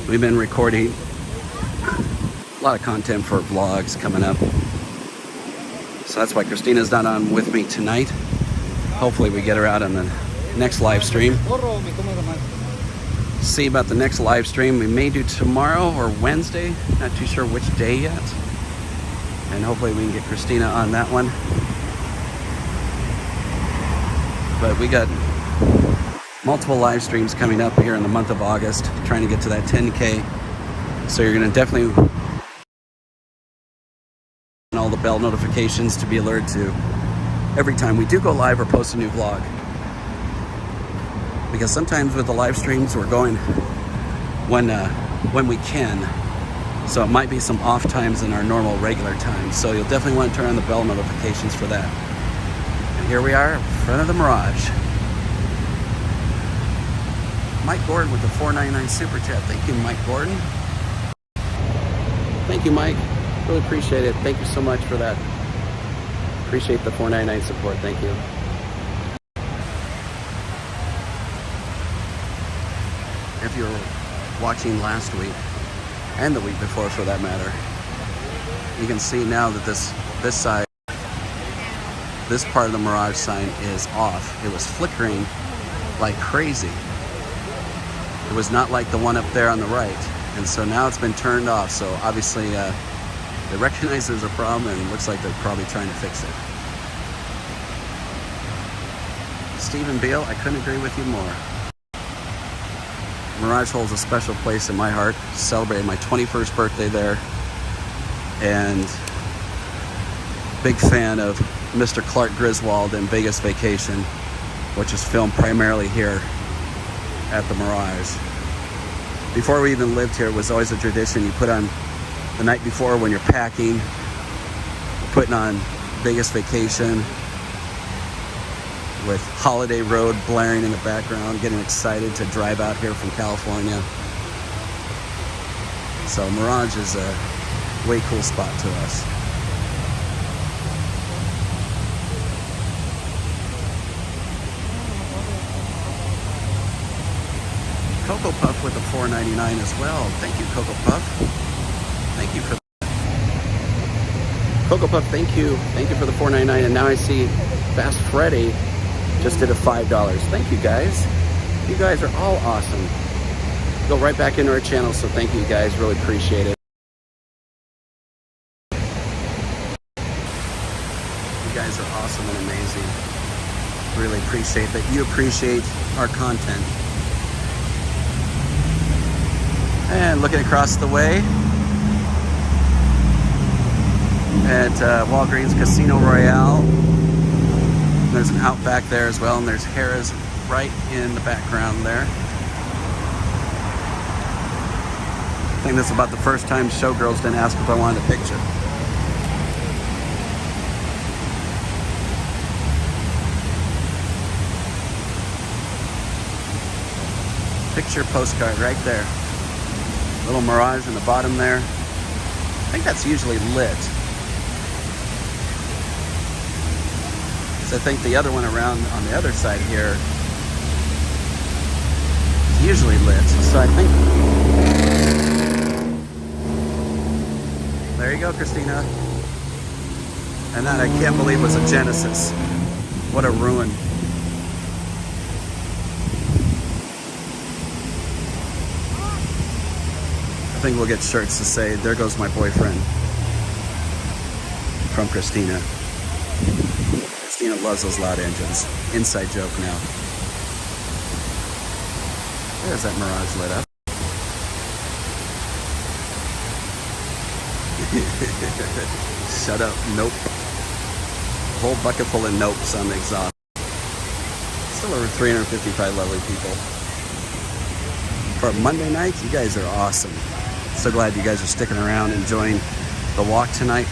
We've been recording a lot of content for vlogs coming up. So that's why Christina's not on with me tonight. Hopefully we get her out on the next live stream. See about the next live stream. We may do tomorrow or Wednesday. Not too sure which day yet. And hopefully we can get Christina on that one. But we got multiple live streams coming up here in the month of August, trying to get to that 10K. So you're going to definitely all the bell notifications to be alerted to every time we do go live or post a new vlog. Because sometimes with the live streams we're going when we can. So it might be some off times in our normal regular times. So you'll definitely want to turn on the bell notifications for that. And here we are in front of the Mirage. Mike Gordon with the $4.99 super chat. Thank you, Mike Gordon. Thank you, Mike. Really appreciate it. Thank you so much for that. Appreciate the $4.99 support. Thank you. If you were watching last week, and the week before for that matter, you can see now that this side, this part of the Mirage sign is off. It was flickering like crazy. It was not like the one up there on the right. And so now it's been turned off. So obviously they recognize there's a problem, and it looks like they're probably trying to fix it. Stephen Beal, I couldn't agree with you more. Mirage holds a special place in my heart. Celebrated my 21st birthday there. And big fan of Mr. Clark Griswold and Vegas Vacation, which is filmed primarily here at the Mirage. Before we even lived here, it was always a tradition. You put on the night before when you're packing, putting on Vegas Vacation with Holiday Road blaring in the background, getting excited to drive out here from California. So Mirage is a way cool spot to us. Cocoa Puff with the $4.99 as well. Thank you, Cocoa Puff. Thank you for Cocoa Puff. Thank you. Thank you for the $4.99. And now I see Fast Freddy just did a $5. Thank you, guys. You guys are all awesome. Go right back into our channel. So thank you, guys. Really appreciate it. You guys are awesome and amazing. Really appreciate that you appreciate our content. And looking across the way at Walgreens Casino Royale. There's an Outback there as well, and there's Harrah's right in the background there. I think this is about the first time Showgirls didn't ask if I wanted a picture. Picture postcard right there. Little Mirage in the bottom there. I think that's usually lit. So I think the other one around on the other side here is usually lit. So I think... There you go, Christina. And that I can't believe was a Genesis. What a ruin. I think we'll get shirts to say, "There goes my boyfriend," from Christina. Christina loves those loud engines. Inside joke now. There's that Mirage lit up. Shut up, nope. Whole bucket full of nopes on the exhaust. Still over 355 lovely people. For Monday night, you guys are awesome. So glad you guys are sticking around, enjoying the walk tonight.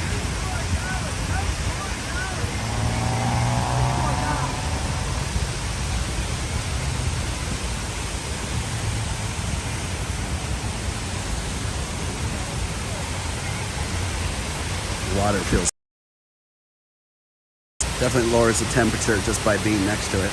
Water feels Definitely lowers the temperature just by being next to it.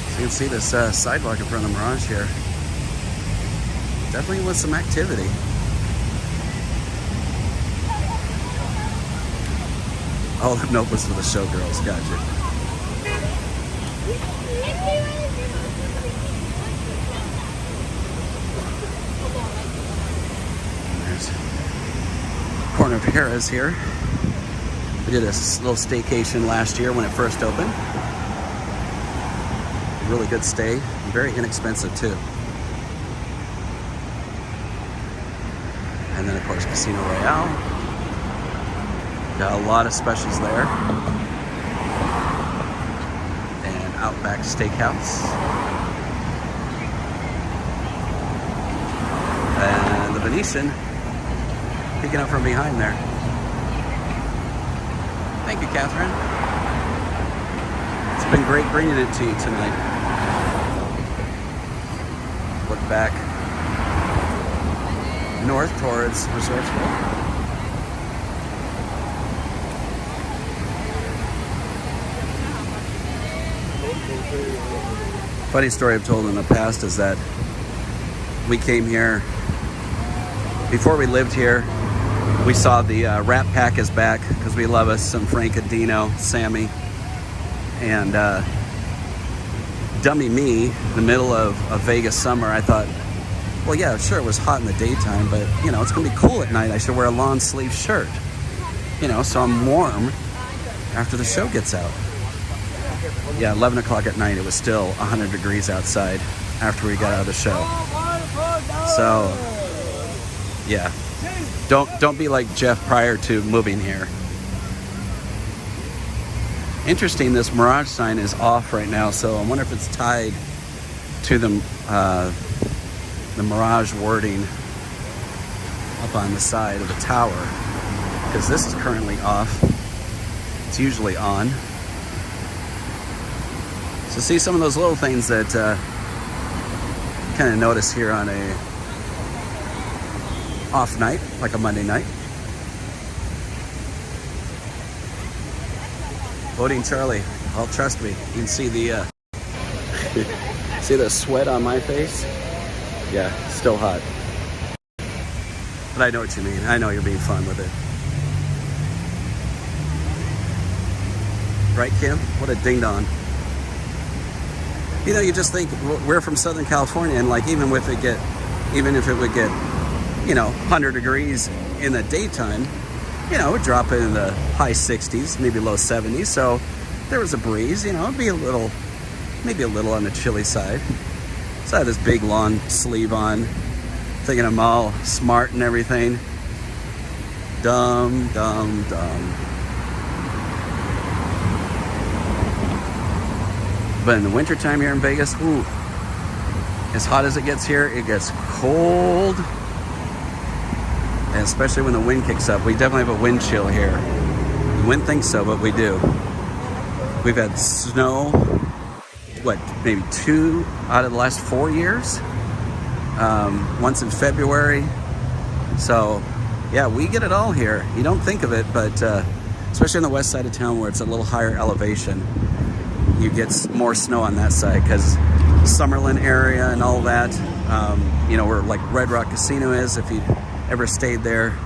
So you can see this sidewalk in front of the Mirage here. Definitely with some activity. Oh, nope, was for the showgirls. Gotcha. There's corner of Harrah's here. We did a little staycation last year when it first opened. Really good stay, very inexpensive too. And then of course Casino Royale. Got a lot of specials there. And Outback Steakhouse. And the Venetian peeking up from behind there. Thank you, Catherine. It's been great bringing it to you tonight. Look back north towards Resourceful. Funny story I've told in the past is that we came here, before we lived here, we saw the Rat Pack is back, because we love us some Frank Adino, Sammy, and dummy me, in the middle of a Vegas summer, I thought, well, yeah, sure, it was hot in the daytime, but, you know, it's going to be cool at night. I should wear a long sleeve shirt, you know, so I'm warm after the show gets out. Yeah, 11 o'clock at night, it was still 100 degrees outside after we got out of the show. So, yeah, don't be like Jeff prior to moving here. Interesting, this Mirage sign is off right now, so I wonder if it's tied to the Mirage wording up on the side of the tower, because this is currently off. It's usually on. So see some of those little things that kind of notice here on a off night, like a Monday night. Boating Charlie, well, trust me, you can see the see the sweat on my face. Yeah, still hot. But I know what you mean. I know you're being fun with it. Right, Kim? What a ding-dong. You know, you just think we're from Southern California, and like even if it would get, you know, 100 degrees in the daytime, you know, it would drop in the high 60s, maybe low 70s. So there was a breeze, you know, it'd be maybe a little on the chilly side. So I had this big long sleeve on, thinking I'm all smart and everything. Dumb. But in the wintertime here in Vegas, ooh, as hot as it gets here, it gets cold. And especially when the wind kicks up. We definitely have a wind chill here. You wouldn't think so, but we do. We've had snow, what, maybe 2 out of the last 4 years? Once in February. So, yeah, we get it all here. You don't think of it, but especially on the west side of town where it's a little higher elevation, you get more snow on that side because Summerlin area and all that. You know, where like Red Rock Casino is, if you ever stayed there,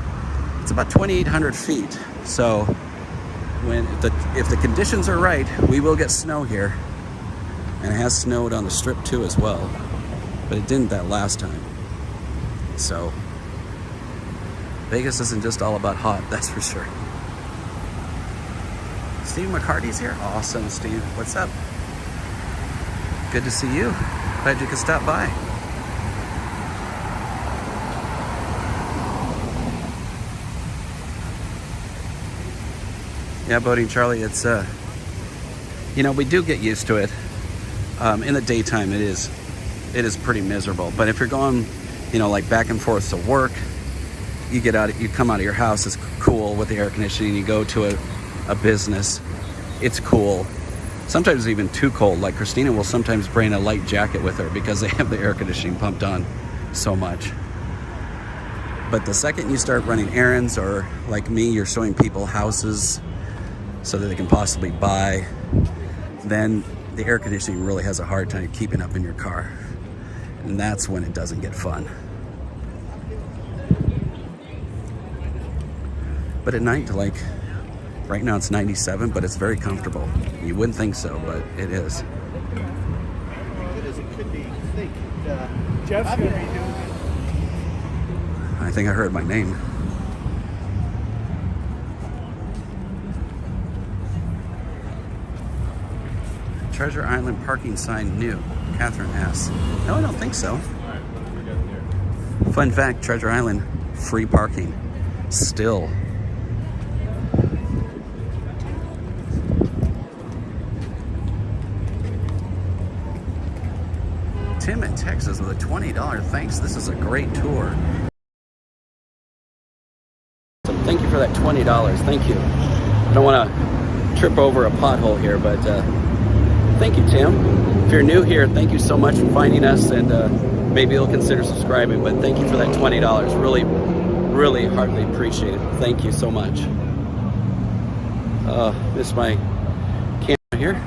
it's about 2,800 feet. So if the conditions are right, we will get snow here. And it has snowed on the Strip too as well, but it didn't that last time. So Vegas isn't just all about hot, that's for sure. Steve McCarty's here. Awesome, Steve. What's up? Good to see you. Glad you could stop by. Yeah, Boating Charlie, it's you know, we do get used to it. In the daytime, it is pretty miserable. But if you're going, you know, like back and forth to work, you come out of your house, it's cool with the air conditioning. You go to a business, it's cool. Sometimes even too cold. Like Christina will sometimes bring a light jacket with her because they have the air conditioning pumped on so much. But the second you start running errands, or like me, you're showing people houses so that they can possibly buy, then the air conditioning really has a hard time keeping up in your car. And that's when it doesn't get fun. But at night, like right now it's 97, but it's very comfortable. You wouldn't think so, but it is. It could be thick. Jeff's gonna be doing I think I heard my name. Treasure Island parking sign new. Catherine asks. No, I don't think so. Fun fact, Treasure Island, free parking. Still. Tim in Texas with a $20. Thanks, this is a great tour. So thank you for that $20. Thank you. I don't want to trip over a pothole here, but thank you, Tim. If you're new here, thank you so much for finding us, and maybe you'll consider subscribing, but thank you for that $20. Really, really heartily appreciate it. Thank you so much. This is my camera here.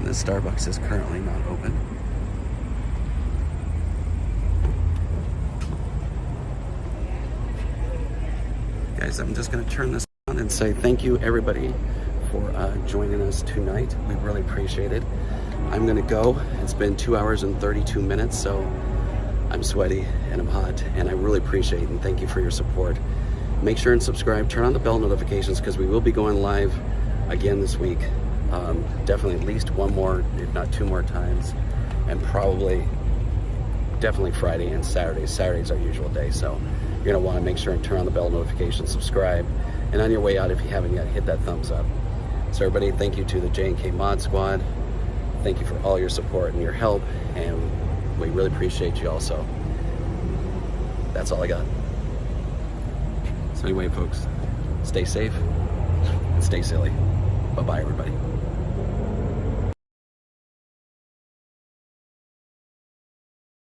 The Starbucks is currently not open. Guys, I'm just going to turn this on and say thank you everybody for joining us tonight. We really appreciate it. I'm going to go. It's been 2 hours and 32 minutes, so I'm sweaty and I'm hot, and I really appreciate it, and thank you for your support. Make sure and subscribe, turn on the bell notifications, because we will be going live again this week. Definitely at least one more, if not two more times, and definitely Friday and Saturday. Saturday's our usual day, so you're gonna want to make sure and turn on the bell notifications, subscribe, and on your way out, if you haven't yet, hit that thumbs up. So everybody, thank you to the J&K Mod Squad. Thank you for all your support and your help, and we really appreciate you also. That's all I got. So anyway, folks, stay safe and stay silly. Bye-bye, everybody.